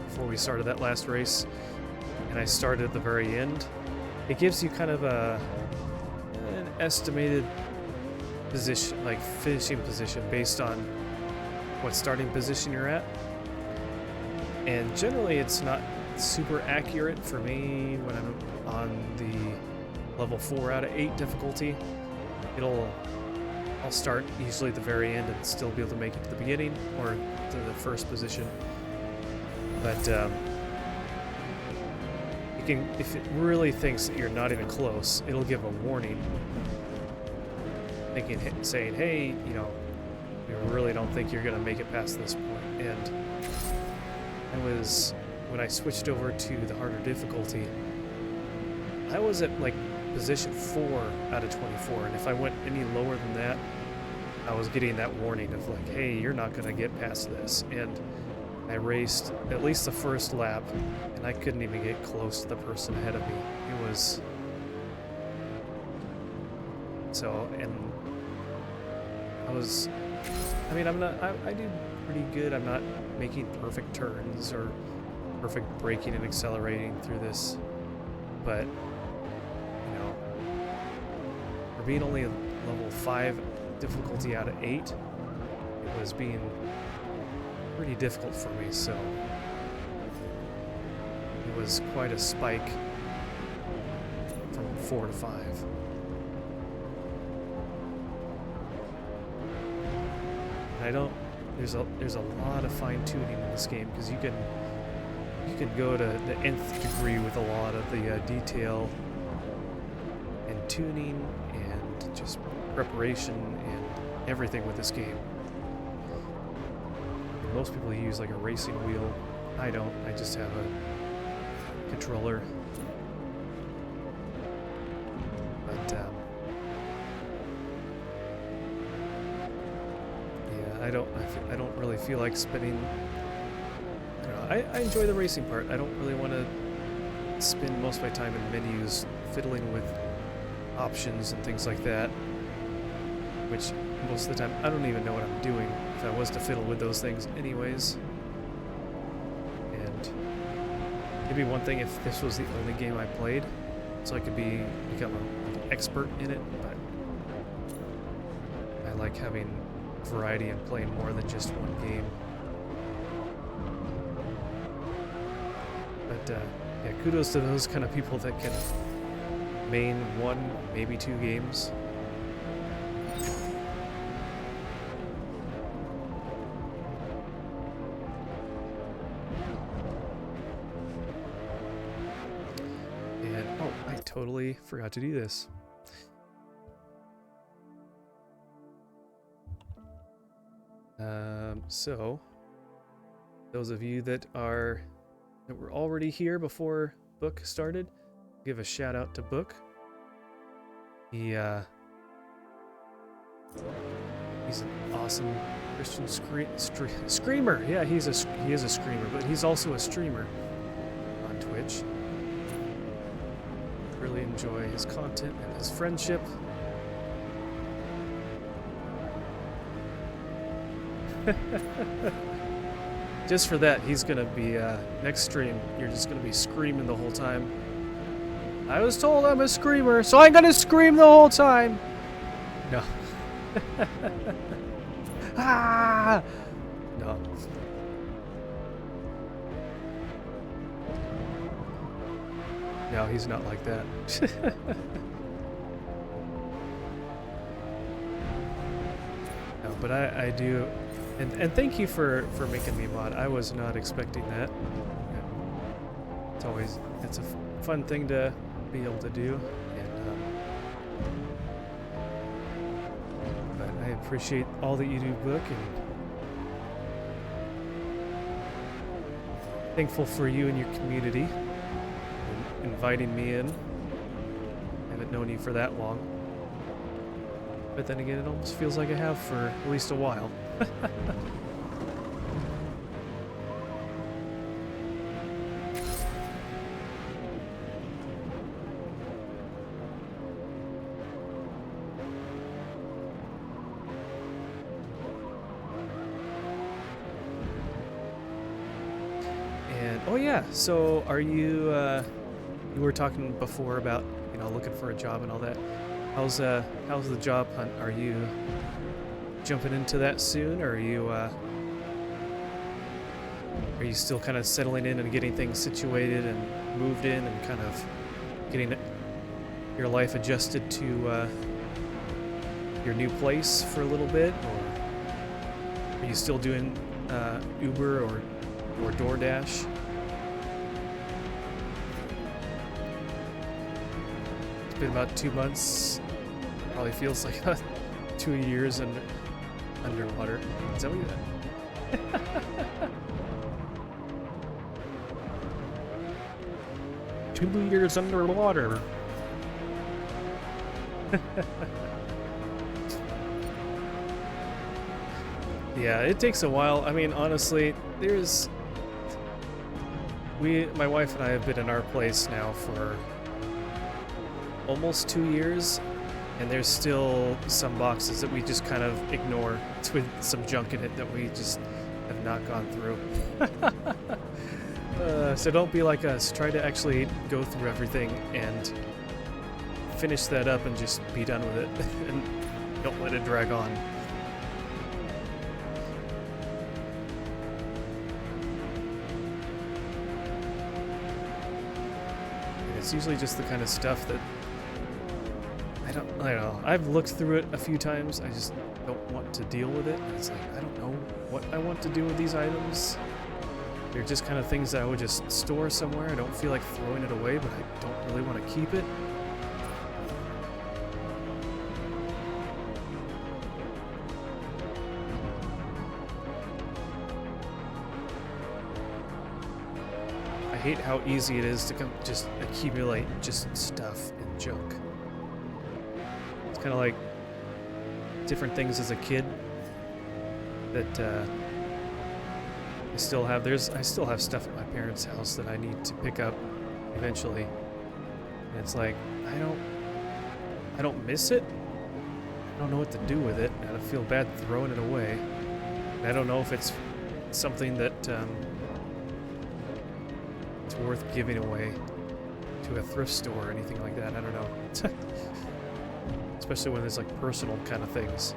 before we started that last race, and I started at the very end. It gives you kind of an estimated position, like finishing position, based on what starting position you're at. And generally it's not super accurate for me when I'm on the level 4 out of 8 difficulty. I'll start usually at the very end and still be able to make it to the beginning or to the first position. But you can, if it really thinks that you're not even close, it'll give a warning, saying, "Hey, you know, you really don't think you're gonna make it past this point. And when I switched over to the harder difficulty, I was at like position 4 out of 24, and if I went any lower than that, I was getting that warning of like, hey, you're not gonna get past this. And I raced at least the first lap, and I couldn't even get close to the person ahead of me. It was so, and I mean, I do pretty good. I'm not making perfect turns or perfect braking and accelerating through this, but you know, for being only a level 5 difficulty out of 8, it was being pretty difficult for me, so it was quite a spike from 4 to 5. There's a lot of fine-tuning in this game, because you can go to the nth degree with a lot of the detail and tuning and just preparation and everything with this game. And most people use like a racing wheel. I don't. I just have a controller. But yeah, I don't really feel like spending. I enjoy the racing part. I don't really want to spend most of my time in menus fiddling with options and things like that, which most of the time I don't even know what I'm doing if I was to fiddle with those things anyways. And it'd be one thing if this was the only game I played, so I could become an expert in it, but I like having variety and playing more than just one game. But yeah, kudos to those kind of people that can main 1, maybe 2 games. And oh, I totally forgot to do this. So those of you that were already here before Book started, give a shout out to Book. He's an awesome Christian screamer. Yeah, he is a screamer, but he's also a streamer on Twitch. Really enjoy his content and his friendship. Just for that, he's gonna be next stream. You're just gonna be screaming the whole time. I was told I'm a screamer, so I'm gonna scream the whole time. No. Ah! No. No, he's not like that. No, but I do. And thank you for making me mod. I was not expecting that. It's a fun thing to be able to do, and but I appreciate all that you do, Book, and thankful for you and your community and inviting me in. I haven't known you for that long, but then again, it almost feels like I have for at least a while. And oh yeah, so are you? You were talking before about looking for a job and all that. How's the job hunt? Are you jumping into that soon, or are you still kind of settling in and getting things situated and moved in and kind of getting your life adjusted to your new place for a little bit, or are you still doing Uber or DoorDash? It's been about 2 months. Probably feels like 2 years, and underwater. Is that what you 2 years underwater. Yeah, it takes a while. I mean, honestly, my wife and I have been in our place now for almost 2 years, and there's still some boxes that we just kind of ignore with some junk in it that we just have not gone through. So don't be like us. Try to actually go through everything and finish that up and just be done with it, and don't let it drag on. It's usually just the kind of stuff that I don't know. I've looked through it a few times. I just don't want to deal with it. It's like, I don't know what I want to do with these items. They're just kind of things that I would just store somewhere. I don't feel like throwing it away, but I don't really want to keep it. I hate how easy it is to just accumulate just stuff and junk. It's kind of like different things as a kid that I still have. I still have stuff at my parents' house that I need to pick up eventually. And it's like, I don't miss it. I don't know what to do with it, and I feel bad throwing it away. And I don't know if it's something that it's worth giving away to a thrift store or anything like that. I don't know. Especially when there's like personal kind of things.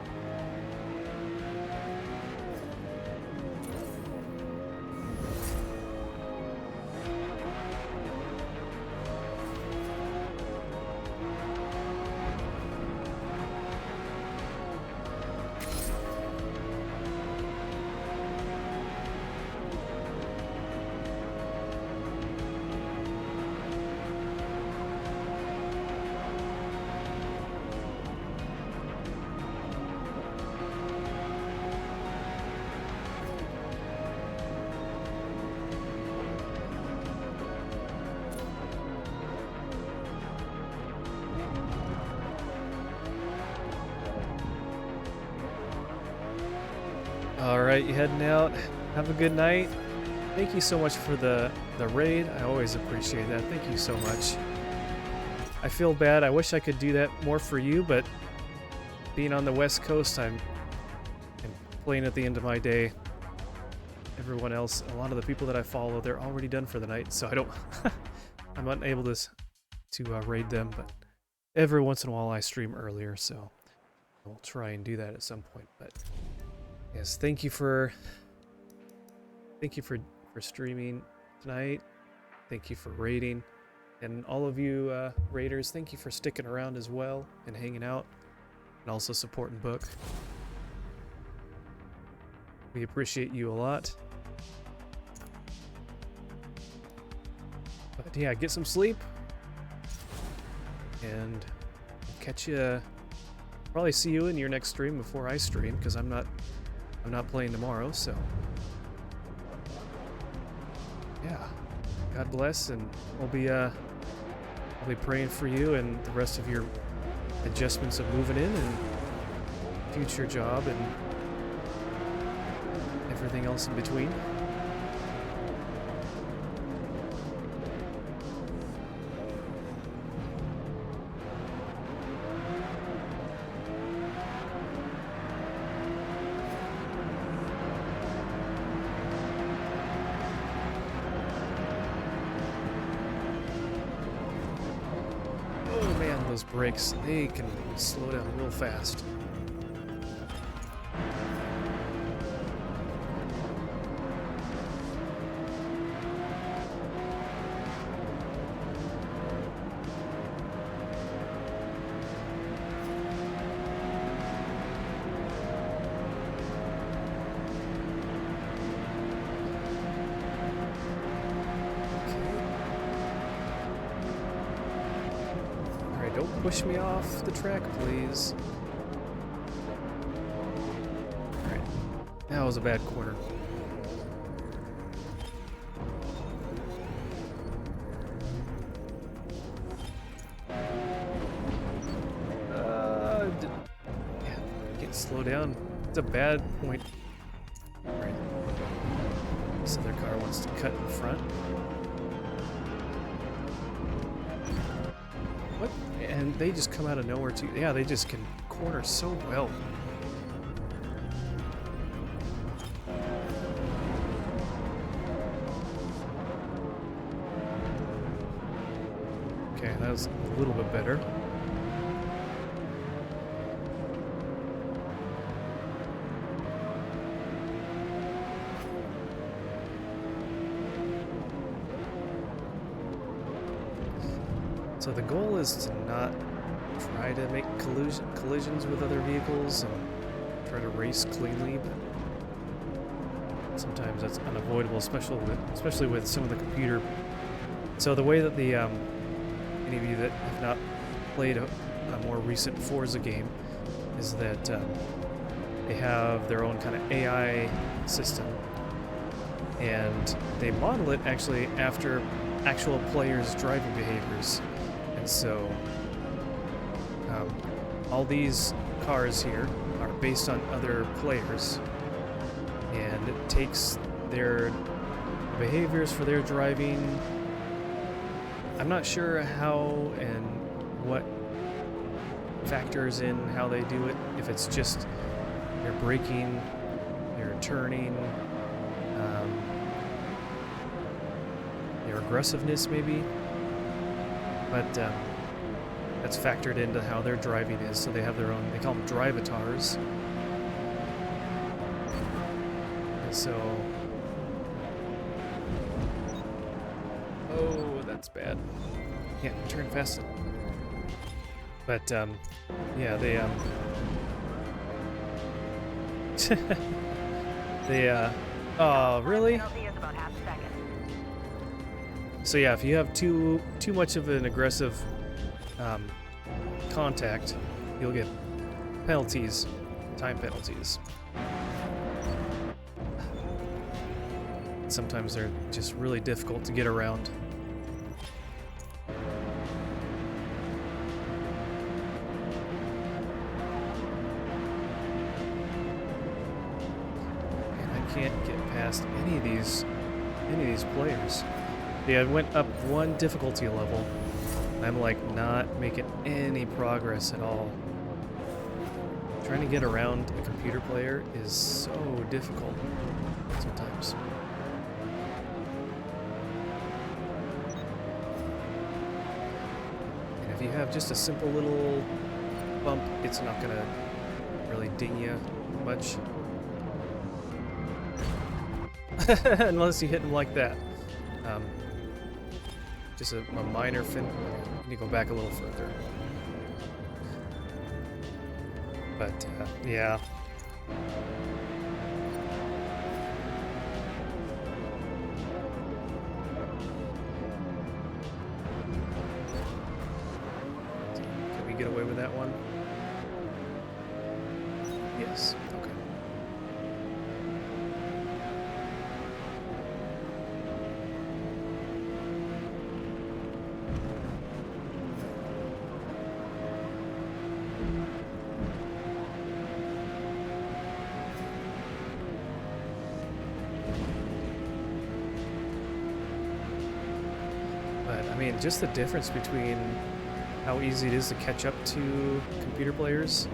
Alright, you heading out? Have a good night. Thank you so much for the raid. I always appreciate that. Thank you so much. I feel bad. I wish I could do that more for you, but being on the West Coast, I'm playing at the end of my day. Everyone else, a lot of the people that I follow, they're already done for the night, so I don't I'm unable to raid them, but every once in a while I stream earlier, so I'll try and do that at some point. But yes, thank you for streaming tonight. Thank you for raiding, and all of you raiders, thank you for sticking around as well and hanging out, and also supporting Book. We appreciate you a lot. But yeah, get some sleep, and I'll catch you. Probably see you in your next stream before I stream, because I'm not playing tomorrow. So yeah, God bless, and I'll be praying for you and the rest of your adjustments of moving in and future job and everything else in between. Those brakes, they can slow down real fast. Don't push me off the track, please. was a bad corner. Yeah, can't slow down. It's a bad point. Right. This other car wants to cut in front. What? And they just come out of nowhere too. Yeah, they just can corner so well. Okay, that was a little bit better. So the goal is to not try to make collisions with other vehicles and try to race cleanly, but sometimes that's unavoidable, especially with some of the computer. So the way that the any of you that have not played a more recent Forza game is that they have their own kind of AI system, and they model it actually after actual players' driving behaviors. And so all these cars here are based on other players, and it takes their behaviors for their driving. I'm not sure how and what factors in how they do it, if it's just their braking, their turning, their aggressiveness maybe. But that's factored into how their driving is. So they have their own, they call them drivatars. And so, oh, that's bad. Yeah, turn fast. But yeah, they oh, really? Penalty is about half a second. So yeah, if you have too much of an aggressive contact, you'll get penalties, time penalties. Sometimes they're just really difficult to get around. And I can't get past any of these players. Yeah, I went up one difficulty level, and I'm like not making any progress at all. Trying to get around a computer player is so difficult sometimes. And if you have just a simple little bump, it's not gonna really ding you much. Unless you hit him like that. Just a minor fin. I need to go back a little further. But yeah. Can we get away with that one? Yes. Okay. I mean, just the difference between how easy it is to catch up to computer players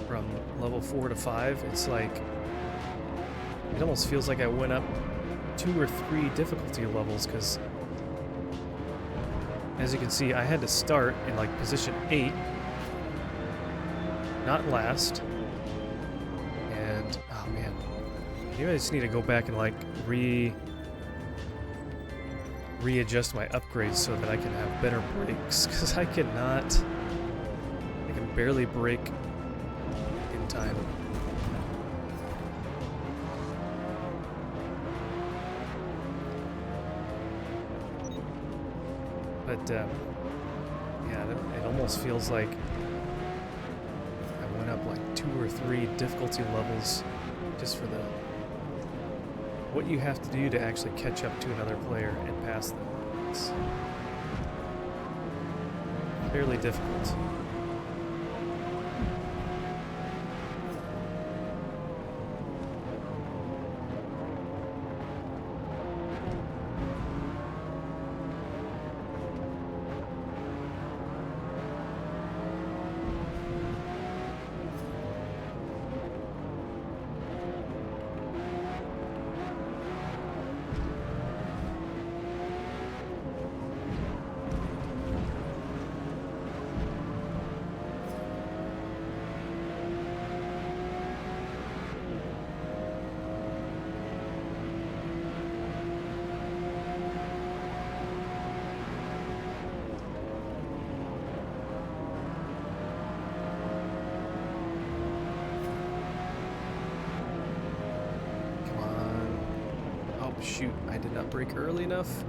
from level 4 to 5, it's like, it almost feels like I went up 2 or 3 difficulty levels, because as you can see, I had to start in like position 8, not last, and oh man, maybe I just need to go back and like readjust my upgrades so that I can have better brakes, because I can barely brake in time. But yeah, it almost feels like I went up like 2 or 3 difficulty levels just for the what you have to do to actually catch up to another player and pass them. It's fairly difficult. Shoot, I did not brake early enough.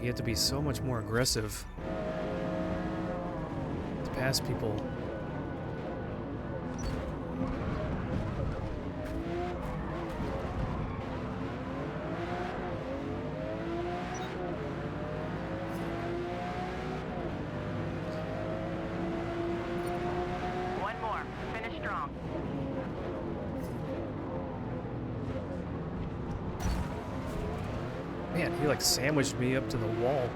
You have to be so much more aggressive to pass people. One more. Finish strong. Man, he like sandwiched me up to the wall.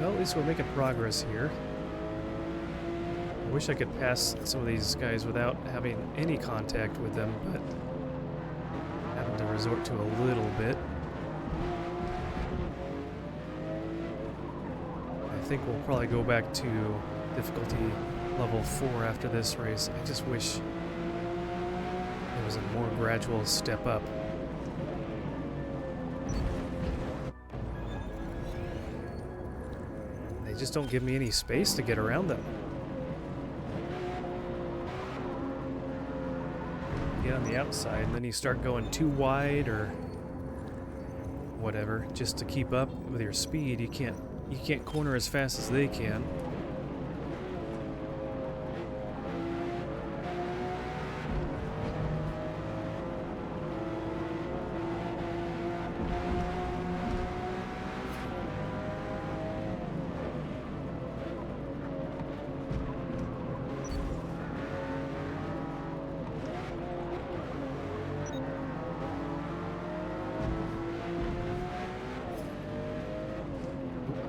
Well, at least we're making progress here. I wish I could pass some of these guys without having any contact with them, but having to resort to a little bit. I think we'll probably go back to difficulty level 4 after this race. I just wish there was a more gradual step up. They just don't give me any space to get around them. Get on the outside, and then you start going too wide or whatever, just to keep up with your speed. You can't corner as fast as they can.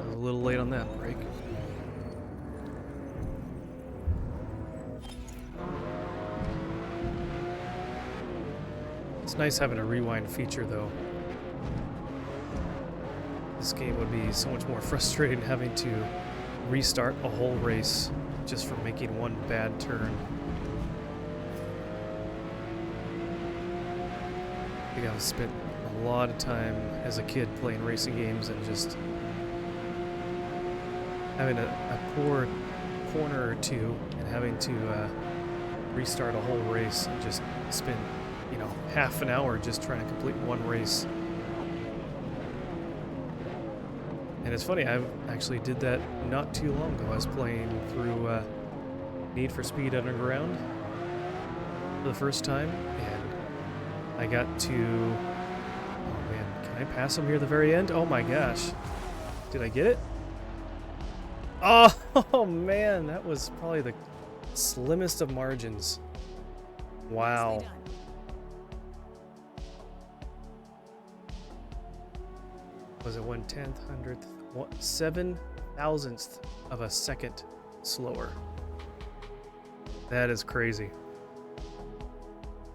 A little late on that break. It's nice having a rewind feature, though. This game would be so much more frustrating having to restart a whole race just for making one bad turn. I think I've spent a lot of time as a kid playing racing games and just having a poor corner or two and having to restart a whole race and just spend, half an hour just trying to complete one race. And it's funny, I actually did that not too long ago. I was playing through Need for Speed Underground for the first time, and I got to... Oh man, can I pass him here at the very end? Oh my gosh. Did I get it? Oh man, that was probably the slimmest of margins. Wow. Was it 1/10, 100th, 7,000th of a second slower? That is crazy.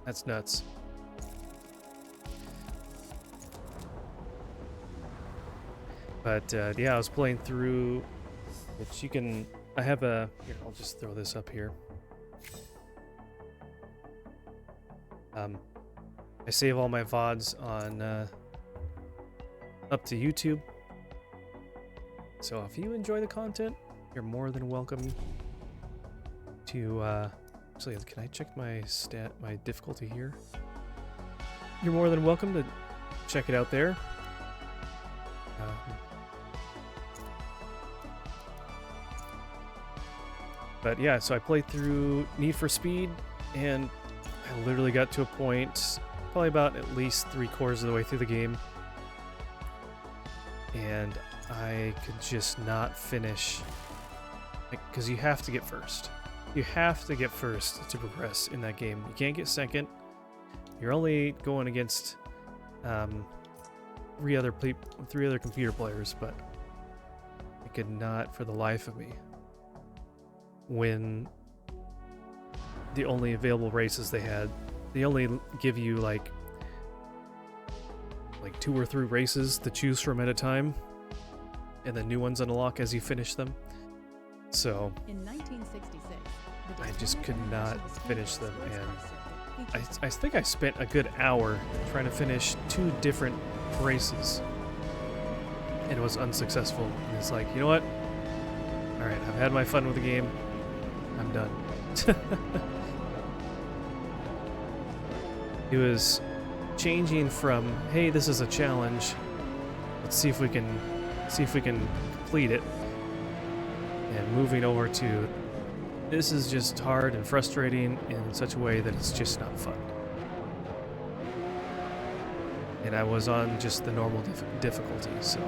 That's nuts. But yeah, I was playing through, which you can, I have a, here, I'll just throw this up here. I save all my VODs on, up to YouTube. So if you enjoy the content, you're more than welcome to, actually, can I check my difficulty here? You're more than welcome to check it out there. But yeah, so I played through Need for Speed, and I literally got to a point, probably about at least 3/4 of the way through the game, and I could just not finish, because you have to get first. You have to get first to progress in that game. You can't get second. You're only going against three other computer players, but I could not, for the life of me, win the only available races they had. They only give you like 2 or 3 races to choose from at a time, and then new ones unlock as you finish them. So In 1966, the I just could Daytona not International finish Speedway them, sports and car circuit features I think I spent a good hour trying to finish 2 different races, and it was unsuccessful. And it's like, you know what? All right, I've had my fun with the game. I'm done. It was changing from, hey, this is a challenge, let's see if we can complete it, and moving over to, this is just hard and frustrating in such a way that it's just not fun. And I was on just the normal difficulty, so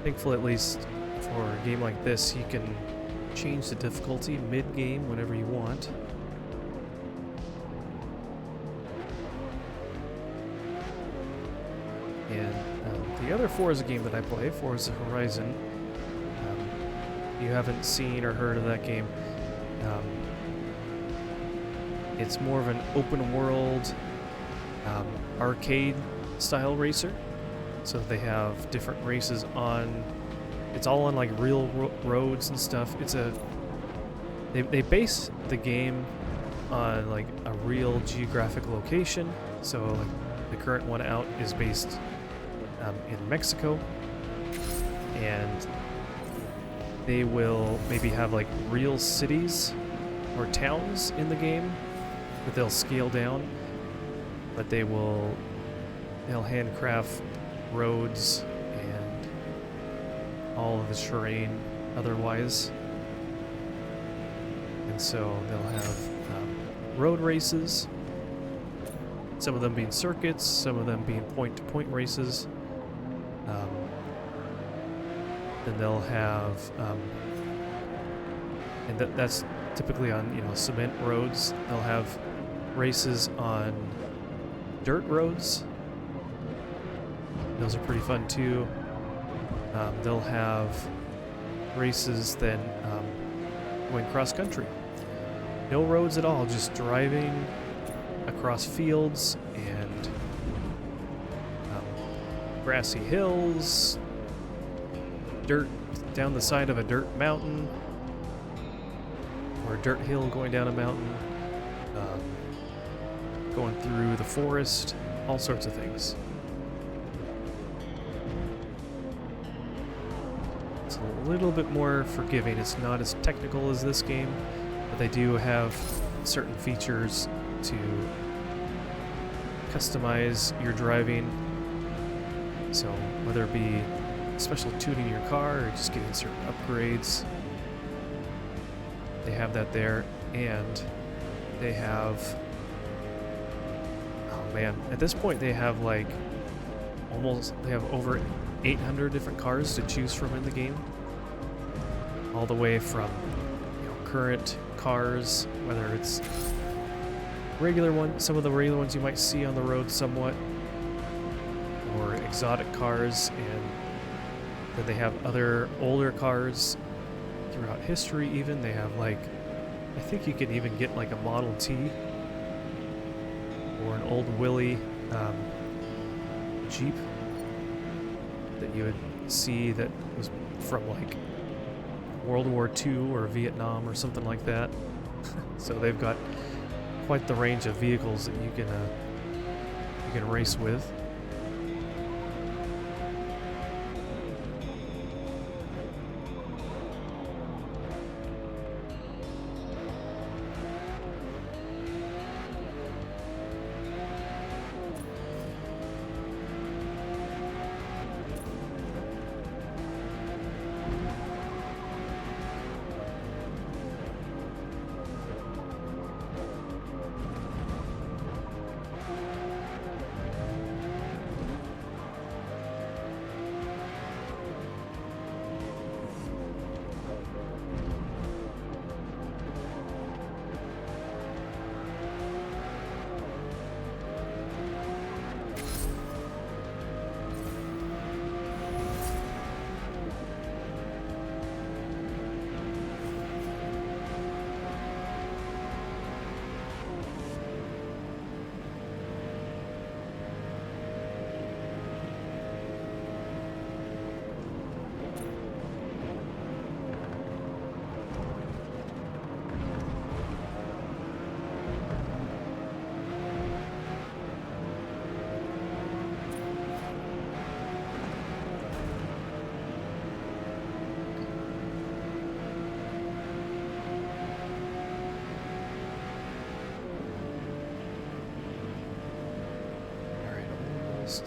thankfully, at least for a game like this, you can change the difficulty mid-game whenever you want. And the other Forza game that I play, Forza Horizon, you haven't seen or heard of that game. It's more of an open world arcade style racer. So they have different races on, it's all on like real roads and stuff. It's they base the game on like a real geographic location. So like the current one out is based in Mexico, and they will maybe have like real cities or towns in the game that they'll scale down, but they'll handcraft roads and all of the terrain otherwise. And so they'll have road races, some of them being circuits, some of them being point-to-point races. Then they'll have, and that's typically on cement roads. They'll have races on dirt roads. Those are pretty fun too. They'll have races then going cross country. No roads at all, just driving across fields and grassy hills, dirt down the side of a dirt mountain, or a dirt hill going down a mountain, going through the forest, all sorts of things. It's a little bit more forgiving. It's not as technical as this game, but they do have certain features to customize your driving. So whether it be special tuning your car or just getting certain upgrades, they have that there. And they have, oh man, at this point they have like they have over 800 different cars to choose from in the game. all the way from current cars, whether it's regular ones, some of the regular ones you might see on the road somewhat, or exotic cars, and then they have other older cars throughout history. Even they have, like, I think you can even get like a Model T or an old Willie Jeep that you would see that was from like World War II or Vietnam or something like that. So they've got quite the range of vehicles that you can race with.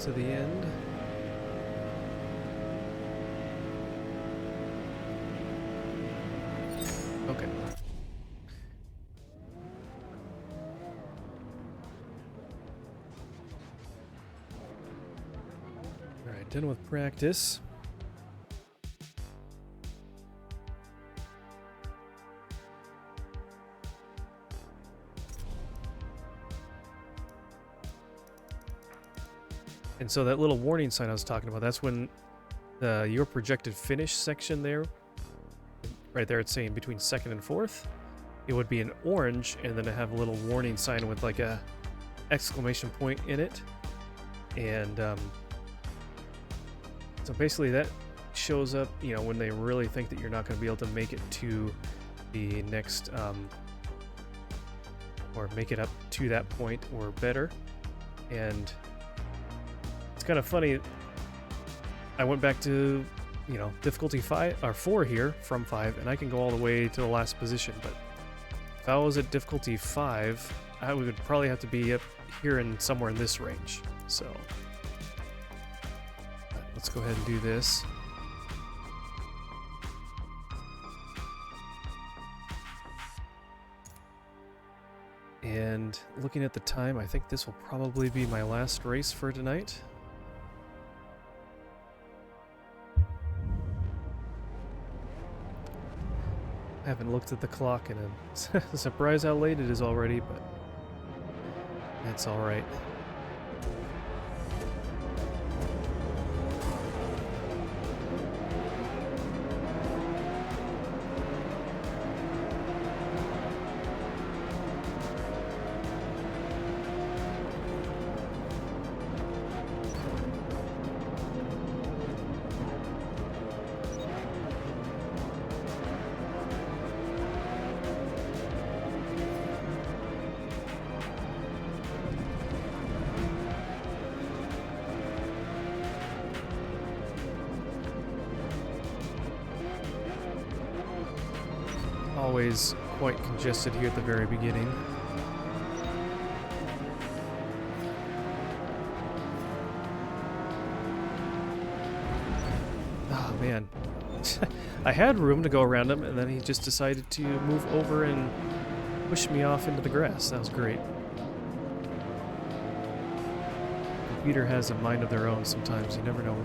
To the end. Okay. All right, done with practice. And so that little warning sign I was talking about, that's when your projected finish section there, right there it's saying between second and fourth, it would be an orange, and then it have a little warning sign with like a exclamation point in it. And so basically that shows up, when they really think that you're not going to be able to make it to the next, or make it up to that point or better. And kind of funny, I went back to difficulty 5 or 4 here from 5, and I can go all the way to the last position. But if I was at difficulty 5, I would probably have to be up here and somewhere in this range. So let's go ahead and do this. And looking at the time, I think this will probably be my last race for tonight. I haven't looked at the clock, and I'm surprised how late it is already, but that's all right. Always quite congested here at the very beginning. Oh man, I had room to go around him, and then he just decided to move over and push me off into the grass. That was great. The computer has a mind of their own sometimes. You never know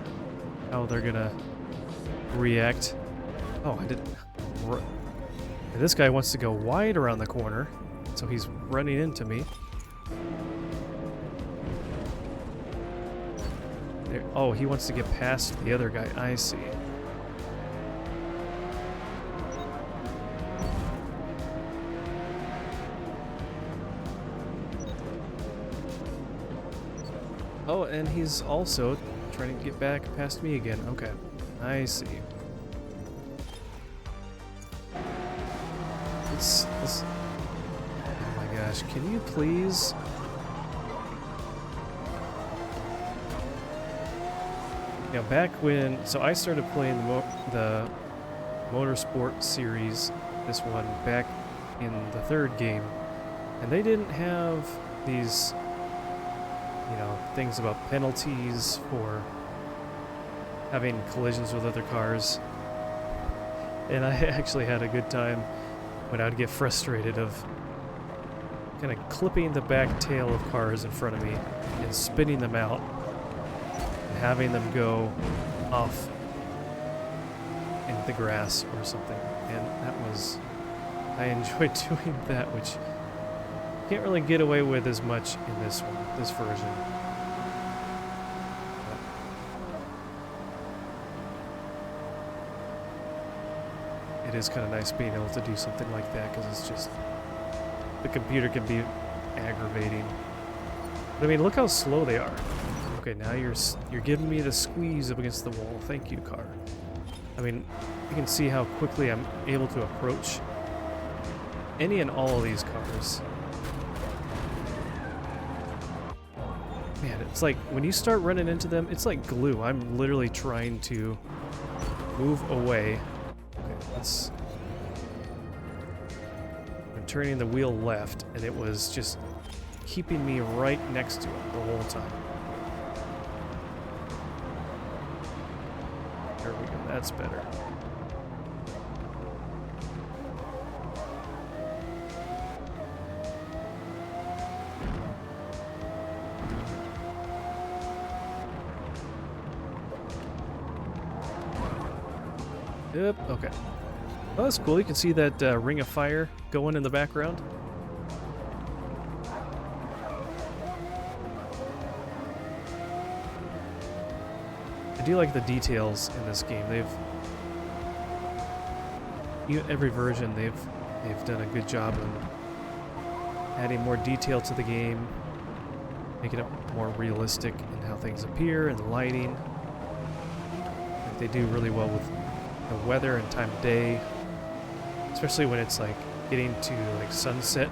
how they're gonna react. Oh, I didn't. And this guy wants to go wide around the corner, so he's running into me. There, oh, he wants to get past the other guy. I see. Oh, and he's also trying to get back past me again. Okay, I see. Let's, oh my gosh, can you please? Yeah, back when, so I started playing the Motorsport series, this one, back in the third game, and they didn't have these, you know, things about penalties for having collisions with other cars. And I actually had a good time when I would get frustrated of kind of clipping the back tail of cars in front of me and spinning them out and having them go off into the grass or something. And that was, I enjoyed doing that, which you can't really get away with as much in this one, this version. It is kind of nice being able to do something like that, because it's just, the computer can be aggravating. But I mean, look how slow they are. Okay, now you're giving me the squeeze up against the wall. Thank you, car. I mean, you can see how quickly I'm able to approach any and all of these cars. Man, it's like when you start running into them, it's like glue. I'm literally trying to move away. Okay, I'm turning the wheel left, and it was just keeping me right next to it the whole time. There we go, that's better. Yep, okay. Oh, that's cool. You can see that ring of fire going in the background. I do like the details in this game. Every version they've done a good job of adding more detail to the game, making it more realistic in how things appear and the lighting. I think they do really well with the weather and time of day, especially when it's like getting to like sunset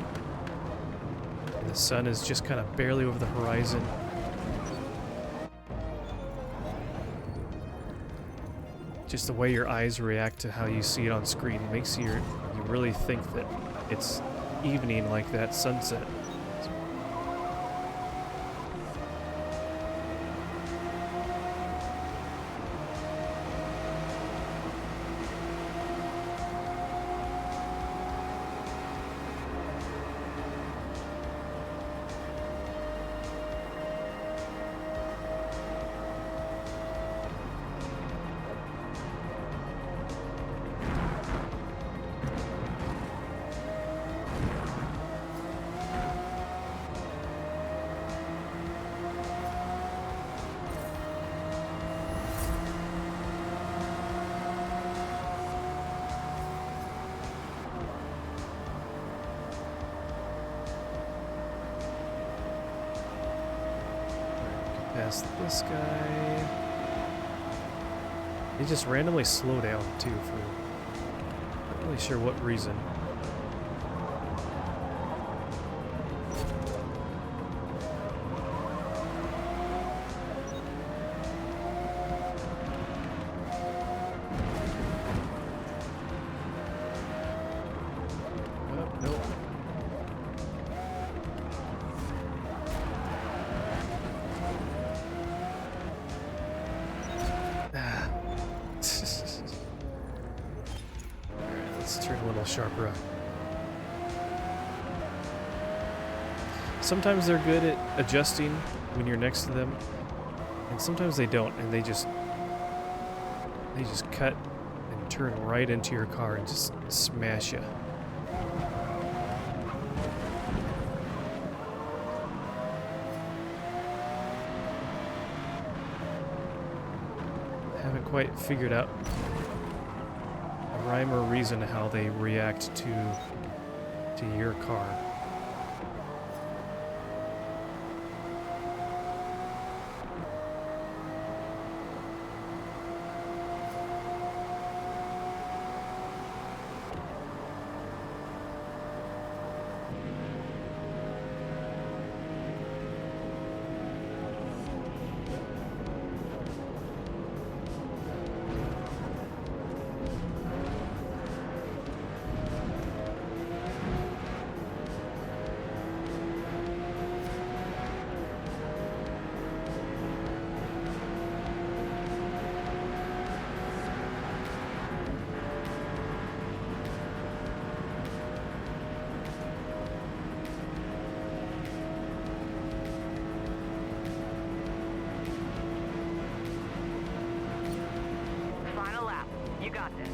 and the sun is just kind of barely over the horizon. Just the way your eyes react to how you see it on screen makes you really think that it's evening, like that sunset. Past this guy. They just randomly slow down too for not really sure what reason. Oh, nope. Let's turn a little sharper up. Sometimes they're good at adjusting when you're next to them, and sometimes they don't, and they just cut and turn right into your car and just smash you. quite figured out a rhyme or reason how they react to your car. Final lap. You got this.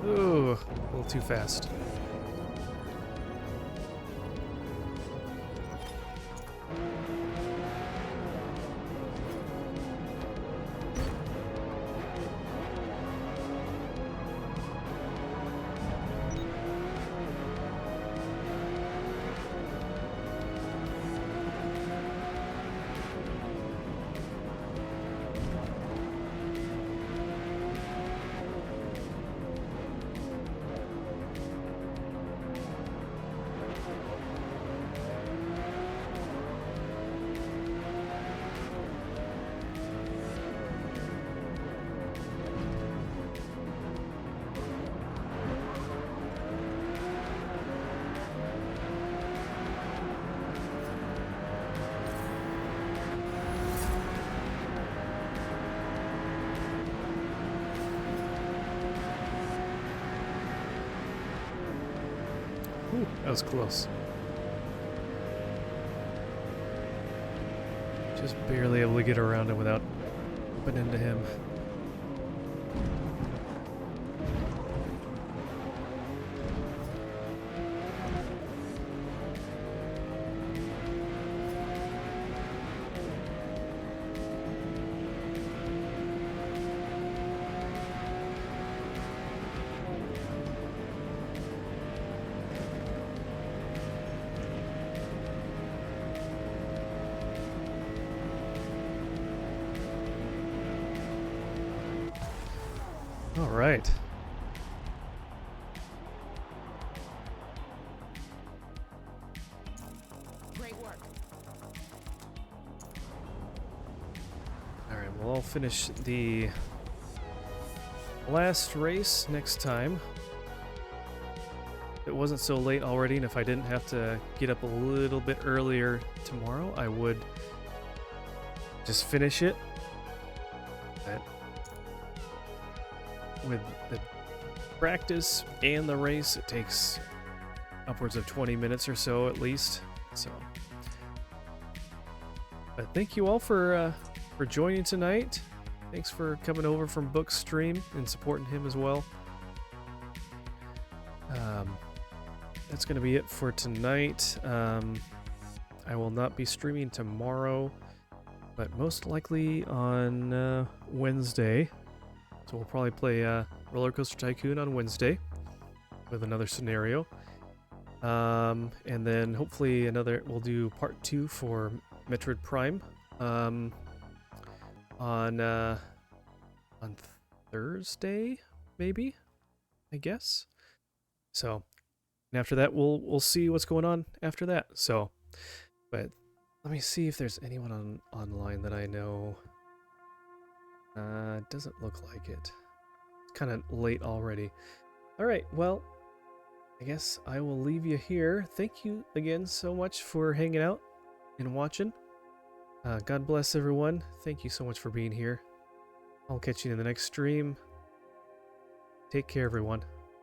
Ooh, a little too fast. Ooh, that was close. Just barely able to get around him without bumping into him. All right. Great work. All right, well, I'll finish the last race next time. If it wasn't so late already, and if I didn't have to get up a little bit earlier tomorrow, I would just finish it. But with the practice and the race, it takes upwards of 20 minutes or so at least. So, but thank you all for joining tonight. Thanks for coming over from Book's stream and supporting him as well. That's going to be it for tonight. I will not be streaming tomorrow, but most likely on Wednesday. So we'll probably play Roller Coaster Tycoon on Wednesday with another scenario. And then hopefully we'll do part 2 for Metroid Prime on Thursday, maybe, I guess. So, and after that, we'll see what's going on after that. So, but let me see if there's anyone online that I know. Doesn't look like it. It's kind of late already. All right, well, I guess I will leave you here. Thank you again so much for hanging out and watching. God bless everyone. Thank you so much for being here. I'll catch you in the next stream. Take care, everyone.